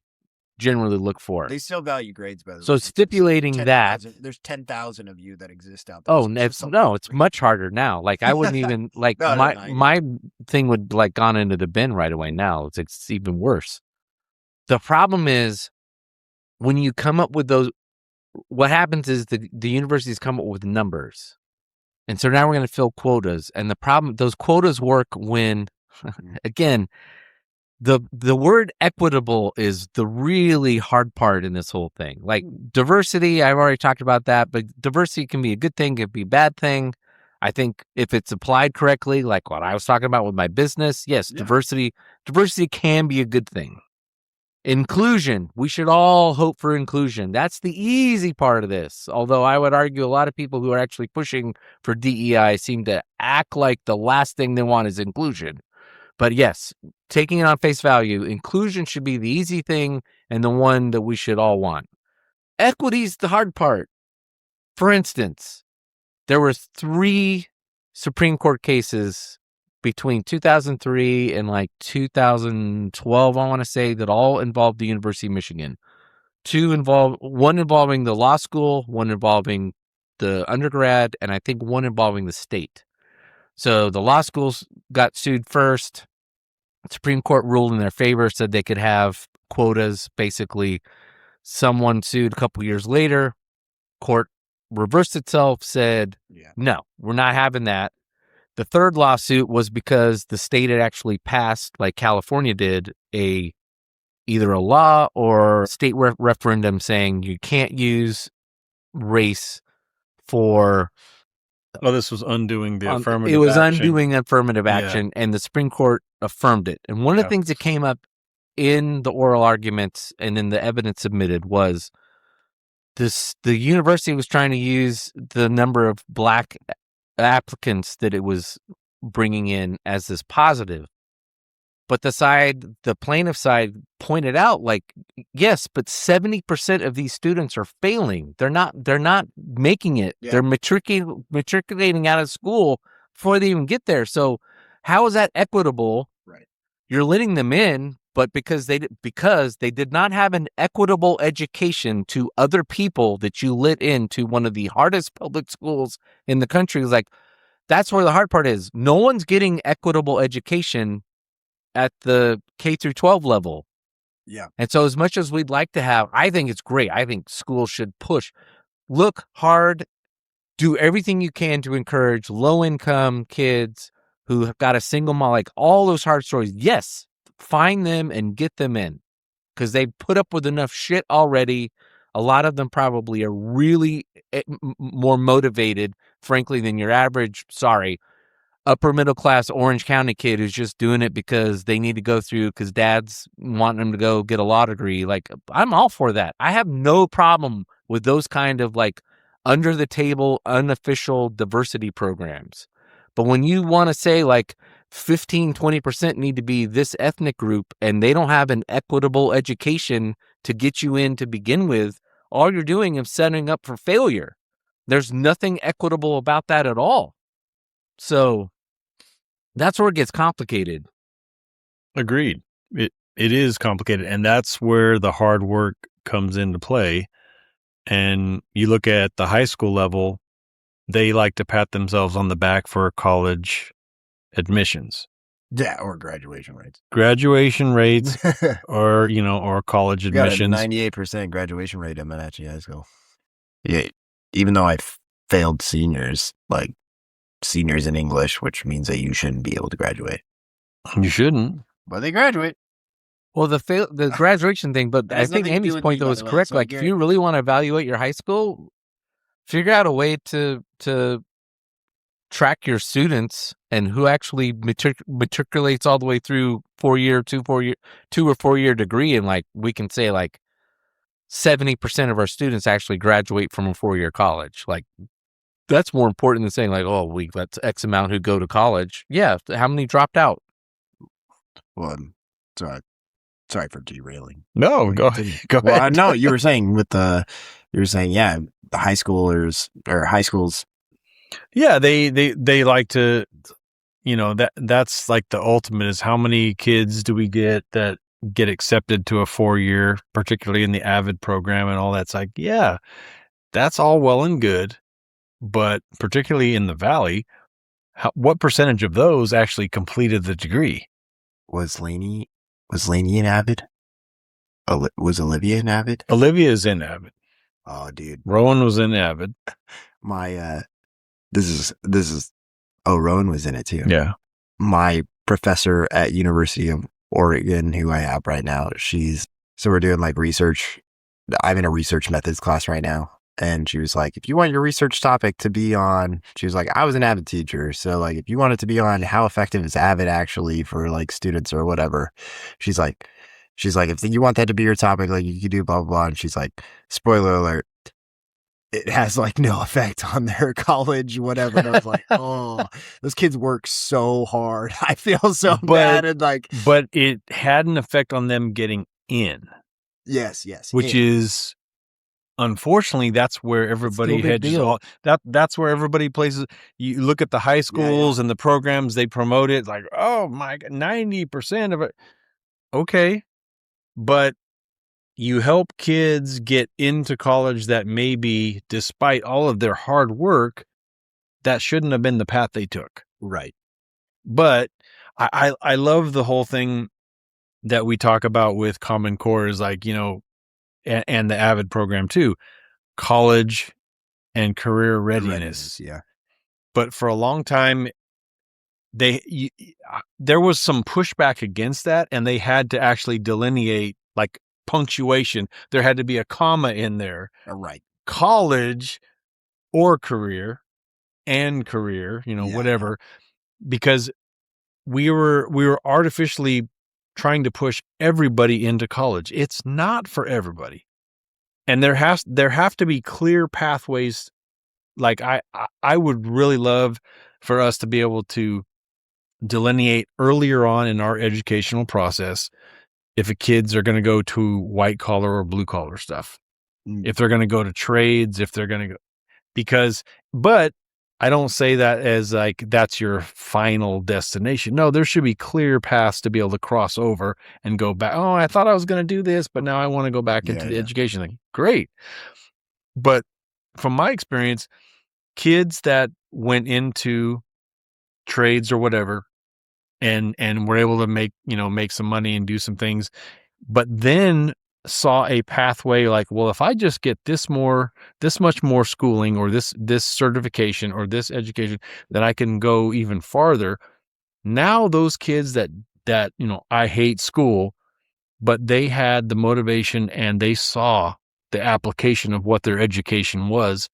generally look for.
They still value grades, by the way.
So stipulating that.
There's 10,000 of you that exist out there.
Oh, it's much harder now. Like I wouldn't even like my thing would like gone into the bin right away. Now it's even worse. The problem is when you come up with those, what happens is the universities come up with numbers. And so now we're going to fill quotas. And the problem, those quotas work when, again, the word equitable is the really hard part in this whole thing. Like diversity, I've already talked about that, but diversity can be a good thing, it can be a bad thing. I think if it's applied correctly, like what I was talking about with my business, yes, diversity can be a good thing. Inclusion, we should all hope for inclusion. That's the easy part of this. Although I would argue a lot of people who are actually pushing for DEI seem to act like the last thing they want is inclusion. But yes, taking it on face value, inclusion should be the easy thing and the one that we should all want. Equity is the hard part. For instance, there were 3 Supreme Court cases between 2003 and like 2012, I want to say, that all involved the University of Michigan. One involving the law school, one involving the undergrad, and I think one involving the state. So the law schools got sued first. The Supreme Court ruled in their favor, said they could have quotas. Basically, someone sued a couple years later. Court reversed itself, said, no, we're not having that. The third lawsuit was because the state had actually passed, like California did, either a law or state referendum saying you can't use race for...
Oh, this was undoing the affirmative action.
It was undoing affirmative action, and the Supreme Court affirmed it. And one of the things that came up in the oral arguments and in the evidence submitted was the university was trying to use the number of black applicants that it was bringing in as this positive. But the plaintiff side pointed out, like, yes, but 70% of these students are failing. They're not making it. Yeah. They're matriculating out of school before they even get there. So how is that equitable? Right. You're letting them in, but because they did not have an equitable education to other people that you let into one of the hardest public schools in the country. Is like, that's where the hard part is. No one's getting equitable education at the K through 12 level. Yeah. And so as much as we'd like to have, I think it's great. I think schools should look hard, do everything you can to encourage low income kids who have got a single mom, like all those hard stories. Yes, find them and get them in because they put up with enough shit already. A lot of them probably are really more motivated, frankly, than your average, upper middle class Orange County kid who's just doing it because they need to go through because dad's wanting them to go get a law degree. Like, I'm all for that. I have no problem with those kind of like under the table, unofficial diversity programs. But when you want to say like 15, 20% need to be this ethnic group and they don't have an equitable education to get you in to begin with, all you're doing is setting up for failure. There's nothing equitable about that at all. So that's where it gets complicated.
Agreed. It is complicated, and that's where the hard work comes into play. And you look at the high school level, they like to pat themselves on the back for college admissions.
Yeah, or graduation rates.
Graduation rates or college admissions.
Got a 98% graduation rate at Metallica High School. Yeah, even though I failed seniors, like seniors in English, which means that you shouldn't be able to graduate.
You shouldn't.
But they graduate.
Well, the graduation thing, but I think Amy's point, though, is correct. Like, if you really want to evaluate your high school, figure out a way to track your students and who actually matriculates all the way through 2 or 4 year degree. And like, we can say like 70% of our students actually graduate from a 4-year college. Like, that's more important than saying like, oh, we got X amount who go to college. Yeah. How many dropped out?
Well, sorry for derailing.
No, go ahead.
Well, no, you were saying the high schoolers or high schools.
Yeah, they like to, that's like the ultimate is how many kids do we get that get accepted to a 4-year, particularly in the AVID program and all that's like, yeah, that's all well and good. But particularly in the Valley, what percentage of those actually completed the degree?
Was Lainey an Avid? Was Olivia an Avid?
Olivia's in AVID.
Oh, dude.
Rowan was in AVID.
My, this is, oh, Rowan was in it too.
Yeah.
My professor at University of Oregon, who I have right now, so we're doing like research. I'm in a research methods class right now. And she was like, if you want your research topic to be on, she was like, I was an AVID teacher. So like, if you want it to be on how effective is AVID actually for like students or whatever, she's like, if you want that to be your topic, like you could do blah, blah, blah. And she's like, spoiler alert, it has like no effect on their college, whatever. And I was like, oh, those kids work so hard. I feel so bad. And like,
but it had an effect on them getting in.
Yes.
Which is, unfortunately, that's where everybody hedges all. That's where everybody places. You look at the high schools and the programs they promote it like, oh my God, 90% of it. Okay, but you help kids get into college that maybe, despite all of their hard work, that shouldn't have been the path they took.
Right.
But I love the whole thing that we talk about with Common Core is like, and the AVID program too, college and career readiness.
Yeah.
But for a long time, there was some pushback against that, and they had to actually delineate like punctuation. There had to be a comma in there.
Right.
College or career and career, whatever, because we were artificially trying to push everybody into college. It's not for everybody. And there have to be clear pathways. Like I would really love for us to be able to delineate earlier on in our educational process if the kids are going to go to white collar or blue collar stuff, if they're going to go to trades, if they're going to go, but I don't say that as like that's your final destination. No, there should be clear paths to be able to cross over and go back. Oh, I thought I was going to do this, but now I want to go back into the education thing. Great. But from my experience, kids that went into trades or whatever and were able to make some money and do some things, but then saw a pathway like, well, if I just get this much more schooling or this certification or this education, then I can go even farther. Now those kids that I hate school, but they had the motivation and they saw the application of what their education was.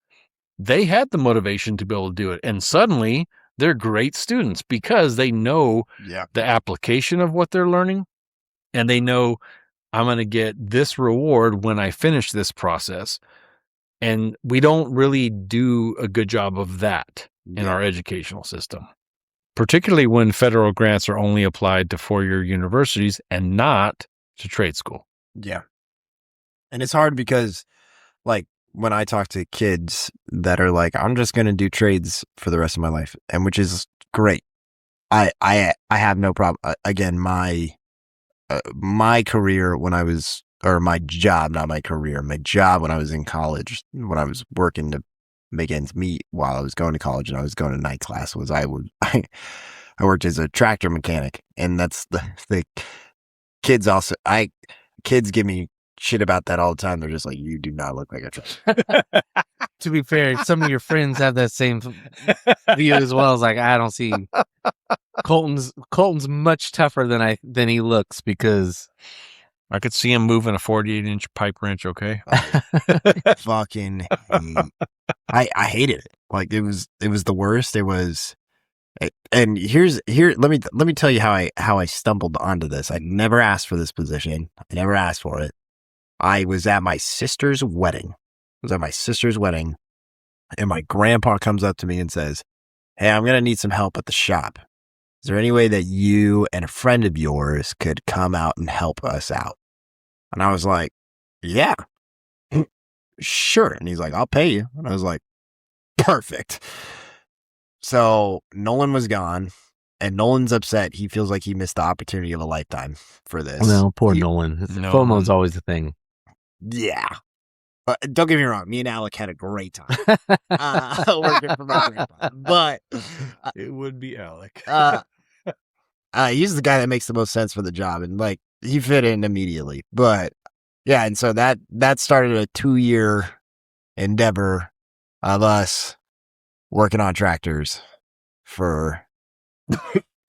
They had the motivation to be able to do it. And suddenly they're great students because they know the application of what they're learning, and they know I'm going to get this reward when I finish this process. And we don't really do a good job of that in our educational system, particularly when federal grants are only applied to 4-year universities and not to trade school.
Yeah. And it's hard because like when I talk to kids that are like, I'm just going to do trades for the rest of my life, and which is great. I have no problem. Again, my career when I was, or my job, not my career, my job when I was in college, when I was working to make ends meet while I was going to college and I was going to night class, was I worked as a tractor mechanic. And that's the kids also, kids give me shit about that all the time. They're just like, you do not look like a tractor.
To be fair, some of your friends have that same view as well. As like, I don't see Colton's much tougher than he looks, because
I could see him moving a 48-inch pipe wrench. Okay.
Fucking I hated it. Like it was the worst. It was, and let me tell you how I stumbled onto this. I never asked for this position. I never asked for it. I was at my sister's wedding. And my grandpa comes up to me and says, "Hey, I'm going to need some help at the shop. Is there any way that you and a friend of yours could come out and help us out?" And I was like, "Yeah, sure." And he's like, "I'll pay you." And I was like, "Perfect." So Nolan was gone, And Nolan's upset. He feels like he missed the opportunity of a lifetime for this.
No, poor
He-
Nolan.
Nolan.
FOMO's always a thing.
Yeah. But don't get me wrong. Me and Alec had a great time working for my grandpa. But
It would be Alec.
he's the guy that makes the most sense for the job. And like, he fit in immediately. But yeah. And so that started a 2-year endeavor of us working on tractors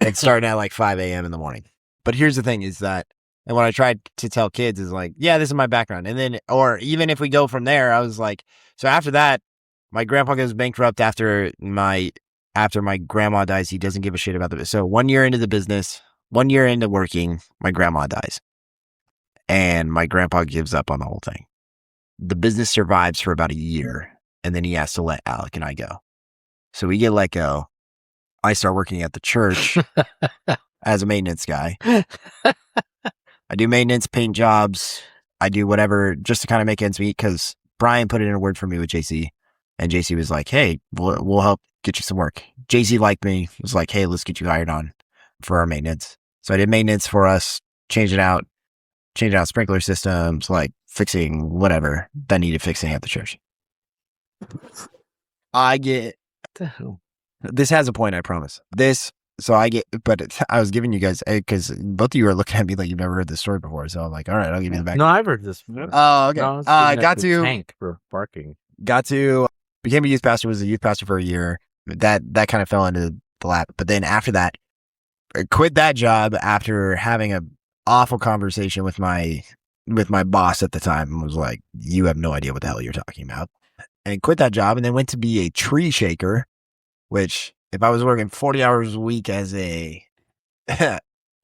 and starting at like 5 a.m. in the morning. But here's the thing is that, and what I tried to tell kids is like, yeah, this is my background. And then, or even if we go from there, I was like, so after that, my grandpa goes bankrupt after my grandma dies. He doesn't give a shit about the, so 1 year into the business, 1 year into working, my grandma dies. And my grandpa gives up on the whole thing. The business survives for about a year. And then he has to let Alec and I go. So we get let go. I start working at the church as a maintenance guy. I do maintenance, paint jobs. I do whatever just to kind of make ends meet because Brian put in a word for me with JC. And JC was like, hey, we'll help get you some work. JC liked me. Was like, hey, let's get you hired on for our maintenance. So I did maintenance for us, changing out sprinkler systems, like fixing whatever that needed fixing at the church. I get...
What the hell?
This has a point, I promise. I was giving you guys, because both of you are looking at me like you've never heard this story before. So I'm like, all right, I'll give you the back.
No, I've heard this.
Oh, okay.
No, tank for barking.
Became a youth pastor, was a youth pastor for a year. That kind of fell into the lap. But then after that, I quit that job after having a awful conversation with my boss at the time and was like, you have no idea what the hell you're talking about. And quit that job and then went to be a tree shaker, which if I was working 40 hours a week I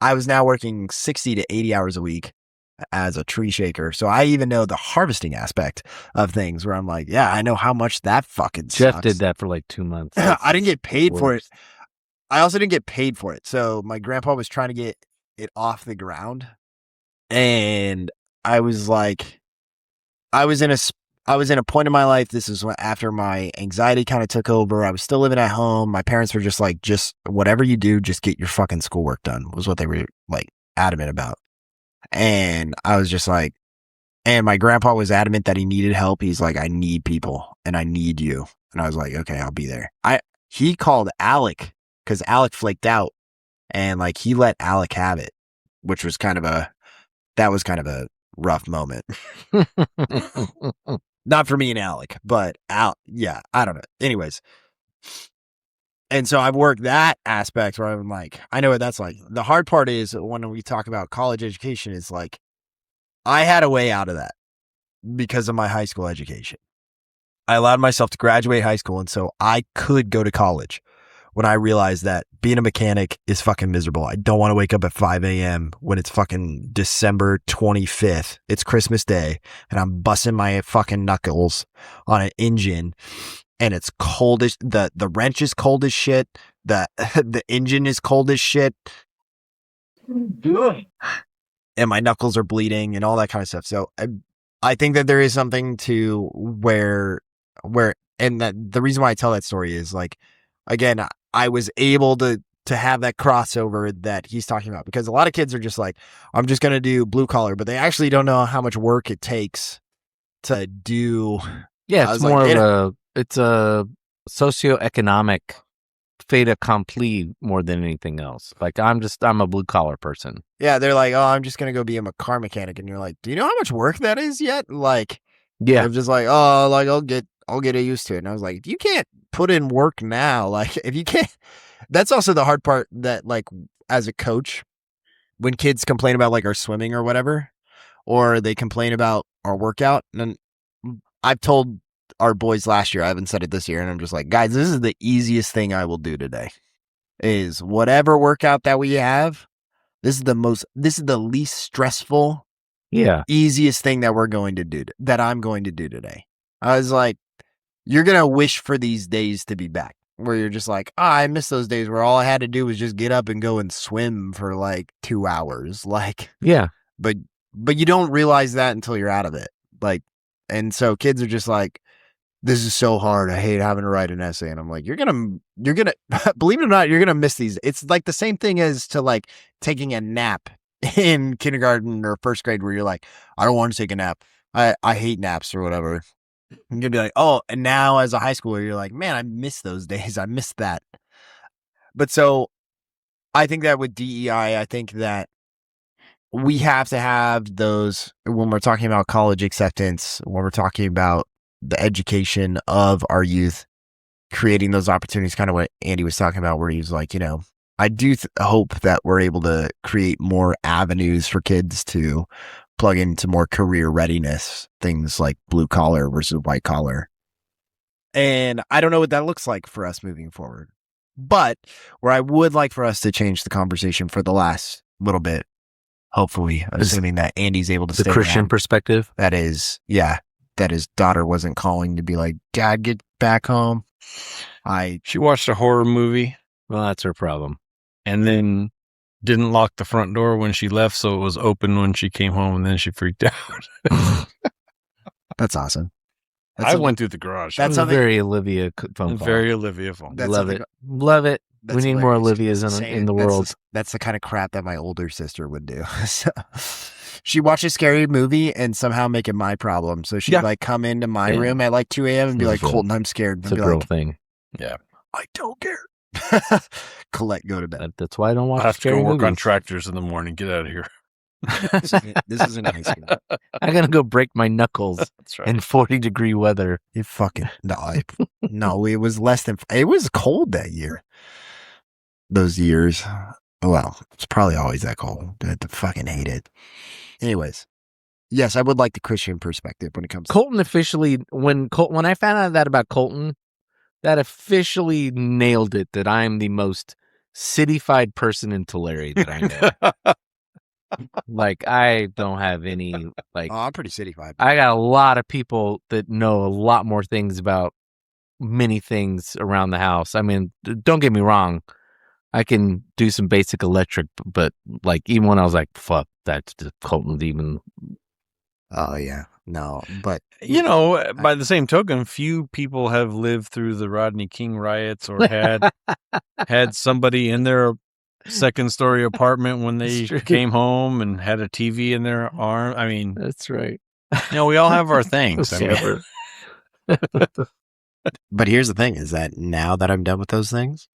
was now working 60 to 80 hours a week as a tree shaker. So I even know the harvesting aspect of things where I'm like, yeah, I know how much that fucking
Jeff
sucks.
did that for like 2 months.
I didn't get paid for it.
Worst.
I also didn't get paid for it. So my grandpa was trying to get it off the ground. And I was like, I was in a point in my life. This is after my anxiety kind of took over. I was still living at home. My parents were just like, just whatever you do, just get your fucking schoolwork done, was what they were like adamant about. And I was just like, and my grandpa was adamant that he needed help. He's like, I need people and I need you. And I was like, okay, I'll be there. He called Alec because Alec flaked out and like he let Alec have it, which was kind of a rough moment. Not for me and Alec, but yeah, I don't know. Anyways. And so I've worked that aspect where I'm like, I know what that's like. The hard part is when we talk about college education is like, I had a way out of that because of my high school education. I allowed myself to graduate high school. And so I could go to college when I realized that being a mechanic is fucking miserable. I don't want to wake up at 5 a.m. when it's fucking December 25th. It's Christmas Day and I'm busting my fucking knuckles on an engine and it's cold as the wrench is cold as shit. The engine is cold as shit. And my knuckles are bleeding and all that kind of stuff. So I think that there is something to where, and that the reason why I tell that story is like, again, I was able to have that crossover that he's talking about because a lot of kids are just like, I'm just going to do blue collar, but they actually don't know how much work it takes to do.
Yeah, it's more of it's a socioeconomic fait accompli more than anything else. Like I'm a blue collar person.
Yeah, they're like, oh, I'm just going to go be a car mechanic. And you're like, do you know how much work that is yet? Like,
yeah,
I'm just like, oh, like I'll get used to it. And I was like, if you can't put in work now, like if you can't, that's also the hard part that like as a coach, when kids complain about like our swimming or whatever, or they complain about our workout. And I've told our boys last year, I haven't said it this year. And I'm just like, guys, this is the easiest thing I will do today is whatever workout that we have. This is the least stressful, easiest thing that I'm going to do today. I was like, you're going to wish for these days to be back where you're just like, I miss those days where all I had to do was just get up and go and swim for like 2 hours. Like,
yeah,
but you don't realize that until you're out of it. Like, and so kids are just like, this is so hard. I hate having to write an essay. And I'm like, you're gonna, believe it or not, you're gonna miss these. It's like the same thing as to like taking a nap in kindergarten or first grade where you're like, I don't want to take a nap. I hate naps or whatever. You're gonna be like, oh, and now as a high schooler, you're like, man, I miss those days. I miss that. But so I think that with DEI, I think that we have to have those when we're talking about college acceptance, when we're talking about the education of our youth, creating those opportunities, kind of what Andy was talking about, where he was like, I do hope that we're able to create more avenues for kids to plug into more career readiness, things like blue collar versus white collar. And I don't know what that looks like for us moving forward. But where I would like for us to change the conversation for the last little bit, hopefully, assuming that Andy's able to stay
The Christian
around,
perspective.
that is, that his daughter wasn't calling to be like, Dad, get back home.
She watched a horror movie
Well, that's her problem.
and then didn't lock the front door when she left, so it was open when she came home, and then she freaked out.
That's awesome.
I went through the garage.
That's
That's a
something-
very Olivia phone call.
very Olivia phone.
That's
Love
something-
it. Love it. We
That's
need more
hilarious.
Olivias
Same.
in the
That's
world.
That's the kind of crap that my older sister would do. So, she watch a scary movie and somehow make it my problem. So she'd
Yeah.
like come into my
Yeah.
room at like 2 a.m. and be like,
It's a-
Colton, I'm scared.
It's
And
a
I'd be
girl
like,
thing.
Yeah.
I don't care. Colette, go to bed.
That's why I don't watch
I have to go
scary
work on
movies.
tractors in the morning. Get out of here.
This isn't high school.
I'm gonna go break my knuckles
That's right.
in 40-degree weather.
You fucking no, it was less than. It was cold that year. Those years. Well, it's probably always that cold. I fucking hate it. Anyways, yes, I would like the Christian perspective when it comes to
Colton officially, when I found out that about Colton, that officially nailed it. That I'm the most cityfied person in Tulare that I know. Like, I don't have any, like,
Oh, I'm pretty city vibe.
I got a lot of people that know a lot more things about many things around the house. I mean, don't get me wrong. I can do some basic electric, but like, even when I was like, fuck, that's just Colton's even.
Oh yeah, no, but
By the same token, few people have lived through the Rodney King riots or had somebody in their second-story apartment when they
That's true.
came home and had a TV in their arm. I mean,
That's right.
we all have our things. I mean,
but here's the thing: is that now that I'm done with those things,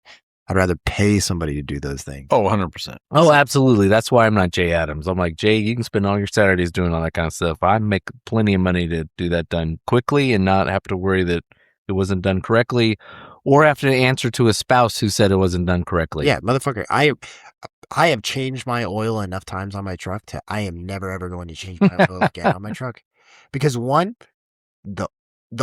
I'd rather pay somebody to do those things.
oh, 100%.
Oh, absolutely. That's why I'm not Jay Adams. I'm like, Jay, you can spend all your Saturdays doing all that kind of stuff. I make plenty of money to do that done quickly and not have to worry that it wasn't done correctly or have to answer to a spouse who said it wasn't done correctly.
Yeah, motherfucker. I have changed my oil enough times on my truck to I am never ever going to change my oil again on my truck, because one, the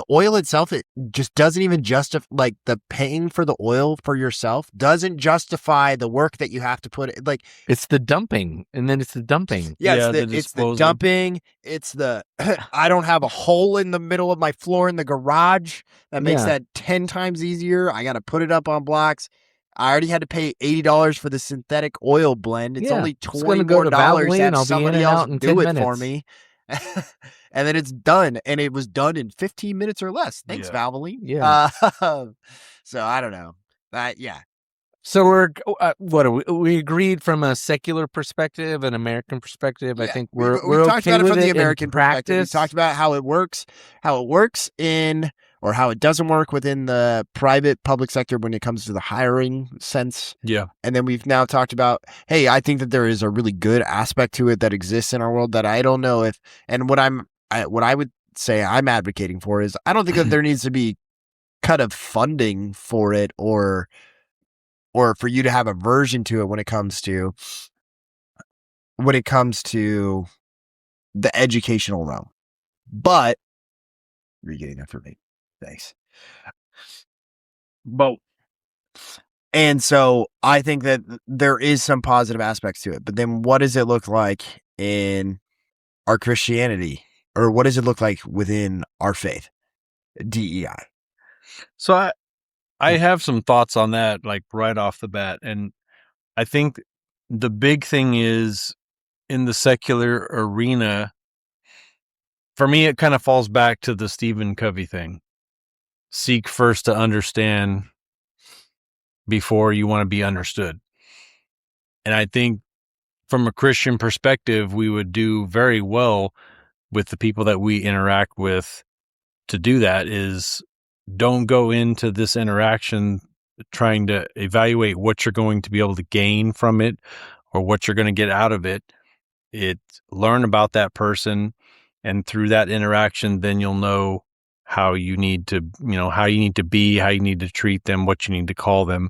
oil itself, it just doesn't even justify, like, the paying for the oil for yourself doesn't justify the work that you have to put it. Like,
It's the dumping, and then it's the dumping.
yeah,
Yeah,
it's
the
the
disposal.
dumping. It's the I don't have a hole in the middle of my floor in the garage. That makes
Yeah.
that 10 times easier. I got to put it up on blocks. I already had to pay $80 for the synthetic oil blend. It's
Yeah,
only
it's
$20
gonna go
more
to
dollars to
Valvoline,
have
I'll be in
somebody
and
else
out in
do
10
it for
minutes.
me. And then it's done. And it was done in 15 minutes or less. Thanks,
Yeah.
Valvoline.
Yeah.
So I don't know. Yeah.
So we're what are we agreed from a secular perspective, an American perspective. I
Yeah,
think
we've
we're
talked
okay
about it
with
from the
in
American perspective. We
practice.
talked about how it works in, or how it doesn't work within the private public sector when it comes to the hiring sense.
Yeah.
And then we've now talked about, hey, I think that there is a really good aspect to it that exists in our world that I don't know if, and what I would say I'm advocating for is, I don't think that there needs to be cut of funding for it, or for you to have a version to it when it comes to the educational realm. But you're getting that for me. Thanks.
But
And so I think that there is some positive aspects to it. But then what does it look like in our Christianity? Or what does it look like within our faith? DEI.
so I have some thoughts on that, like right off the bat. And I think the big thing is, in the secular arena, for me, it kind of falls back to the Stephen Covey thing. seek first to understand before you want to be understood. And I think from a Christian perspective, we would do very well with the people that we interact with to do that. Is don't go into this interaction trying to evaluate what you're going to be able to gain from it or what you're going to get out of it. Learn about that person, and through that interaction, then you'll know how you need to, how you need to be, how you need to treat them, what you need to call them.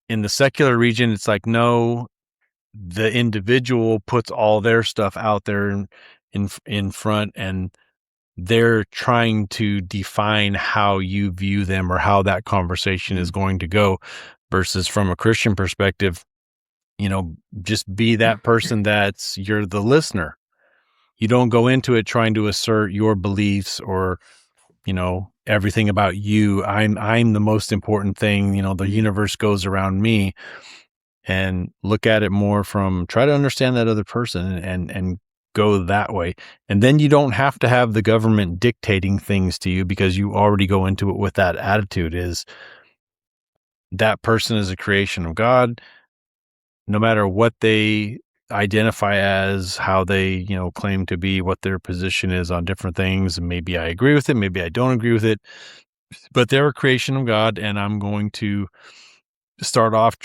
In the secular region, it's like, no, the individual puts all their stuff out there in front, and they're trying to define how you view them or how that conversation is going to go, versus from a Christian perspective, just be that person you're the listener. You don't go into it trying to assert your beliefs or, everything about you. I'm the most important thing. The universe goes around me. And look at it more from try to understand that other person and go that way. And then you don't have to have the government dictating things to you, because you already go into it with that attitude, is that person is a creation of God. No matter what they identify as, how they, claim to be, what their position is on different things. And maybe I agree with it, maybe I don't agree with it, but they're a creation of God. And I'm going to start off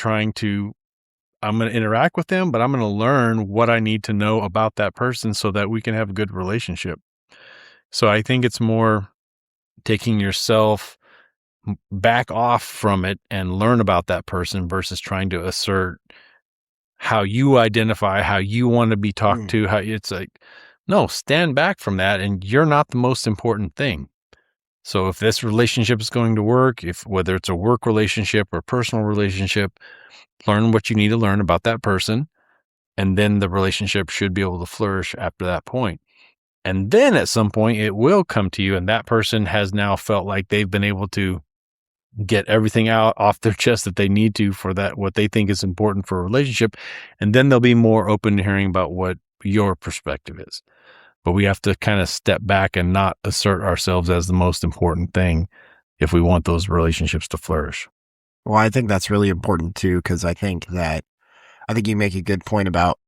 I'm going to interact with them, but I'm going to learn what I need to know about that person so that we can have a good relationship. So I think it's more taking yourself back off from it and learn about that person versus trying to assert how you identify, how you want to be talked to. How it's like, no, stand back from that, and you're not the most important thing. So if this relationship is going to work, whether it's a work relationship or a personal relationship, learn what you need to learn about that person, and then the relationship should be able to flourish after that point. And then at some point it will come to you, and that person has now felt like they've been able to get everything out off their chest that they need to for that, what they think is important for a relationship. And then they'll be more open to hearing about what your perspective is. But we have to kind of step back and not assert ourselves as the most important thing if we want those relationships to flourish.
Well, I think that's really important too, because I think you make a good point about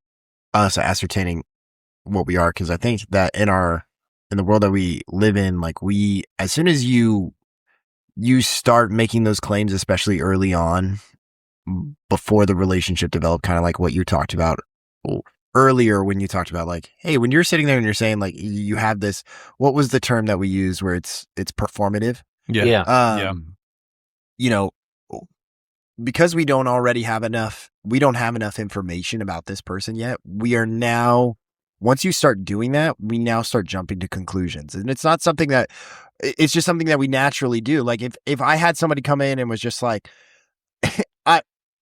us ascertaining what we are, because I think that in the world that we live in, like as soon as you start making those claims, especially early on, before the relationship developed, kind of like what you talked about earlier when you talked about like, hey, when you're sitting there and you're saying like you have this, what was the term that we use where it's performative?
Yeah.
Because we don't have enough information about this person yet. We are now, once you start doing that, we now start jumping to conclusions. And it's not something it's just something that we naturally do. Like if I had somebody come in and was just like,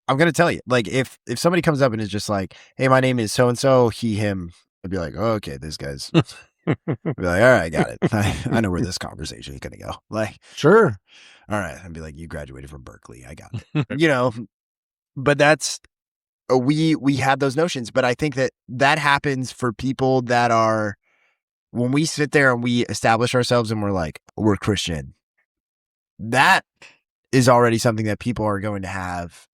I'm going to tell you, like if somebody comes up and is just like, hey, my name is so-and-so, he, him, I'd be like, oh, okay, this guy's, I'd be like, all right, got it. I know where this conversation is going to go. Like,
Sure.
All right. I'd be like, you graduated from Berkeley. I got it. But that's, we have those notions. But I think that happens for people that are, when we sit there and we establish ourselves and we're like, we're Christian, that is already something that people are going to have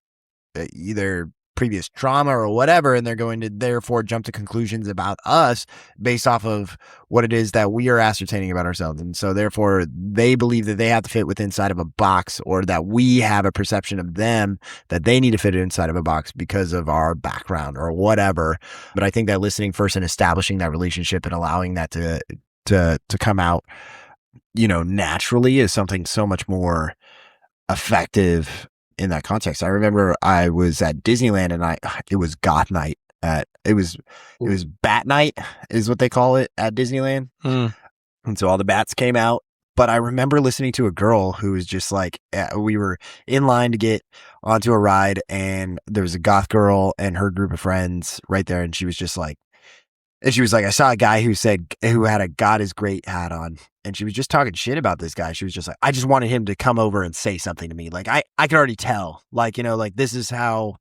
either previous trauma or whatever, and they're going to therefore jump to conclusions about us based off of what it is that we are ascertaining about ourselves. And so therefore they believe that they have to fit within inside of a box, or that we have a perception of them that they need to fit inside of a box because of our background or whatever. But I think that listening first and establishing that relationship and allowing that to come out, naturally, is something so much more effective in that context. I remember I was at Disneyland and it was goth night it was bat night is what they call it at Disneyland. And so all the bats came out. But I remember listening to a girl who was just like, we were in line to get onto a ride, and there was a goth girl and her group of friends right there. And she was just like, I saw a guy who had a God is great hat on, and she was just talking shit about this guy. She was just like, I just wanted him to come over and say something to me. Like, I could already tell, like, like this is how,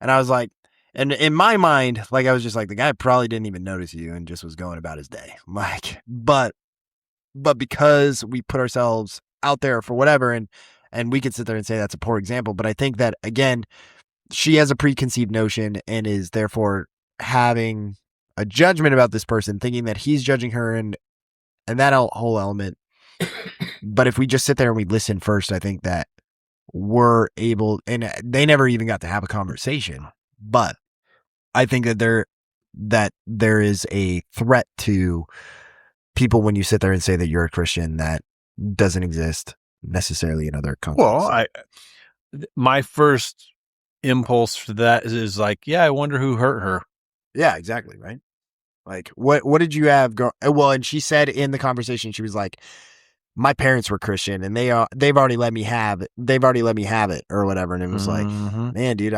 and I was like, and in my mind, like, I was just like, the guy probably didn't even notice you and just was going about his day. Like, but but because we put ourselves out there for whatever, and we could sit there and say that's a poor example, but I think that, again, she has a preconceived notion and is therefore having a judgment about this person, thinking that he's judging her, and that whole element. But if we just sit there and we listen first, I think that we're able, and they never even got to have a conversation, but I think that there is a threat to people when you sit there and say that you're a Christian that doesn't exist necessarily in other countries.
Well, my first impulse for that is like, yeah, I wonder who hurt her.
Yeah, exactly. Right. Like, what did you have well, and she said in the conversation, she was like, my parents were Christian and they've already let me have it or whatever. And it was like, man, dude,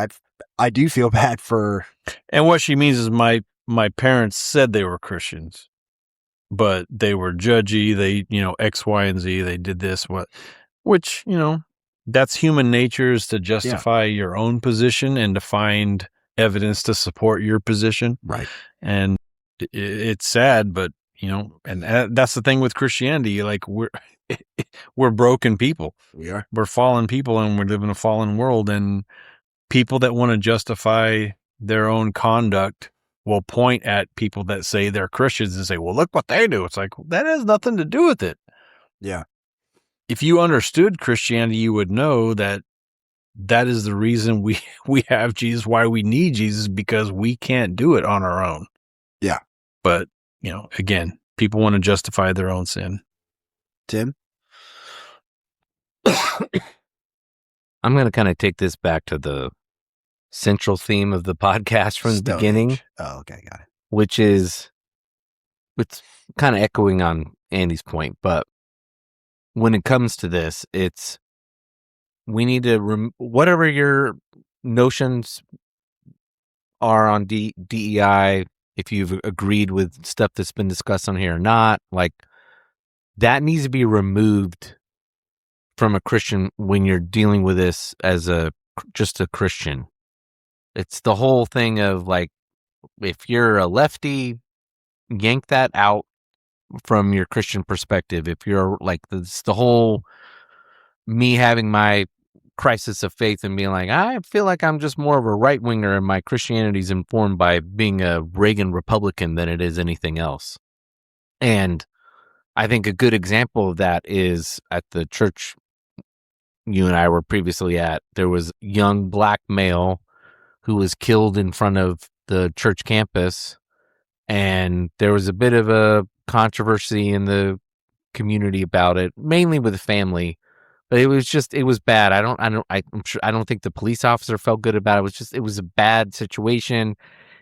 I do feel bad for.
And what she means is my parents said they were Christians, but they were judgy. They, X, Y, and Z, they did this, which, that's human nature, is to justify your own position and to find evidence to support your position.
Right.
And it's sad, but and that's the thing with Christianity. Like, we're broken people.
We are.
We're fallen people, and we live in a fallen world. And people that want to justify their own conduct will point at people that say they're Christians and say, "Well, look what they do." It's like, that has nothing to do with it.
Yeah.
If you understood Christianity, you would know that is the reason we have Jesus. Why we need Jesus, because we can't do it on our own.
Yeah.
But again, people want to justify their own sin.
Tim?
I'm going to kind of take this back to the central theme of the podcast from the beginning.
Oh, okay. Got it.
Which is, it's kind of echoing on Andy's point, but when it comes to this, it's, we need to, whatever your notions are on DEI, if you've agreed with stuff that's been discussed on here or not, like, that needs to be removed from a Christian when you're dealing with this as just a Christian. It's the whole thing of, like, if you're a lefty, yank that out from your Christian perspective. If you're like, it's the whole me having my crisis of faith and being like, I feel like I'm just more of a right winger and my Christianity is informed by being a Reagan Republican than it is anything else. And I think a good example of that is at the church you and I were previously at. There was a young black male who was killed in front of the church campus, and there was a bit of a controversy in the community about it, mainly with the family. But it was bad. I don't think the police officer felt good about it. It was a bad situation.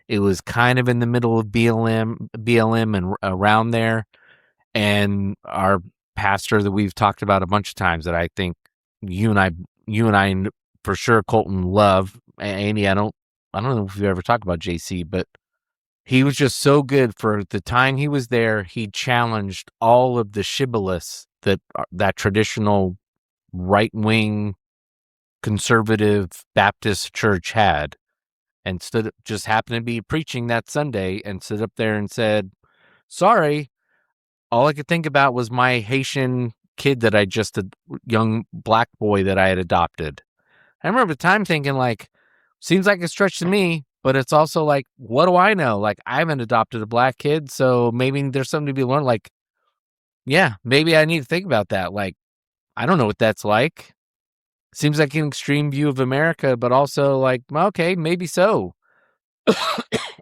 It was kind of in the middle of BLM and around there. And our pastor that we've talked about a bunch of times, that I think you and I for sure, Colton, love. Andy, I don't know if we've ever talked about JC, but he was just so good for the time he was there. He challenged all of the shibboleths that traditional right-wing conservative Baptist church had, and just happened to be preaching that Sunday and stood up there and said, sorry, all I could think about was my Haitian kid a young black boy that I had adopted. I remember at the time thinking, like, seems like a stretch to me, but it's also like, what do I know? Like, I haven't adopted a black kid, so maybe there's something to be learned. Like, yeah, maybe I need to think about that. Like, I don't know what that's like. Seems like an extreme view of America, but also like, okay, maybe so.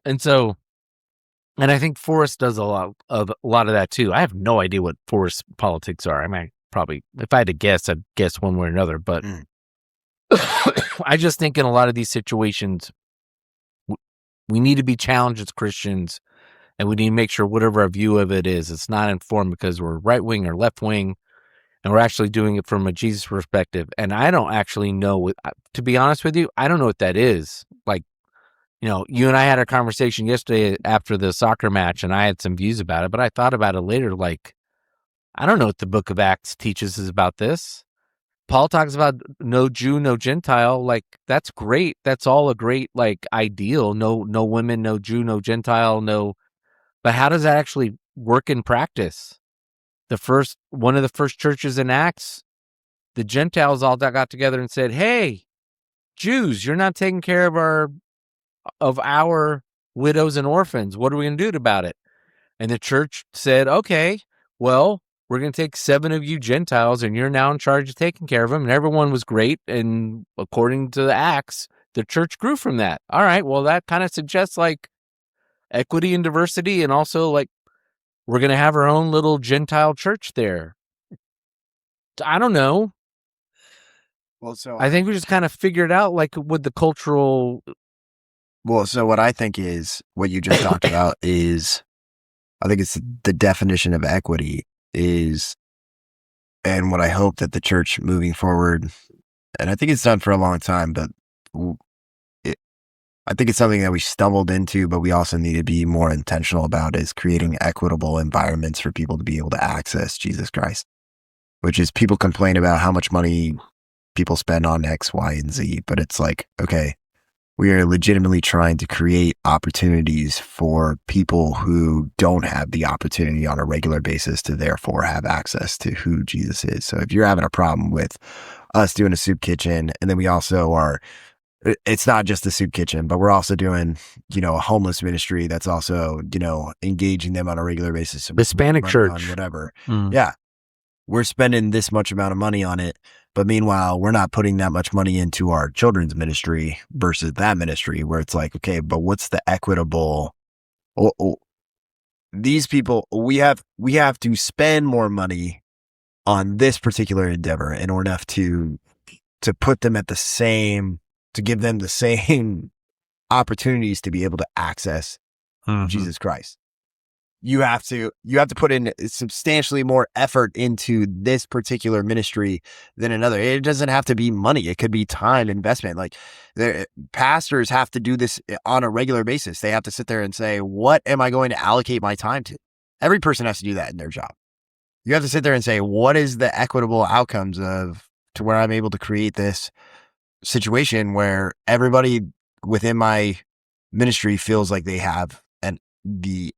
And I think Forrest does a lot of that too. I have no idea what Forrest politics are. I mean, probably, if I had to guess, I'd guess one way or another. But I just think in a lot of these situations, we need to be challenged as Christians, and we need to make sure whatever our view of it is, it's not informed because we're right wing or left wing, and we're actually doing it from a Jesus perspective. And I don't actually know, to be honest with you, I don't know what that is. Like, you and I had a conversation yesterday after the soccer match, and I had some views about it, but I thought about it later. Like, I don't know what the book of Acts teaches us about this. Paul talks about no Jew, no Gentile. Like, that's great. That's all a great, like, ideal. No women, no Jew, no Gentile, no. But how does that actually work in practice? one of the first churches in Acts, the Gentiles all got together and said, "Hey, Jews, you're not taking care of our widows and orphans. What are we going to do about it?" And the church said, "Okay, well, we're going to take 7 of you Gentiles, and you're now in charge of taking care of them." And everyone was great. And according to the Acts, the church grew from that. All right, well, that kind of suggests like equity and diversity, and also like we're going to have our own little Gentile church there. I don't know.
Well, so
I think we just kind of figured out like with the cultural.
Well, so what I think is what you just talked about is, I think it's the definition of equity is, and what I hope that the church moving forward, and I think it's done for a long time, but I think it's something that we stumbled into, but we also need to be more intentional about, is creating equitable environments for people to be able to access Jesus Christ, which is people complain about how much money people spend on X, Y, and Z, but it's like, okay, we are legitimately trying to create opportunities for people who don't have the opportunity on a regular basis to therefore have access to who Jesus is. So if you're having a problem with us doing a soup kitchen, and then we also are, it's not just the soup kitchen, but we're also doing, a homeless ministry that's also, engaging them on a regular basis.
Hispanic church.
Whatever. Yeah. We're spending this much amount of money on it, but meanwhile, we're not putting that much money into our children's ministry versus that ministry, where it's like, okay, but what's the equitable? These people, we have to spend more money on this particular endeavor in order to put them at the same, to give them the same opportunities to be able to access Jesus Christ. You have to put in substantially more effort into this particular ministry than another. It doesn't have to be money. It could be time investment. Like, pastors have to do this on a regular basis. They have to sit there and say, what am I going to allocate my time to? Every person has to do that in their job. You have to sit there and say, what is the equitable outcomes to where I'm able to create this situation where everybody within my ministry feels like they have the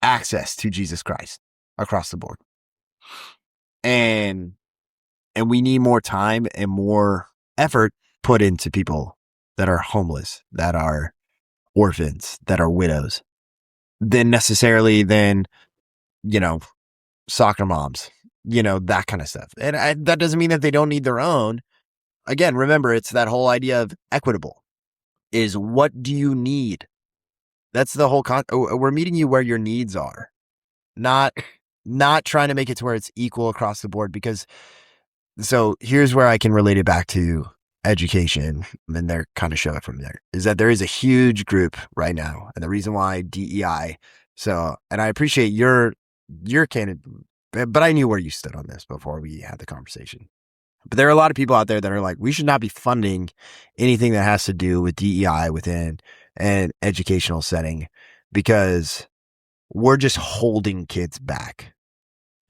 access to Jesus Christ across the board. And we need more time and more effort put into people that are homeless, that are orphans, that are widows, than necessarily soccer moms, that kind of stuff. And that doesn't mean that they don't need their own. Again, remember, it's that whole idea of equitable, is what do you need? That's the whole we're meeting you where your needs are, not trying to make it to where it's equal across the board. Because, so here's where I can relate it back to education, and they're kind of show it from there, is that there is a huge group right now. And the reason why DEI, and I appreciate your candid, but I knew where you stood on this before we had the conversation. But there are a lot of people out there that are like, we should not be funding anything that has to do with DEI within an educational setting, because we're just holding kids back.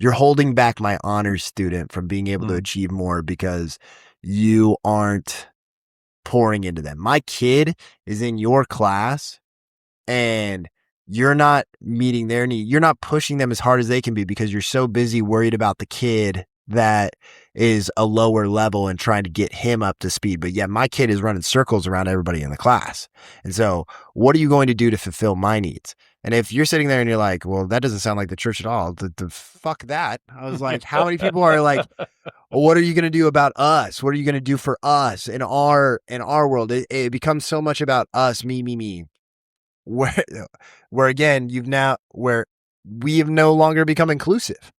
You're holding back my honors student from being able to achieve more because you aren't pouring into them. My kid is in your class and you're not meeting their need. You're not pushing them as hard as they can be because you're so busy worried about the kid that is a lower level and trying to get him up to speed. But yeah, my kid is running circles around everybody in the class. And so what are you going to do to fulfill my needs? And if you're sitting there and you're like, well, that doesn't sound like the church at all, the fuck that. I was like, how many people are like, what are you going to do about us? What are you going to do for us in our world? It becomes so much about us, me. Where again, where we have no longer become inclusive.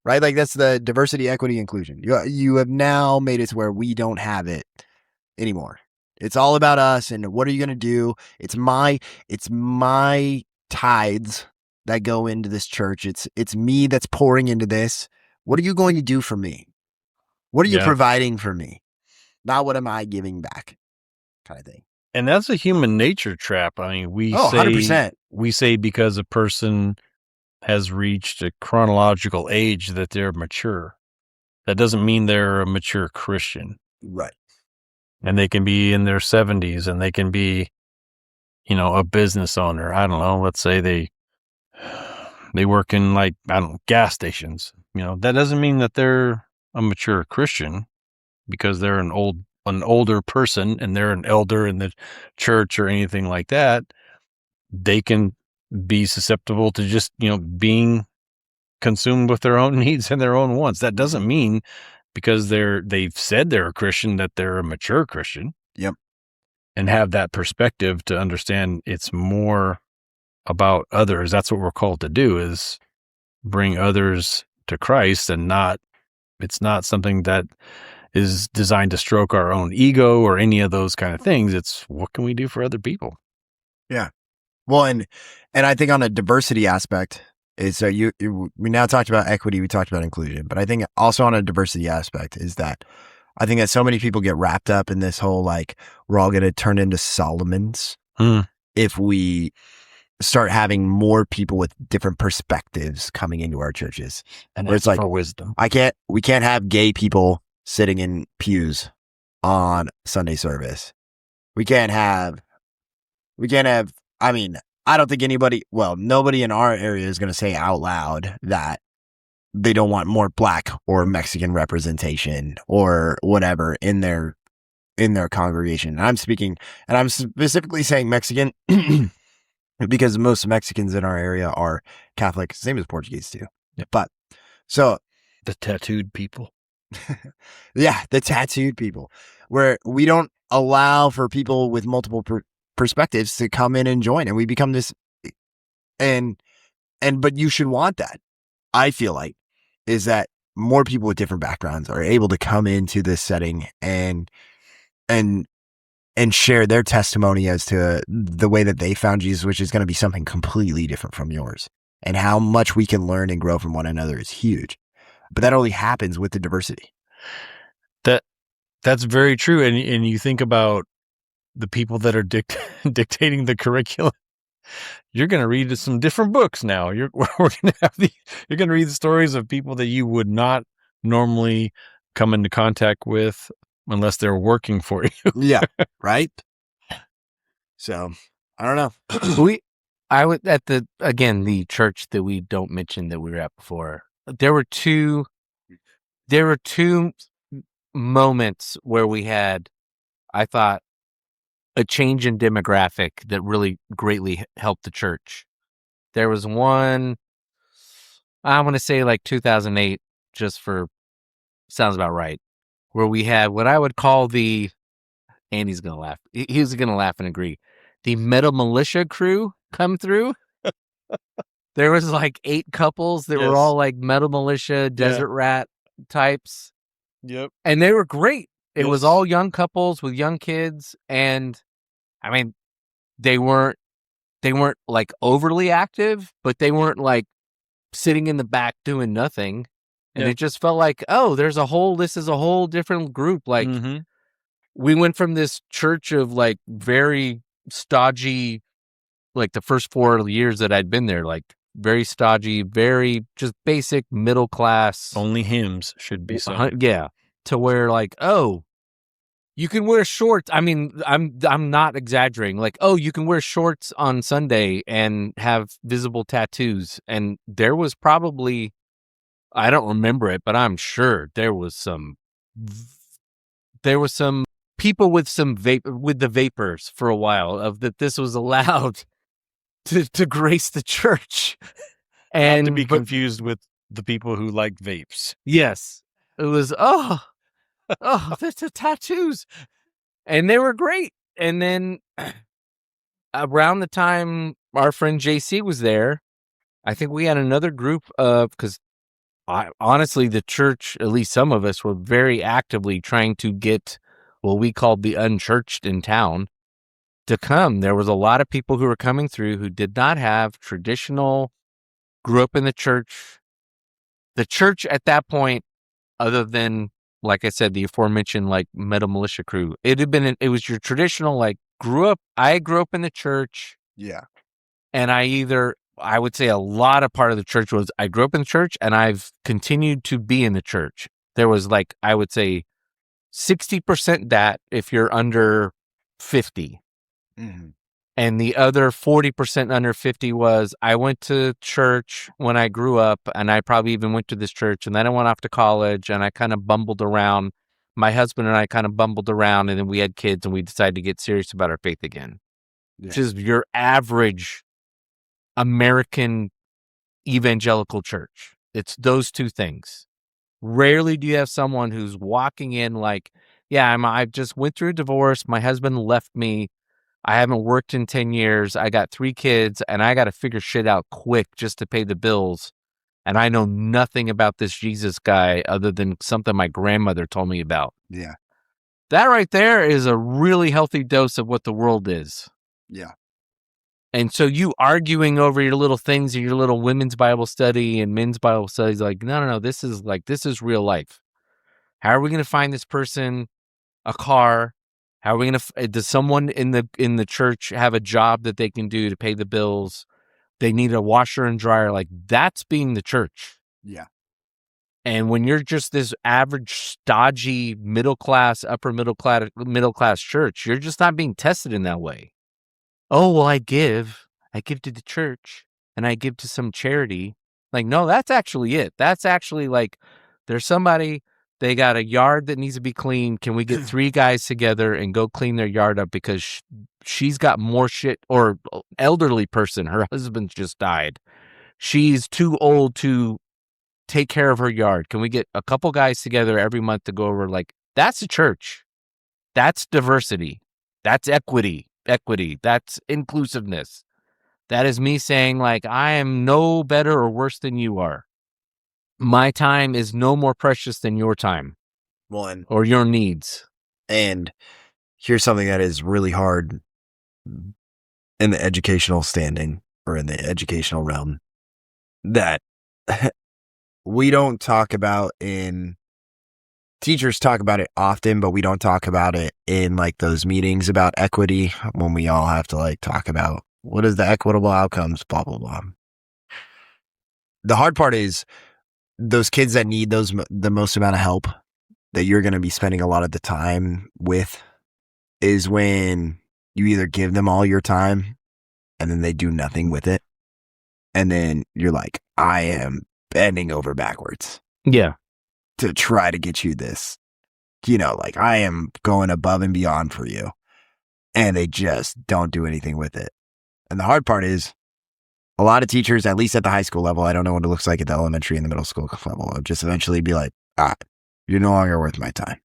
Right? Like, that's the diversity, equity, inclusion. You have now made it to where we don't have it anymore. It's all about us and what are you going to do? It's my tithes that go into this church. It's me that's pouring into this. What are you going to do for me? What are you providing for me? Not what am I giving back, kind of thing.
And that's a human nature trap. I mean, we say
100%.
Because a person has reached a chronological age that they're mature. That doesn't mean they're a mature Christian.
Right.
And they can be in their 70s and they can be, a business owner. I don't know. Let's say they work in gas stations, that doesn't mean that they're a mature Christian because they're an older person and they're an elder in the church or anything like that. They can be susceptible to just, being consumed with their own needs and their own wants. That doesn't mean because they've said they're a Christian that they're a mature Christian.
Yep.
And have that perspective to understand it's more about others. That's what we're called to do, is bring others to Christ, and it's not something that is designed to stroke our own ego or any of those kind of things. It's what can we do for other people?
Yeah. Well, and I think on a diversity aspect is we now talked about equity, we talked about inclusion, but I think also on a diversity aspect is that I think that so many people get wrapped up in this whole, like, we're all going to turn into Solomons if we start having more people with different perspectives coming into our churches.
And
where
it's like for wisdom.
We can't have gay people sitting in pews on Sunday service. We can't have, I mean, I don't think nobody in our area is going to say out loud that they don't want more Black or Mexican representation or whatever in their congregation. And I'm specifically saying Mexican because most Mexicans in our area are Catholic, same as Portuguese too.
Yeah.
But so
The tattooed people.
yeah, the tattooed people, where we don't allow for people with multiple perspectives to come in and join, and we become this, but you should want that. I feel like is that more people with different backgrounds are able to come into this setting and share their testimony as to the way that they found Jesus, which is going to be something completely different from yours. And how much we can learn and grow from one another is huge. But that only happens with the diversity.
That's very true. And you think about the people that are dictating the curriculum. You're going to read some different books now. You're going to read the stories of people that you would not normally come into contact with unless they're working for you.
Yeah. Right. So I don't know.
I was at the church that we don't mention that we were at before. There were two moments where we had, I thought, a change in demographic that really greatly helped the church. There was one, I want to say like 2008, sounds about right, where we had what I would call Andy's going to laugh. He was going to laugh and agree. The metal militia crew come through. There was like 8 couples that were all like metal militia, desert rat types.
Yep.
And they were great. It was
Yes.
all young couples with young kids. And I mean, they weren't like overly active, but they weren't like sitting in the back doing nothing. And
Yeah.
it just felt like, oh, this is a whole different group. Like we went from this church of like very stodgy, like the first 4 years that I'd been there, like very stodgy, very just basic middle class.
Only hymns should be sung.
Yeah. To where like, oh, you can wear shorts. I mean, I'm not exaggerating. Like, oh, you can wear shorts on Sunday and have visible tattoos. And there was probably, I don't remember it, but I'm sure there was some people with with the vapors for a while of that this was allowed to grace the church. And
Not to be confused with the people who like vapes.
Yes. It was, the tattoos. And they were great. And then around the time our friend JC was there, I think we had another group because honestly, the church, at least some of us, were very actively trying to get what we called the unchurched in town to come. There was a lot of people who were coming through who did not have grew up in the church. The church at that point, other than, like I said, the aforementioned like metal militia crew, it was your traditional, like I grew up in the church.
Yeah.
And I would say a lot of part of the church was I grew up in the church and I've continued to be in the church. There was like, I would say 60% that if you're under 50.
Mm-hmm.
And the other 40% under 50 was, I went to church when I grew up, and I probably even went to this church, and then I went off to college, and I kind of bumbled around. My husband and I kind of bumbled around, and then we had kids, and we decided to get serious about our faith again.
Yeah.
Which is your average American evangelical church. It's those two things. Rarely do you have someone who's walking in like, yeah, I just went through a divorce. My husband left me. I haven't worked in 10 years. I got 3 kids, and I got to figure shit out quick just to pay the bills. And I know nothing about this Jesus guy other than something my grandmother told me about.
Yeah.
That right there is a really healthy dose of what the world is.
Yeah.
And so you arguing over your little things in your little women's Bible study and men's Bible studies, like, no, this is real life. How are we going to find this person a car? How are we going to, does someone in the church have a job that they can do to pay the bills? They need a washer and dryer. Like, that's being the church.
Yeah.
And when you're just this average, stodgy, upper middle class church, you're just not being tested in that way. Oh, well, I give to the church and I give to some charity. Like, no, that's actually it. That's actually like, there's somebody, they got a yard that needs to be cleaned. Can we get 3 guys together and go clean their yard up because she's got more shit, or elderly person, her husband just died. She's too old to take care of her yard. Can we get a couple guys together every month to go over? Like, that's a church. That's diversity. That's equity. That's inclusiveness. That is me saying, like, I am no better or worse than you are. My time is no more precious than your time or your needs.
And here's something that is really hard in the educational standing or in the educational realm that we don't talk about teachers talk about it often, but we don't talk about it in like those meetings about equity when we all have to like talk about what is the equitable outcomes, blah, blah, blah. The hard part is those kids that need the most amount of help that you're going to be spending a lot of the time with is when you either give them all your time and then they do nothing with it. And then you're like, I am bending over backwards.
Yeah.
To try to get you this, like I am going above and beyond for you. And they just don't do anything with it. And the hard part is a lot of teachers, at least at the high school level, I don't know what it looks like at the elementary and the middle school level, will just eventually be like, you're no longer worth my time.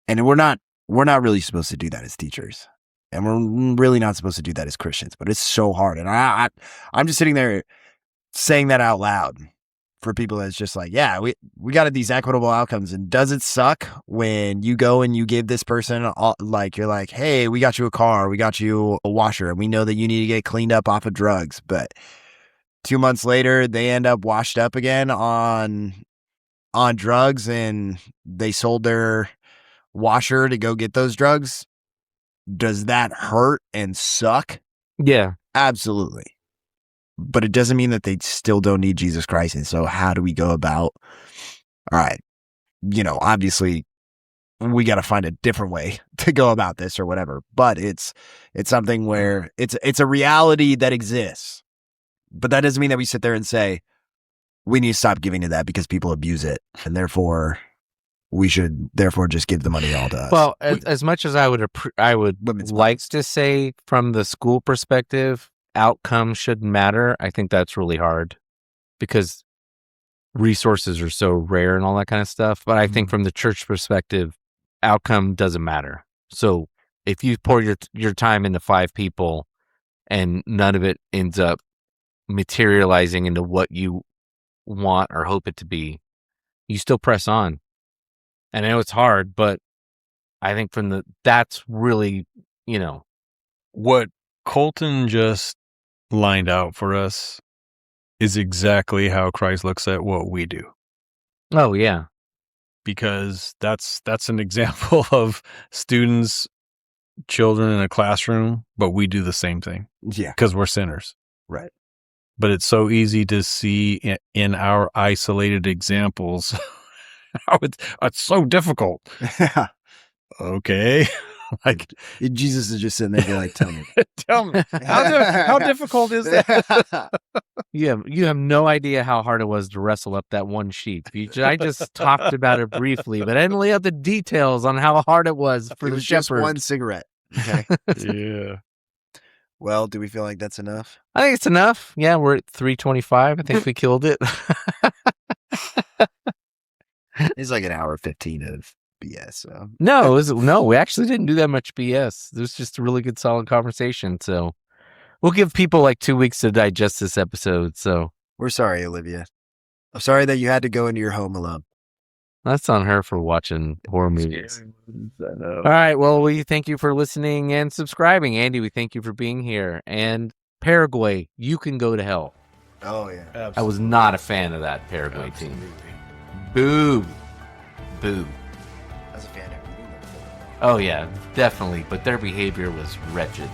And we're not really supposed to do that as teachers. And we're really not supposed to do that as Christians, but it's so hard. And I'm just sitting there saying that out loud for people that's just like, yeah, we got these equitable outcomes. And does it suck when you go and you give this person, you're like, hey, we got you a car, we got you a washer, and we know that you need to get cleaned up off of drugs. But 2 months later, they end up washed up again on drugs, and they sold their washer to go get those drugs. Does that hurt and suck?
Yeah.
Absolutely. But it doesn't mean that they still don't need Jesus Christ. And so how do we go about, all right, obviously we got to find a different way to go about this or whatever. But it's something where it's a reality that exists. But that doesn't mean that we sit there and say, we need to stop giving to that because people abuse it. And therefore we should just give the money all to us.
Well, as much as I would like to say from the school perspective, outcome shouldn't matter. I think that's really hard because resources are so rare and all that kind of stuff. But I think from the church perspective, outcome doesn't matter. So if you pour your time into 5 people and none of it ends up materializing into what you want or hope it to be, you still press on. And I know it's hard, but I think that's really,
what Colton just lined out for us is exactly how Christ looks at what we do.
Oh, yeah.
Because that's an example of students, children in a classroom, but we do the same thing.
Yeah.
Because we're sinners.
Right.
But it's so easy to see in our isolated examples how it's so difficult.
Yeah.
Okay. Like,
Jesus is just sitting there like, tell me.
tell me, how difficult is that?
You have no idea how hard it was to wrestle up that one sheep. I just talked about it briefly, but I didn't lay out the details on how hard it was for
It
the
was just
shepherd.
one cigarette. Okay.
Yeah.
Well, do we feel like that's enough?
I think it's enough. Yeah, we're at 3:25. I think we killed it.
It's like an hour 15 of BS. So.
No, we actually didn't do that much BS. It was just a really good, solid conversation. So we'll give people like 2 weeks to digest this episode. So
We're sorry, Olivia. I'm sorry that you had to go into your home alone.
that's on her for watching horror movies.
I know.
All right. Well, we thank you for listening and subscribing. Andy, we thank you for being here. And Paraguay, you can go to hell.
Oh, yeah.
I was not a fan of that Paraguay team. Boo. Boo.
I was a fan of everything.
Oh, yeah, definitely. But their behavior was wretched.